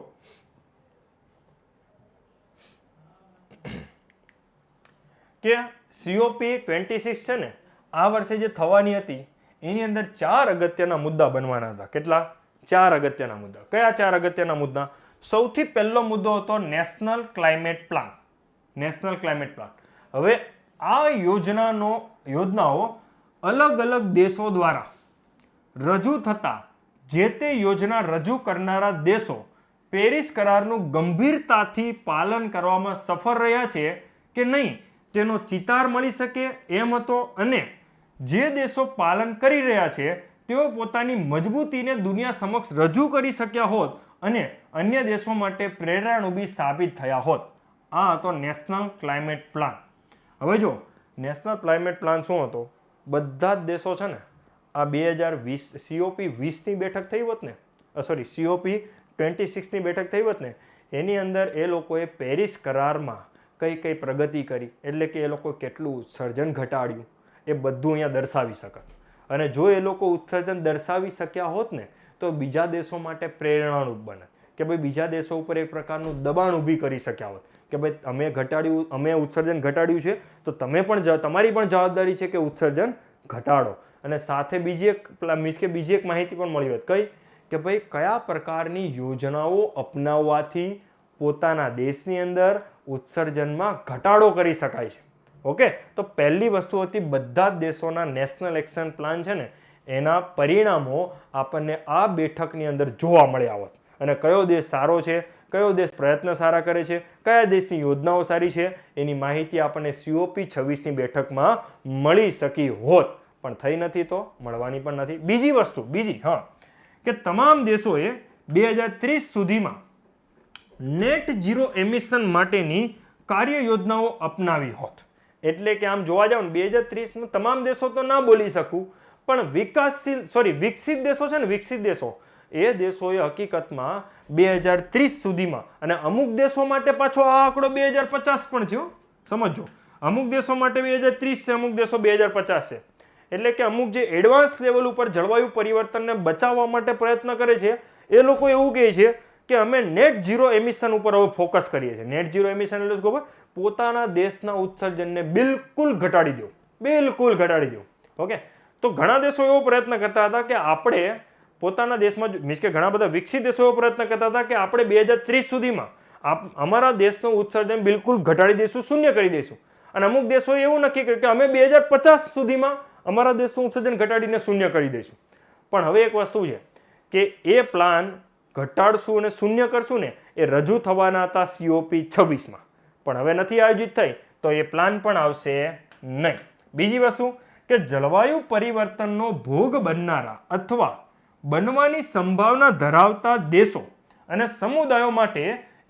કે COP26 છે ને આ વર્ષે જે થવાની હતી એની અંદર 4 અગત્યના મુદ્દા બનવાના હતા. કેટલા? 4 અગત્યના મુદ્દા. કયા 4 અગત્યના મુદ્દા? સૌથી પહેલો મુદ્દો હતો national climate plan. National climate plan. હવે આ યોજનાઓ અલગ અલગ દેશો દ્વારા રજૂ થતા જે તે યોજના રજૂ કરનારા દેશો પેરિસ કરારનું ગંભીરતાથી પાલન કરવામાં સફળ રહ્યા છે કે નહીં તેનો ચિતાર મળી શકે એમ હતો. અને જે દેશો પાલન કરી રહ્યા છે તેઓ પોતાની મજબૂતીને દુનિયા સમક્ષ રજૂ કરી શક્યા હોત અને અન્ય દેશો માટે પ્રેરણારૂપી સાબિત થયા હોત. આ હતો નેશનલ ક્લાઇમેટ પ્લાન. હવે જો નેશનલ ક્લાઇમેટ પ્લાન શું હતો? બધા જ દેશો છે ને આ 2020 COP20ની બેઠક થઈ હોત ને, COP26ની બેઠક થઈ હોત ને, એની અંદર એ લોકોએ પેરિસ કરારમાં કઈ પ્રગતિ કરી, એટલે કે એ લોકો કેટલું ઉત્સર્જન ઘટાડ્યું એ બધું અહીંયા દર્શાવી શકત. અને જો એ લોકો ઉત્સર્જન દર્શાવી શક્યા હોત ને તો બીજા દેશો માટે પ્રેરણારૂપ બને કે ભાઈ બીજા દેશો ઉપર એક પ્રકારનું દબાણ ઊભી કરી શક્યા હોત કે ભાઈ અમે ઉત્સર્જન ઘટાડ્યું છે તો તમારી પણ જવાબદારી છે કે ઉત્સર્જન ઘટાડો. અને સાથે બીજી એક માહિતી પણ મળી હોત. કઈ? કે ભાઈ કયા પ્રકારની યોજનાઓ અપનાવવાથી પોતાના દેશની અંદર ઉત્સર્જનમાં ઘટાડો કરી શકાય છે. ઓકે, તો પહેલી વસ્તુ હતી બધા જ દેશોના નેશનલ એક્શન પ્લાન છે ને એના પરિણામો આપણને આ બેઠકની અંદર જોવા મળ્યા હોત. અને કયો દેશ સારો છે, કયો દેશ પ્રયત્ન સારા કરે છે, કયા દેશની યોજનાઓ સારી છે, એની માહિતી આપણને COP26ની બેઠકમાં મળી શકી હોત. પણ થઈ નથી તો મળવાની પણ નથી. બીજી કે તમામ દેશોએ 2030 સુધીમાં નેટ ઝીરો એમિશન માટેની કાર્ય યોજનાઓ અપનાવી હોત. એટલે કે આમ જોવા જાવ ને 2030માં તમામ દેશો તો ના બોલી શકું, પણ વિકસિત દેશો છે ને, વિકસિત દેશો એ દેશોએ હકીકતમાં 2030 સુધીમાં, અને અમુક દેશો માટે પાછો આ આંકડો 2050 પણ છે. સમજો, અમુક દેશો માટે 2030 છે, અમુક દેશો 2050 છે. એટલે કે અમુક જે એડવાન્સ લેવલ ઉપર જળવાયુ પરિવર્તનને બચાવવા માટે પ્રયત્ન કરે છે એ લોકો એવું કહે છે કે અમે નેટ ઝીરો એમિશન ઉપર હવે ફોકસ કરીએ છીએ. નેટ ઝીરો એમિશન એટલે ખબર? પોતાના દેશના ઉત્સર્જનને બિલકુલ ઘટાડી દો. ઓકે, તો ઘણા દેશો એવો પ્રયત્ન કરતા હતા કે આપણે પોતાના દેશમાં, મીન્સ કે ઘણા બધા વિકસિત દેશો એવો પ્રયત્ન કરતા હતા કે આપણે 2030 સુધીમાં અમારા દેશનું ઉત્સર્જન બિલકુલ ઘટાડી દઈશું, શૂન્ય કરી દઈશું. અને અમુક દેશોએ એવું નક્કી કર્યું કે અમે 2050 સુધીમાં અમારા દેશનું ઉત્સર્જન ઘટાડીને શૂન્ય કરી દઈશું. પણ હવે એક વસ્તુ છે કે એ પ્લાન ઘટાડશું અને શૂન્ય કરશું ને એ રજૂ થવાના હતા COP26માં, પણ હવે નથી આયોજિત થઈ તો એ પ્લાન પણ આવશે નહીં. બીજી વસ્તુ કે જળવાયુ પરિવર્તનનો ભોગ બનનારા અથવા બનવાની સંભાવના ધરાવતા દેશો અને સમુદાયો માટે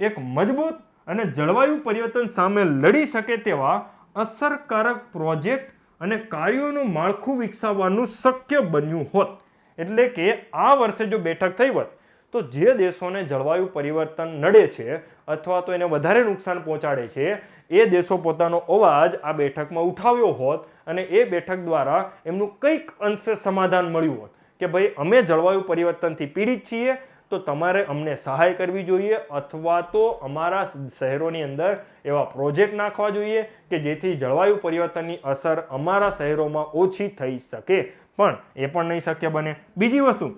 એક મજબૂત અને જળવાયુ પરિવર્તન સામે લડી શકે તેવા અસરકારક પ્રોજેક્ટ અને કાર્યોનું માળખું વિકસાવવાનું શક્ય બન્યું હોત. એટલે કે આ વર્ષે જો બેઠક થઈ હોત તો જે દેશોને જળવાયુ પરિવર્તન નડે છે અથવા તો એને વધારે નુકસાન પહોંચાડે છે એ દેશો પોતાનો અવાજ આ બેઠકમાં ઉઠાવ્યો હોત અને એ બેઠક દ્વારા એમનું કંઈક અંશે સમાધાન મળ્યું હોત કે ભાઈ અમે જળવાયુ પરિવર્તનથી પીડિત છીએ તો તમારે અમને સહાય કરવી જોઈએ અથવા તો અમારા શહેરોની અંદર એવા પ્રોજેક્ટ નાખવા જોઈએ કે જેથી જળવાયુ પરિવર્તનની અસર અમારા શહેરોમાં ઓછી થઈ શકે, પણ એ પણ નહીં શક્ય બને. બીજી વસ્તુ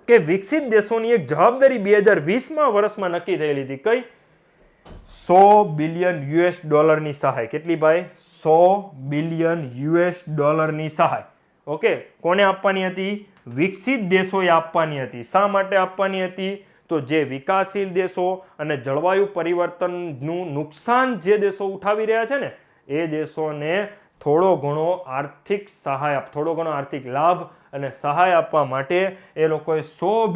કે વિકસિત દેશોની એક જવાબદારી 2020માં વર્ષમાં નક્કી થયેલી હતી. કઈ? $100 બિલિયન ની સહાય. કેટલી ભાઈ? $100 બિલિયન ની સહાય. ઓકે, કોને આપવાની હતી? વિકસિત દેશોએ આપવાની હતી. શા માટે આપવાની હતી? તો જે વિકાસશીલ દેશો અને જળવાયુ પરિવર્તનનું નુકસાન જે દેશો ઉઠાવી રહ્યા છે ને એ દેશોને થોડો ઘણો આર્થિક સહાય, થોડો ઘણો આર્થિક લાભ અને સહાય આપવા માટે એ લોકોએ $100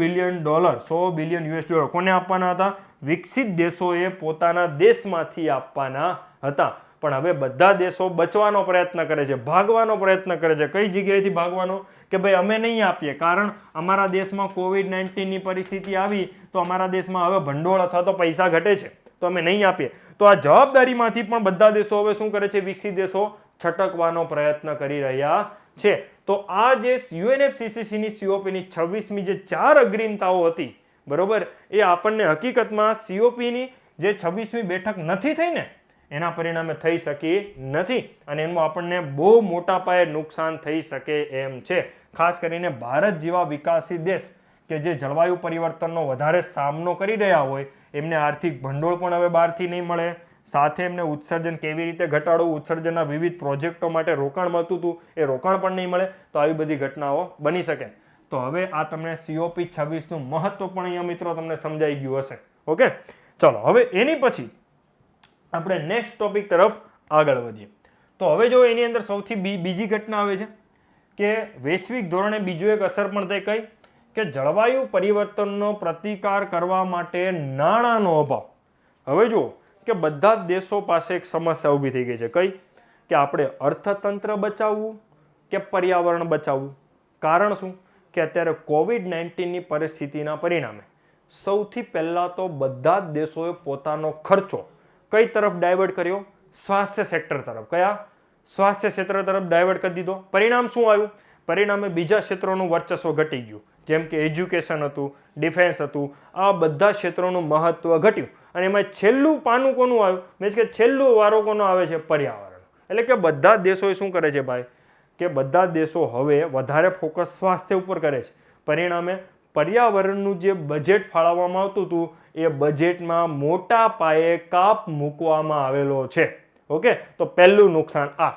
બિલિયન કોને આપવાના હતા? વિકસિત દેશોએ પોતાના દેશમાંથી આપવાના હતા. પણ હવે બધા દેશો બચવાનો પ્રયત્ન કરે છે, ભાગવાનો પ્રયત્ન કરે છે. કઈ જગ્યાએથી ભાગવાનો? કે ભાઈ અમે નહીં આપીએ કારણ અમારા દેશમાં COVID-19ની પરિસ્થિતિ આવી તો અમારા દેશમાં હવે ભંડોળ અથવા તો પૈસા ઘટે છે તો અમે નહીં આપીએ. તો આ જવાબદારીમાંથી પણ બધા દેશો હવે શું કરે છે? વિકસિત દેશો છટકવાનો પ્રયત્ન કરી રહ્યા છે. તો આ જે UNFCCCની COPની 26મી જે 4 અગ્રીમતાઓ હતી, બરોબર, એ આપણને હકીકતમાં COPની જે 26મી બેઠક નથી થઈ ને એના પરિણામે થઈ શકી નથી અને એનું આપણને બહુ મોટા પાયે નુકસાન થઈ શકે એમ છે. ખાસ કરીને ભારત જેવા વિકાસશીલ દેશ કે જે જળવાયુ પરિવર્તનનો વધારે સામનો કરી રહ્યા હોય એમને આર્થિક ભંડોળ પણ હવે બહારથી નહીં મળે, સાથે એમને ઉત્સર્જન કેવી રીતે ઘટાડવું, ઉત્સર્જનના વિવિધ પ્રોજેક્ટો માટે રોકાણ મળતું હતું એ રોકાણ પણ નહીં મળે, તો આવી બધી ઘટનાઓ બની શકે. તો હવે આ તમને COP26નું મહત્વ પણ અહીંયા મિત્રો તમને સમજાઈ ગયું હશે. ઓકે, ચલો હવે એની પછી આપણે નેક્સ્ટ ટોપિક તરફ આગળ વધીએ. તો હવે જો એની અંદર સૌથી બીજી ઘટના આવે છે કે વૈશ્વિક ધોરણે બીજું એક અસર પણ થઈ. કઈ? કે જળવાયુ પરિવર્તનનો પ્રતિકાર કરવા માટે નાણાંનો અભાવ. હવે જુઓ કે બધા જ દેશો પાસે એક સમસ્યા ઊભી થઈ ગઈ છે. કઈ? કે આપણે અર્થતંત્ર બચાવવું કે પર્યાવરણ બચાવવું. કારણ શું? કે અત્યારે COVID-19ની પરિસ્થિતિના પરિણામે સૌથી પહેલા તો બધા જ દેશોએ પોતાનો ખર્ચો કઈ તરફ ડાયવર્ટ કર્યો? સ્વાસ્થ્ય સેક્ટર તરફ. કયા? સ્વાસ્થ્ય ક્ષેત્ર તરફ ડાયવર્ટ કરી દીધો. પરિણામ શું આવ્યું? પરિણામે બીજા ક્ષેત્રોનું વર્ચસ્વ ઘટી ગયું, જેમ કે એજ્યુકેશન હતું, ડિફેન્સ હતું. આ બધા ક્ષેત્રોનું મહત્વ ઘટ્યું અને એમાં છેલ્લું પાનું કોનું આવ્યું? મીન્સ કે છેલ્લું વારો કોનો આવે છે? પર્યાવરણ. એટલે કે બધા દેશોએ શું કરે છે ભાઈ? કે બધા દેશો હવે વધારે ફોકસ સ્વાસ્થ્ય ઉપર કરે છે. પરિણામે પર્યાવરણનું જે બજેટ ફાળવવામાં આવતું હતું એ બજેટમાં મોટા પાયે કાપ મૂકવામાં આવેલો છે. ઓકે, તો પહેલું નુકસાન આ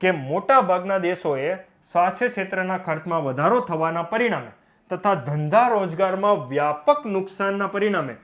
કે મોટા ભાગના દેશોએ સ્વાસ્થ્ય ક્ષેત્રના ખર્ચમાં વધારો થવાના પરિણામે તથા ધંધા રોજગારમાં વ્યાપક નુકસાનના પરિણામે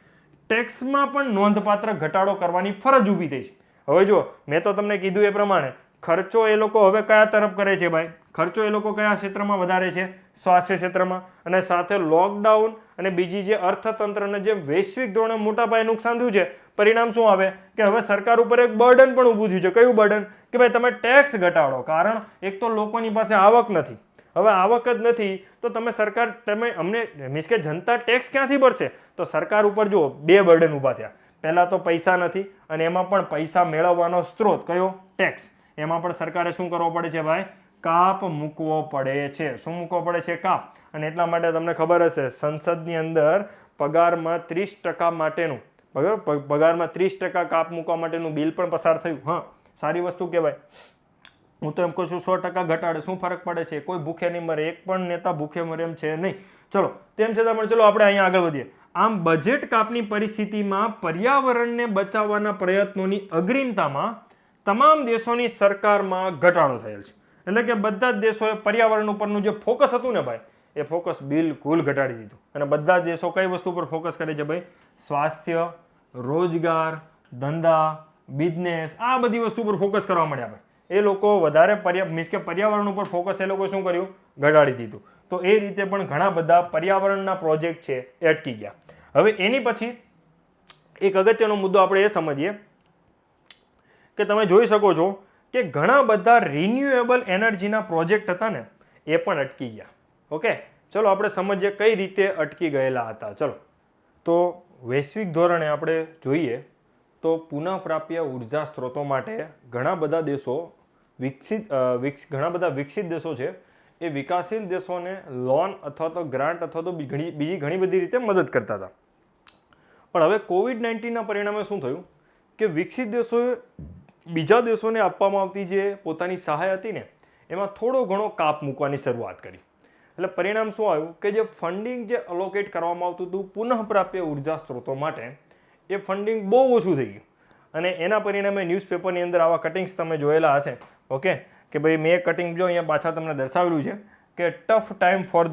ટેક્સમાં પણ નોંધપાત્ર ઘટાડો કરવાની ફરજ ઊભી થઈ છે. હવે જો મેં તો તમને કીધું એ પ્રમાણે ખર્ચો એ લોકો હવે કયા તરફ કરે છે ભાઈ? ખર્ચો એ લોકો કયા ક્ષેત્રમાં વધારે છે? સ્વાસ્થ્ય ક્ષેત્રમાં. અને સાથે લોકડાઉન અને બીજી જે અર્થતંત્રને જે વૈશ્વિક ધોરણે મોટા પાયે નુકસાન થયું છે, પરિણામ શું આવે? કે હવે સરકાર ઉપર એક બર્ડન પણ ઊભું થયું છે. કયું બર્ડન? કે ભાઈ તમે ટેક્સ ઘટાડો. કારણ એક તો લોકોની પાસે આવક નથી. હવે આવક જ નથી તો તમે અમને મીન્સ કે જનતા ટેક્સ ક્યાંથી ભરશે? તો સરકાર ઉપર જુઓ બે બર્ડન ઊભા થયા. પહેલા તો પૈસા નથી અને એમાં પણ પૈસા મેળવવાનો સ્ત્રોત કયો? ટેક્સ. એમાં પણ સરકારે શું કરવો પડે છે ભાઈ? કાપ મૂકવો પડે છે. શું મૂકવો પડે છે? કાપ. અને એટલા માટે તમને ખબર હશે સંસદની અંદર પગારમાં 30% માટેનું પગારમાં 30% કાપ મૂકવા માટેનું બિલ પણ પસાર થયું. હા, સારી વસ્તુ કહેવાય. હું તો એમ કહું છું 100% ઘટાડે શું ફરક પડે છે? કોઈ ભૂખે નહીં મરે, એક પણ નેતા ભૂખે મરે એમ છે નહીં. ચલો તેમ છતાં પણ ચલો આપણે અહીંયા આગળ વધીએ. આમ બજેટ કાપની પરિસ્થિતિમાં પર્યાવરણને બચાવવાના પ્રયત્નોની અગ્રીમતામાં તમામ દેશોની સરકારમાં ઘટાડો થયેલ છે. એટલે કે બધા જ દેશોએ પર્યાવરણ ઉપરનું જે ફોકસ હતું ને ભાઈ એ ફોકસ બિલકુલ ઘટાડી દીધું અને બધા જ દેશો કઈ વસ્તુ પર ફોકસ કરે છે ભાઈ? સ્વાસ્થ્ય, રોજગાર, ધંધા, બિઝનેસ, આ બધી વસ્તુ પર ફોકસ કરવા માંડ્યા ભાઈ. એ લોકો વધારે મીન્સ કે પર્યાવરણ ઉપર ફોકસ એ લોકો શું કર્યું? ઘટાડી દીધું. તો એ રીતે પણ ઘણા બધા પર્યાવરણના પ્રોજેક્ટ છે એ અટકી ગયા. હવે એની પછી એક અગત્યનો મુદ્દો આપણે એ સમજીએ કે તમે જોઈ શકો છો કે ઘણા બધા રિન્યુએબલ એનર્જીના પ્રોજેક્ટ હતા ને એ પણ અટકી ગયા. ઓકે, ચલો આપણે સમજીએ કઈ રીતે અટકી ગયેલા હતા. ચલો, તો વૈશ્વિક ધોરણે આપણે જોઈએ તો પુનઃપ્રાપ્ય ઉર્જા સ્ત્રોતો માટે ઘણા બધા દેશો ઘણા બધા વિકસિત દેશો છે એ વિકાસશીલ દેશોને લોન અથવા તો ગ્રાન્ટ અથવા તો બીજી ઘણી બધી રીતે મદદ કરતા હતા. પણ હવે COVID-19ના પરિણામે શું થયું કે વિકસિત દેશોએ બીજા દેશોને આપવામાં આવતી જે પોતાની સહાય હતી ને એમાં થોડો ઘણો કાપ મૂકવાની શરૂઆત કરી. એટલે પરિણામ શું આવ્યું કે જે ફંડિંગ જે અલોકેટ કરવામાં આવતું હતું પુનઃપ્રાપ્ય ઉર્જા સ્ત્રોતો માટે એ ફંડિંગ બહુ ઓછું થઈ ગયું. અને એના પરિણામે ન્યૂઝપેપરની અંદર આવા કટિંગ્સ તમે જોયેલા હશે. ઓકે, કે ભાઈ મેં કટિંગ જો અહીંયા પાછા તમને દર્શાવેલું છે કે tough time for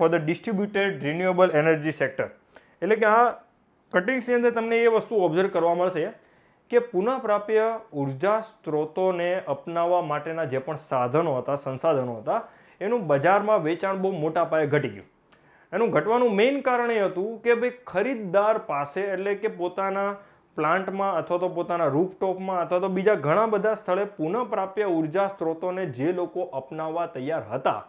the distributed renewable energy sector. એટલે કે આ કટિંગ્સની અંદર તમને એ વસ્તુ ઓબ્ઝર્વ કરવા મળશે કે પુનઃપ્રાપ્ય ઉર્જા સ્ત્રોતોને અપનાવવા માટેના જે પણ સાધનો હતા, સંસાધનો હતા, એનું બજારમાં વેચાણ બહુ મોટા પાયે ઘટી ગયું. એનું ઘટવાનું મેઇન કારણ એ હતું કે ભાઈ ખરીદદાર પાસે એટલે કે પોતાના પ્લાન્ટમાં અથવા તો પોતાના રૂફટોપમાં અથવા તો બીજા ઘણા બધા સ્થળે પુનઃપ્રાપ્ય ઉર્જા સ્ત્રોતોને જે લોકો અપનાવવા તૈયાર હતા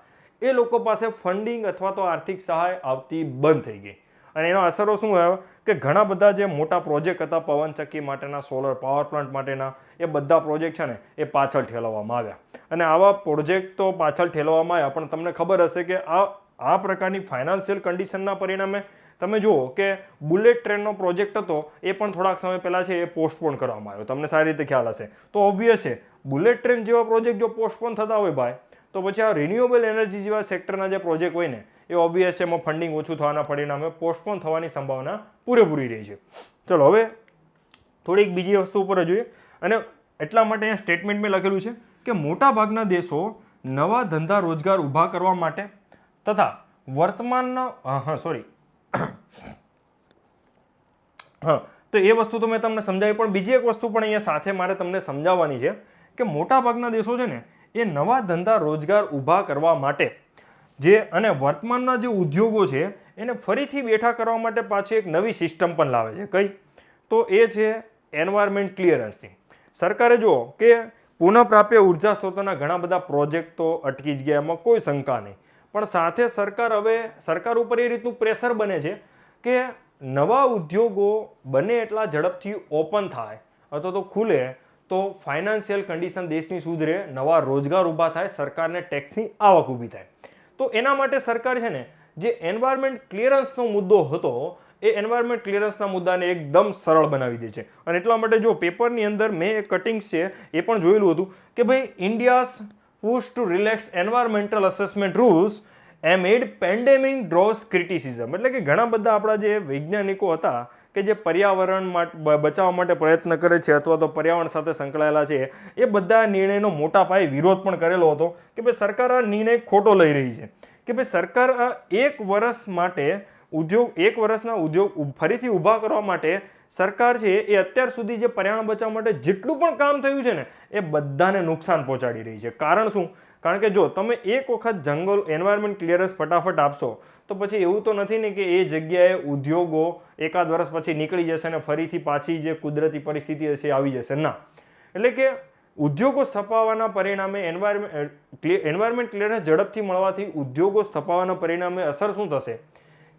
એ લોકો પાસે ફંડિંગ અથવા તો આર્થિક સહાય આવતી બંધ થઈ ગઈ. અને એનો અસરો શું આવ્યો કે ઘણા બધા જે મોટા પ્રોજેક્ટ હતા પવનચક્કી માટેના, સોલર પાવર પ્લાન્ટ માટેના, એ બધા પ્રોજેક્ટ છે ને એ પાછળ ઠેલવવામાં આવ્યા. અને આવા પ્રોજેક્ટ તો પાછળ ઠેલવવામાં આવ્યા, પણ તમને ખબર હશે કે આ પ્રકારની ફાઇનાન્શિયલ કન્ડિશનના પરિણામે તમે જુઓ કે બુલેટ ટ્રેનનો પ્રોજેક્ટ હતો એ પણ થોડાક સમય પહેલાં છે એ પોસ્ટપોન કરવામાં આવ્યો. તમને સારી રીતે ખ્યાલ હશે. તો ઓબ્વિયસ છે બુલેટ ટ્રેન જેવા પ્રોજેક્ટ જો પોસ્ટપોન થતા હોય ભાઈ, તો પછી આ રિન્યુએબલ એનર્જી જેવા સેક્ટરના જે પ્રોજેક્ટ હોય ને એ ઓબ્વિયસ એમાં ફંડિંગ ઓછું થવાના પરિણામે પોસ્ટપોન થવાની સંભાવના પૂરેપૂરી રહી છે. ચલો હવે થોડીક બીજી વસ્તુ ઉપર જોઈએ. અને એટલા માટે અહીંયા સ્ટેટમેન્ટ મેં લખેલું છે કે મોટાભાગના દેશો નવા ધંધા રોજગાર ઊભા કરવા માટે તથા વર્તમાનના તો એ વસ્તુ તો મેં તમને સમજાવી, પણ બીજી એક વસ્તુ પણ અહીંયા સાથે મારે તમને સમજાવવાની છે કે મોટાભાગના દેશો છે ને એ નવા ધંધા રોજગાર ઊભા કરવા માટે અને વર્તમાનના જે ઉદ્યોગો છે એને ફરીથી બેઠા કરવા માટે પાછી એક નવી સિસ્ટમ પણ લાવે છે. કઈ? તો એ છે એન્વાયરમેન્ટ ક્લિયરન્સની. સરકારે જુઓ કે પુનઃપ્રાપ્ય ઉર્જા સ્ત્રોતોના ઘણા બધા પ્રોજેક્ટ તો અટકી જ ગયા, એમાં કોઈ શંકા નહીં, પણ સાથે સરકાર ઉપર એ રીતનું પ્રેશર બને છે કે નવા ઉદ્યોગો બને એટલા ઝડપથી ઓપન થાય અથવા તો ખુલે તો ફાઇનાન્શિયલ કન્ડિશન દેશની સુધરે, નવા રોજગાર ઊભા થાય, સરકારને ટેક્સની આવક ઊભી થાય. તો એના માટે સરકાર છે ને જે એન્વાયરમેન્ટ ક્લિયરન્સનો મુદ્દો હતો એ એન્વાયરમેન્ટ ક્લિયરન્સના મુદ્દાને એકદમ સરળ બનાવી દે છે. અને એટલા માટે જો પેપરની અંદર મેં એક કટિંગ્સ છે એ પણ જોયેલું હતું કે ભાઈ India's push to relax environmental assessment rules amid pandemic draws criticism. એટલે કે ઘણા બધા આપણા જે વૈજ્ઞાનિકો હતા કે જે પર્યાવરણ બચાવવા માટે પ્રયત્ન કરે છે અથવા તો પર્યાવરણ સાથે સંકળાયેલા છે એ બધા નિર્ણયનો મોટા પાયે વિરોધ પણ કરેલો હતો કે ભાઈ સરકાર આ નિર્ણય ખોટો લઈ રહી છે, કે ભાઈ સરકાર આ એક વર્ષના ઉદ્યોગ ફરીથી ઊભા કરવા માટે સરકાર છે એ અત્યાર સુધી જે પર્યાવરણ બચાવવા માટે જેટલું પણ કામ થયું છે ને એ બધાને નુકસાન પહોંચાડી રહી છે. કારણ શું? કારણ કે જો તમે એક વખત એન્વાયરમેન્ટ ક્લિયરન્સ ફટાફટ આપશો તો પછી એવું તો નથી ને કે એ જગ્યાએ ઉદ્યોગો એકાદ વર્ષ પછી નીકળી જશે અને ફરીથી પાછી જે કુદરતી પરિસ્થિતિ હશે આવી જશે. ના, એટલે કે ઉદ્યોગો સ્થપાવવાના પરિણામે એન્વાયરમેન્ટ ક્લિયરન્સ ઝડપથી મળવાથી ઉદ્યોગો સ્થપાવવાના પરિણામે અસર શું થશે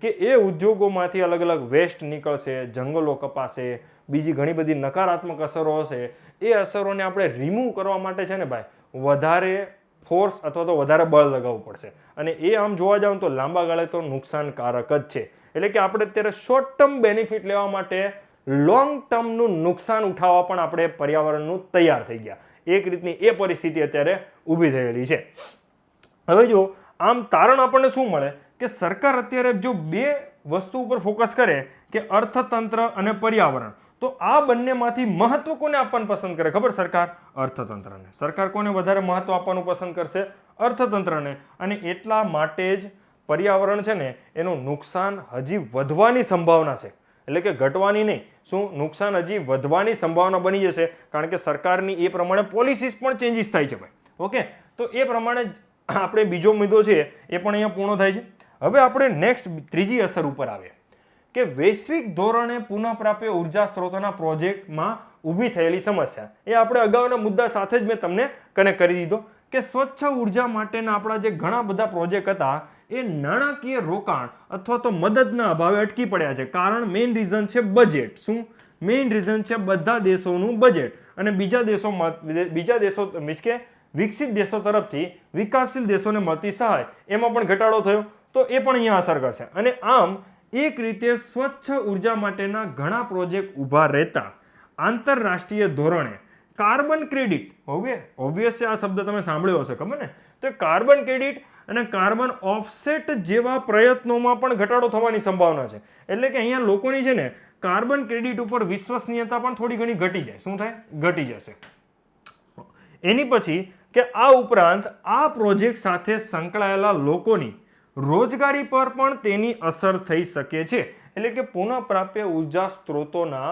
કે એ ઉદ્યોગોમાંથી અલગ અલગ વેસ્ટ નીકળશે, જંગલો કપાશે, બીજી ઘણી બધી નકારાત્મક અસરો હશે. એ અસરોને આપણે રિમૂવ કરવા માટે છે ને ભાઈ વધારે ફોર્સ અથવા તો વધારે બળ લગાવવું પડશે. અને એ આમ જોવા જાવ તો લાંબા ગાળે તો નુકસાનકારક જ છે. એટલે કે આપણે અત્યારે શોર્ટ ટર્મ બેનિફિટ લેવા માટે લોંગ ટર્મનું નુકસાન ઉઠાવવા પણ આપણે પર્યાવરણનું તૈયાર થઈ ગયા. એક રીતની એ પરિસ્થિતિ અત્યારે ઊભી થયેલી છે. હવે જો આમ તારણ આપણને શું મળે કે સરકાર અત્યારે જો બે વસ્તુ ઉપર ફોકસ કરે કે અર્થતંત્ર અને પર્યાવરણ, તો આ બંનેમાંથી મહત્વ કોને આપવાનું પસંદ કરે ખબર? સરકાર અર્થતંત્રને. સરકાર કોને વધારે મહત્વ આપવાનું પસંદ કરશે? અર્થતંત્રને. અને એટલા માટે જ પર્યાવરણ છે ને એનું નુકસાન હજી વધવાની સંભાવના છે. એટલે કે ઘટવાની નહીં, શું નુકસાન હજી વધવાની સંભાવના બની જશે, કારણ કે સરકારની એ પ્રમાણે પોલિસીસ પણ ચેન્જીસ થાય છે ભાઈ. ઓકે, તો એ પ્રમાણે આપણે બીજો મુદ્દો છે એ પણ અહીંયા પૂર્ણ થાય છે. હવે આપણે નેક્સ્ટ ત્રીજી અસર ઉપર આવીએ કે વૈશ્વિક ધોરણે પુનઃપ્રાપ્ય ઉર્જા સ્ત્રોતોના પ્રોજેક્ટમાં ઊભી થયેલી સમસ્યા. એ આપણે અગાઉના મુદ્દા સાથે જ મેં તમને કનેક્ટ કરી દીધો કે સ્વચ્છ ઉર્જા માટેના આપણા જે ઘણા બધા પ્રોજેક્ટ હતા એ નાણાકીય રોકાણ અથવા તો મદદના અભાવે અટકી પડ્યા છે. કારણ મેઇન રીઝન છે બજેટ. શું મેઇન રીઝન છે? બધા દેશોનું બજેટ અને બીજા દેશો મીન્સ કે વિકસિત દેશો તરફથી વિકાસશીલ દેશોને મળતી સહાય એમાં પણ ઘટાડો થયો, તો એ પણ અહીંયા અસર કરશે. અને આમ એક રીતે સ્વચ્છ ઉર્જા માટેના ઘણા પ્રોજેક્ટ ઊભા રહેતા આંતરરાષ્ટ્રીય ધોરણે કાર્બન ક્રેડિટ, ઓબ્વિયસ છે આ શબ્દ તમે સાંભળ્યો હશે, ખબર ને? તો કાર્બન ક્રેડિટ અને કાર્બન ઓફસેટ જેવા પ્રયત્નોમાં પણ ઘટાડો થવાની સંભાવના છે. એટલે કે અહીંયા લોકોની છે ને કાર્બન ક્રેડિટ ઉપર વિશ્વસનીયતા પણ થોડી ઘણી ઘટી જાય. શું થાય? ઘટી જશે. એની પછી કે આ ઉપરાંત આ પ્રોજેક્ટ સાથે સંકળાયેલા લોકોની રોજગારી પર પણ તેની અસર થઈ શકે છે. એટલે કે પુનઃપ્રાપ્ય ઉર્જા સ્ત્રોતોના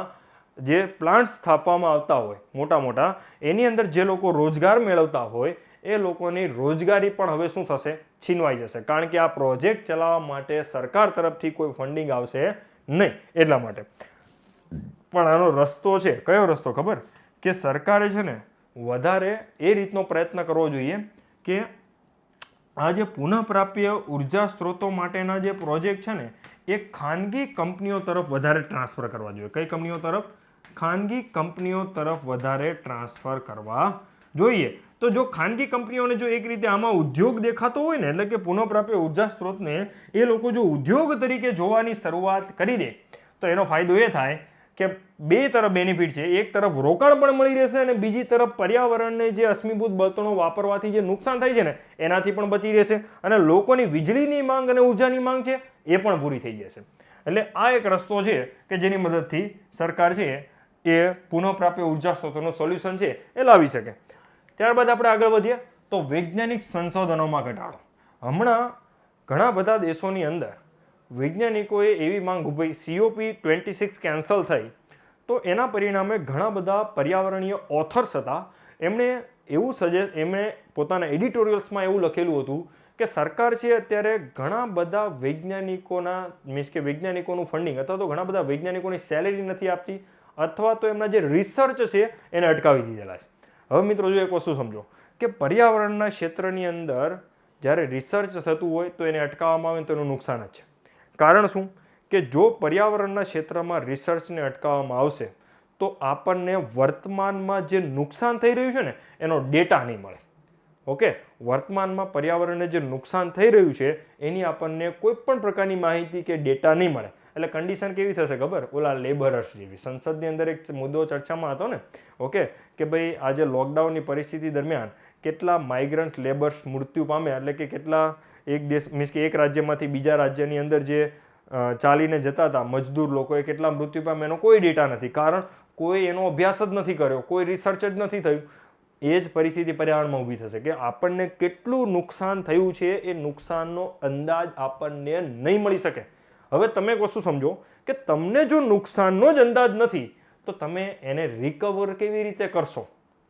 જે પ્લાન્ટ સ્થાપવામાં આવતા હોય મોટા મોટા, એની અંદર જે લોકો રોજગાર મેળવતા હોય એ લોકોની રોજગારી પણ હવે શું થશે? છીનવાઈ જશે. કારણ કે આ પ્રોજેક્ટ ચલાવવા માટે સરકાર તરફથી કોઈ ફંડિંગ આવશે નહીં, એટલા માટે. પણ આનો રસ્તો છે, કયો રસ્તો ખબર? કે સરકારે છે ને વધારે એ રીતનો પ્રયત્ન કરવો જોઈએ કે આ જે પુનઃપ્રાપ્ય ઉર્જા સ્ત્રોતો માટેના જે પ્રોજેક્ટ છે ને એ ખાનગી કંપનીઓ તરફ વધારે ટ્રાન્સફર કરવા જોઈએ. કઈ કંપનીઓ તરફ? ખાનગી કંપનીઓ તરફ વધારે ટ્રાન્સફર કરવા જોઈએ. તો જો ખાનગી કંપનીઓને જો એક રીતે આમાં ઉદ્યોગ દેખાતો હોય ને, એટલે કે પુનઃપ્રાપ્ય ઉર્જા સ્ત્રોતને એ લોકો જો ઉદ્યોગ તરીકે જોવાની શરૂઆત કરી દે તો એનો ફાયદો એ થાય કે બે તરફ બેનિફિટ છે. એક તરફ રોકાણ પણ મળી રહેશે અને બીજી તરફ પર્યાવરણને જે અશ્મિભૂત બળતણો વાપરવાથી જે નુકસાન થાય છે ને એનાથી પણ બચી રહેશે અને લોકોની વીજળીની માંગ અને ઉર્જાની માંગ છે એ પણ પૂરી થઈ જશે. એટલે આ એક રસ્તો છે કે જેની મદદથી સરકાર છે એ પુનઃપ્રાપ્ય ઉર્જા સ્ત્રોતોનું સોલ્યુશન છે એ લાવી શકે. ત્યારબાદ આપણે આગળ વધીએ તો વૈજ્ઞાનિક સંશોધનોમાં ઘટાડો. હમણાં ઘણા બધા દેશોની અંદર વૈજ્ઞાનિકોએ એવી માંગ ઉભી, COP26 કેન્સલ થઈ તો એના પરિણામે ઘણા બધા પર્યાવરણીય ઓથર્સ હતા, એમણે પોતાના એડિટોરિયલ્સમાં એવું લખેલું હતું કે સરકાર છે અત્યારે ઘણા બધા વૈજ્ઞાનિકોના મીન્સ કે વૈજ્ઞાનિકોનું ફંડિંગ અથવા તો ઘણા બધા વૈજ્ઞાનિકોની સેલેરી નથી આપતી અથવા તો એમના જે રિસર્ચ છે એને અટકાવી દીધેલા છે. હવે મિત્રો જો એક વસ્તુ સમજો કે પર્યાવરણના ક્ષેત્રની અંદર જ્યારે રિસર્ચ થતું હોય તો એને અટકાવવામાં આવે તો એનું નુકસાન જ છે. કારણ શું? કે જો પર્યાવરણના ક્ષેત્રમાં રિસર્ચને અટકાવવામાં આવશે તો આપણને વર્તમાનમાં જે નુકસાન થઈ રહ્યું છે ને એનો ડેટા નહીં મળે. વર્તમાનમાં પર્યાવરણને જે નુકસાન થઈ રહ્યું છે એની આપણને કોઈ પણ પ્રકારની માહિતી કે ડેટા નહીં મળે. એટલે કન્ડિશન કેવી થશે ખબર? ઓલા લેબરર્સ જેવી. સંસદની અંદર એક મુદ્દો ચર્ચામાં હતો ને, કે ભાઈ આજે લોકડાઉનની પરિસ્થિતિ દરમિયાન કેટલા માઇગ્રન્ટ લેબર્સ મૃત્યુ પામ્યા, એટલે કે કેટલા એક દેશ મીન્સ કે એક રાજ્યમાંથી બીજા રાજ્યની અંદર જે ચાલીને જતા હતા મજદૂર લોકોએ કેટલા મૃત્યુ પામ્યા એનો કોઈ ડેટા નથી. કારણ કોઈ એનો અભ્યાસ જ નથી કર્યો, કોઈ રિસર્ચ જ નથી થયું. એ જ પરિસ્થિતિ પર્યાવરણમાં ઊભી થશે કે આપણને કેટલું નુકસાન થયું છે એ નુકસાનનો અંદાજ આપણને નહીં મળી શકે. હવે તમે એક વસ્તુ સમજો કે તમને જો નુકસાનનો જ અંદાજ નથી તો તમે એને રિકવર કેવી રીતે કરશો?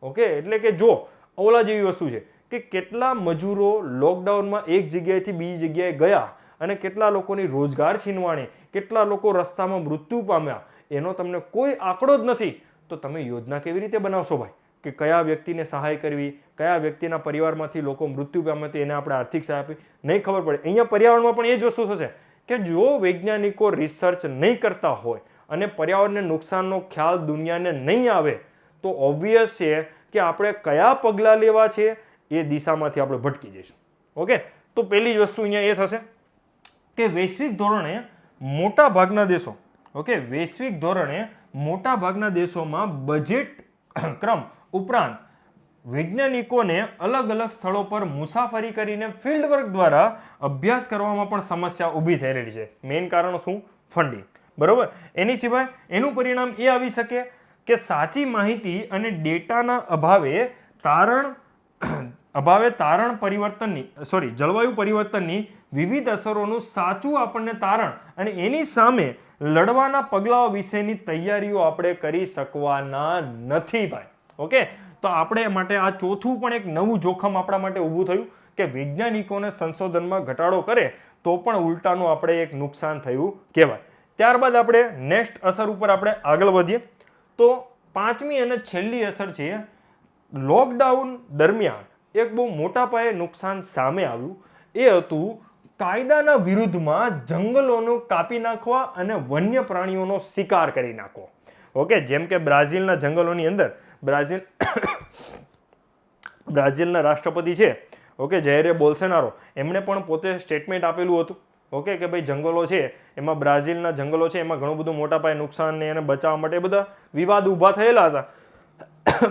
એટલે કે જો ઓલા જેવી વસ્તુ છે કે કેટલા મજૂરો લોકડાઉનમાં એક જગ્યાએથી બીજી જગ્યાએ ગયા અને કેટલા લોકોની રોજગાર છીનવાણી, કેટલા લોકો રસ્તામાં મૃત્યુ પામ્યા, એનો તમને કોઈ આંકડો જ નથી, તો તમે યોજના કેવી રીતે બનાવશો ભાઈ? કે કયા વ્યક્તિને સહાય કરવી, કયા વ્યક્તિના પરિવારમાંથી લોકો મૃત્યુ પામે તો એને આપણે આર્થિક સહાય આપવી, નહીં ખબર પડે. અહીંયા પર્યાવરણમાં પણ એ જ વસ્તુ થશે કે જો વૈજ્ઞાનિકો રિસર્ચ નહીં કરતા હોય અને પર્યાવરણને નુકસાનનો ખ્યાલ દુનિયાને નહીં આવે તો ઓબ્વિયસ છે કે આપણે કયા પગલાં લેવા છે એ દિશામાંથી આપણે ભટકી જઈશું. તો પહેલી જ વસ્તુ અહીંયા એ થશે કે વૈશ્વિક ધોરણે મોટા ભાગના દેશોમાં બજેટ ક્રમ ઉપરાંત વૈજ્ઞાનિકોને અલગ અલગ સ્થળો પર મુસાફરી કરીને ફિલ્ડ વર્ક દ્વારા અભ્યાસ કરવામાં પણ સમસ્યા ઊભી થઈ રહી છે. મેઇન કારણ શું? ફંડિંગ. બરોબર. એની સિવાય એનું પરિણામ એ આવી શકે કે સાચી માહિતી અને ડેટાના જળવાયુ પરિવર્તનની વિવિધ અસરોનું સાચું આપણને તારણ અને એની સામે લડવાના પગલાઓ વિશેની તૈયારીઓ આપણે કરી શકવાના નથી ભાઈ. તો આપણે માટે આ ચોથું પણ એક નવું જોખમ આપણા માટે ઊભું થયું કે વૈજ્ઞાનિકોને સંશોધનમાં ઘટાડો કરે તો પણ ઉલટાનું આપણે એક નુકસાન થયું કહેવાય. ત્યારબાદ આપણે નેક્સ્ટ અસર ઉપર આપણે આગળ વધીએ તો પાંચમી અને છેલ્લી અસર છે લોકડાઉન દરમિયાન એક બહુ મોટા પાયે નુકસાન સામે આવ્યું. એ હતું કાયદાના વિરુદ્ધમાં જંગલોનું કાપી નાખવા અને વન્ય પ્રાણીઓનો શિકાર કરી નાખવો. ઓકે, જેમ કે બ્રાઝિલના જંગલોની અંદર બ્રાઝિલના રાષ્ટ્રપતિ છે, ઓકે, જૈરે બોલ્સોનારો, એમણે પણ પોતે સ્ટેટમેન્ટ આપેલું હતું, ઓકે, કે ભાઈ જંગલો છે એમાં બ્રાઝિલના જંગલો છે એમાં ઘણું બધું મોટા પાયે નુકસાન ને એને બચાવવા માટે બધા વિવાદ ઊભા થયેલા હતા.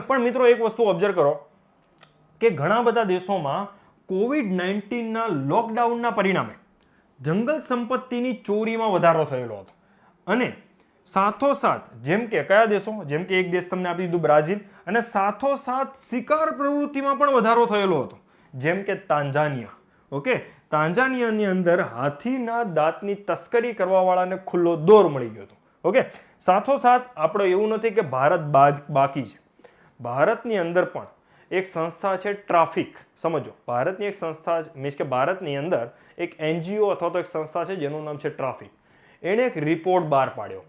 પણ મિત્રો એક વસ્તુ ઓબ્ઝર્વ કરો કે ઘણા બધા દેશોમાં કોવિડ-19ના લોકડાઉનના પરિણામે જંગલ સંપત્તિની ચોરીમાં વધારો થયેલો હતો. અને સાથોસાથ જેમ કે કયા દેશો, જેમ કે એક દેશ તમને આપી દીધું બ્રાઝિલ, અને સાથોસાથ શિકાર પ્રવૃત્તિમાં પણ વધારો થયેલો હતો, જેમ કે તાંજાનિયા. ઓકે, તાંજાનિયાની અંદર હાથીના દાંતની તસ્કરી કરવાવાળાને ખુલ્લો દોર મળી ગયો હતો. ઓકે, સાથોસાથ આપણે એવું નથી કે ભારત બાકી છે. ભારતની અંદર પણ એક સંસ્થા છે ટ્રાફિક. સમજો, ભારતની એક સંસ્થા મીન્સ કે ભારતની અંદર એક NGO અથવા તો એક સંસ્થા છે જેનું નામ છે ટ્રાફિક. એણે એક રિપોર્ટ બહાર પાડ્યો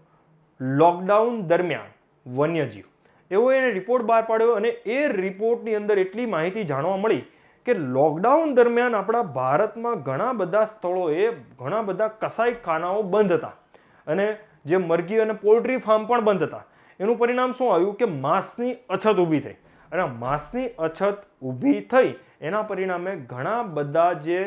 લોકડાઉન દરમિયાન વન્યજીવ, એવો એને રિપોર્ટ બહાર પાડ્યો. અને એ રિપોર્ટની અંદર એટલી માહિતી જાણવા મળી કે લોકડાઉન દરમિયાન આપણા ભારતમાં ઘણા બધા સ્થળોએ ઘણા બધા કસાઈખાનાઓ બંધ હતા અને જે મરઘી અને પોલ્ટ્રી ફાર્મ પણ બંધ હતા. એનું પરિણામ શું આવ્યું કે માંસની અછત ઊભી થઈ. અને માંસની અછત ઊભી થઈ એના પરિણામે ઘણા બધા જે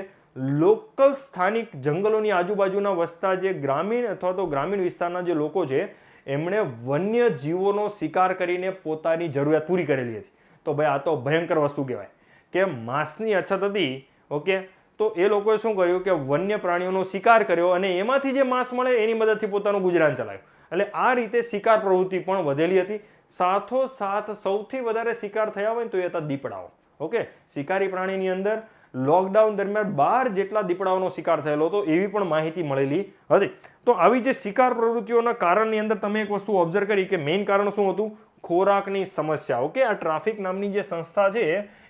લોકલ સ્થાનિક જંગલોની આજુબાજુના વસતા જે ગ્રામીણ અથવા તો ગ્રામીણ વિસ્તારના જે લોકો છે એમણે વન્ય જીવોનો શિકાર કરીને પોતાની જરૂરિયાત પૂરી કરેલી હતી. તો ભાઈ આ તો ભયંકર વસ્તુ કહેવાય કે માંસની અછત હતી. ઓકે, તો એ લોકોએ શું કર્યું કે વન્ય પ્રાણીઓનો શિકાર કર્યો અને એમાંથી જે માંસ મળે એની મદદથી પોતાનું ગુજરાન ચલાવ્યું. એટલે આ રીતે શિકાર પ્રવૃત્તિ પણ વધેલી હતી. સાથોસાથ સૌથી વધારે શિકાર થયા હોય ને તો એ હતા દીપડાઓ. ઓકે, શિકારી પ્રાણીની અંદર લોકડાઉન દરમિયાન 12 જેટલા દીપડાઓનો શિકાર થયેલો હતો એવી પણ માહિતી મળેલી હતી. તો આવી જે શિકાર પ્રવૃત્તિઓના કારણની અંદર તમે એક વસ્તુ ઓબ્ઝર્વ કરી કે મેઇન કારણ શું હતું? ખોરાકની સમસ્યા. ઓકે, આ ટ્રાફિક નામની જે સંસ્થા છે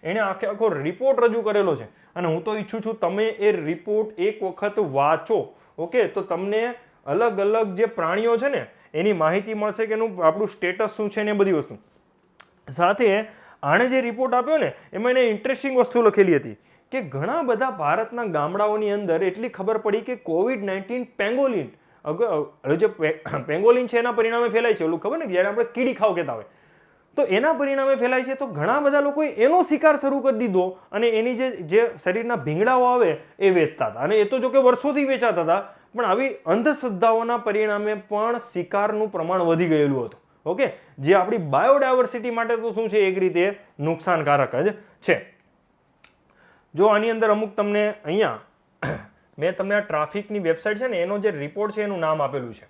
એણે આખો રિપોર્ટ રજૂ કરેલો છે અને હું તો ઈચ્છું છું તમે એ રિપોર્ટ એક વખત વાંચો. ઓકે, તો તમને અલગ અલગ જે પ્રાણીઓ છે ને એની માહિતી મળશે કે એનું આપણું સ્ટેટસ શું છે ને એ બધી વસ્તુ. સાથે આણે જે રિપોર્ટ આપ્યો ને એમાં એને ઇન્ટરેસ્ટિંગ વસ્તુ લખેલી હતી કે ઘણા બધા ભારતના ગામડાઓની અંદર એટલી ખબર પડી કે કોવિડ-19 પેંગોલિન જે પેંગોલિન છે એના પરિણામે ફેલાય છે. ઓલું ખબર ને જ્યારે આપણે કીડી ખાવ કહેતા હોય તો એના પરિણામે ફેલાય છે. તો ઘણા બધા લોકોએ એનો શિકાર શરૂ કરી દીધો અને એની જે શરીરના ભીંગડાઓ આવે એ વેચતા હતા. અને એ તો જો કે વર્ષોથી વેચાતા હતા, પણ આવી અંધશ્રદ્ધાઓના પરિણામે પણ શિકારનું પ્રમાણ વધી ગયેલું હતું. ઓકે, જે આપણી બાયોડાયવર્સિટી માટે તો શું છે એક રીતે નુકસાનકારક જ છે. જો આની અંદર અમુક તમને અહીંયા મેં તમને આ ટ્રાફિકની વેબસાઇટ છે ને એનો જે રિપોર્ટ છે એનું નામ આપેલું છે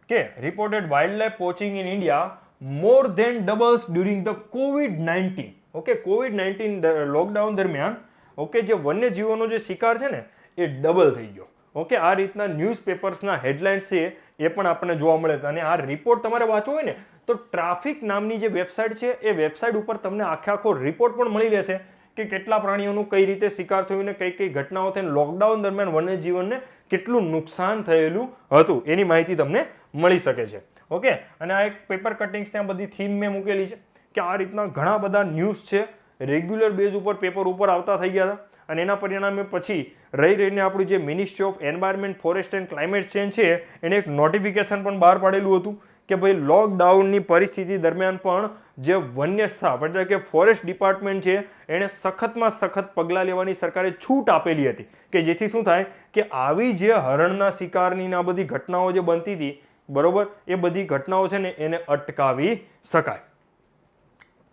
કે reported wildlife poaching in India more than doubles during the કોવિડ-19. ઓકે, કોવિડ-19 લોકડાઉન દરમિયાન ઓકે જે વન્યજીવોનો જે શિકાર છે ને એ ડબલ થઈ ગયો. ઓકે, આ રીતના ન્યૂઝપેપર્સના હેડલાઇન્સ છે એ પણ આપણને જોવા મળે છે. અને આ રિપોર્ટ તમારે વાંચવો હોય ને તો ટ્રાફિક નામની જે વેબસાઇટ છે એ વેબસાઇટ ઉપર તમને આખો રિપોર્ટ પણ મળી રહેશે કે કેટલા પ્રાણીઓનું કઈ રીતે શિકાર થયું ને કઈ કઈ ઘટનાઓ થઈને લોકડાઉન દરમિયાન વન્યજીવનને કેટલું નુકસાન થયેલું હતું એની માહિતી તમને મળી શકે છે. ઓકે, અને આ એક પેપર કટિંગ્સ ત્યાં બધી થીમ મેં મૂકેલી છે કે આ રીતના ઘણા બધા ન્યૂઝ છે રેગ્યુલર બેઝ ઉપર પેપર ઉપર આવતા થઈ ગયા હતા. અને એના પરિણામે પછી રહીને આપણું જે ministry of environment, forest and climate change છે એને એક નોટિફિકેશન પણ બહાર પાડેલું હતું કે ભાઈ લોકડાઉનની પરિસ્થિતિ દરમિયાન પણ જે વન્ય સ્થાપ એટલે કે ફોરેસ્ટ ડિપાર્ટમેન્ટ છે એણે સખતમાં સખત પગલાં લેવાની સરકારે છૂટ આપેલી હતી કે જેથી શું થાય કે આવી જે હરણના શિકારની આ બધી ઘટનાઓ જે બનતી હતી બરોબર એ બધી ઘટનાઓ છે ને એને અટકાવી શકાય.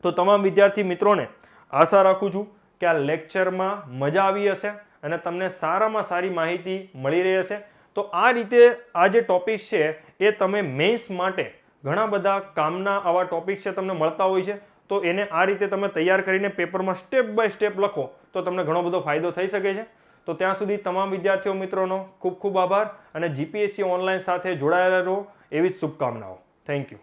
તો તમામ વિદ્યાર્થી મિત્રોને આશા રાખું છું કે આ લેક્ચરમાં મજા આવી હશે અને તમને સારામાં સારી માહિતી મળી રહી હશે. તો આ રીતે આ જે ટોપિક છે એ તમે મેઇન્સ માટે ઘણા બધા કામના આવા ટોપિક છે તમને મળતા હોય છે. તો એને આ રીતે તમે તૈયાર કરીને પેપરમાં સ્ટેપ બાય સ્ટેપ લખો તો તમને ઘણો બધો ફાયદો થઈ શકે છે. તો ત્યાં સુધી તમામ વિદ્યાર્થીઓ મિત્રોનો ખૂબ ખૂબ આભાર અને જીપીએસસી ઓનલાઈન સાથે જોડાયેલા રહો એવી જ શુભકામનાઓ. Thank you.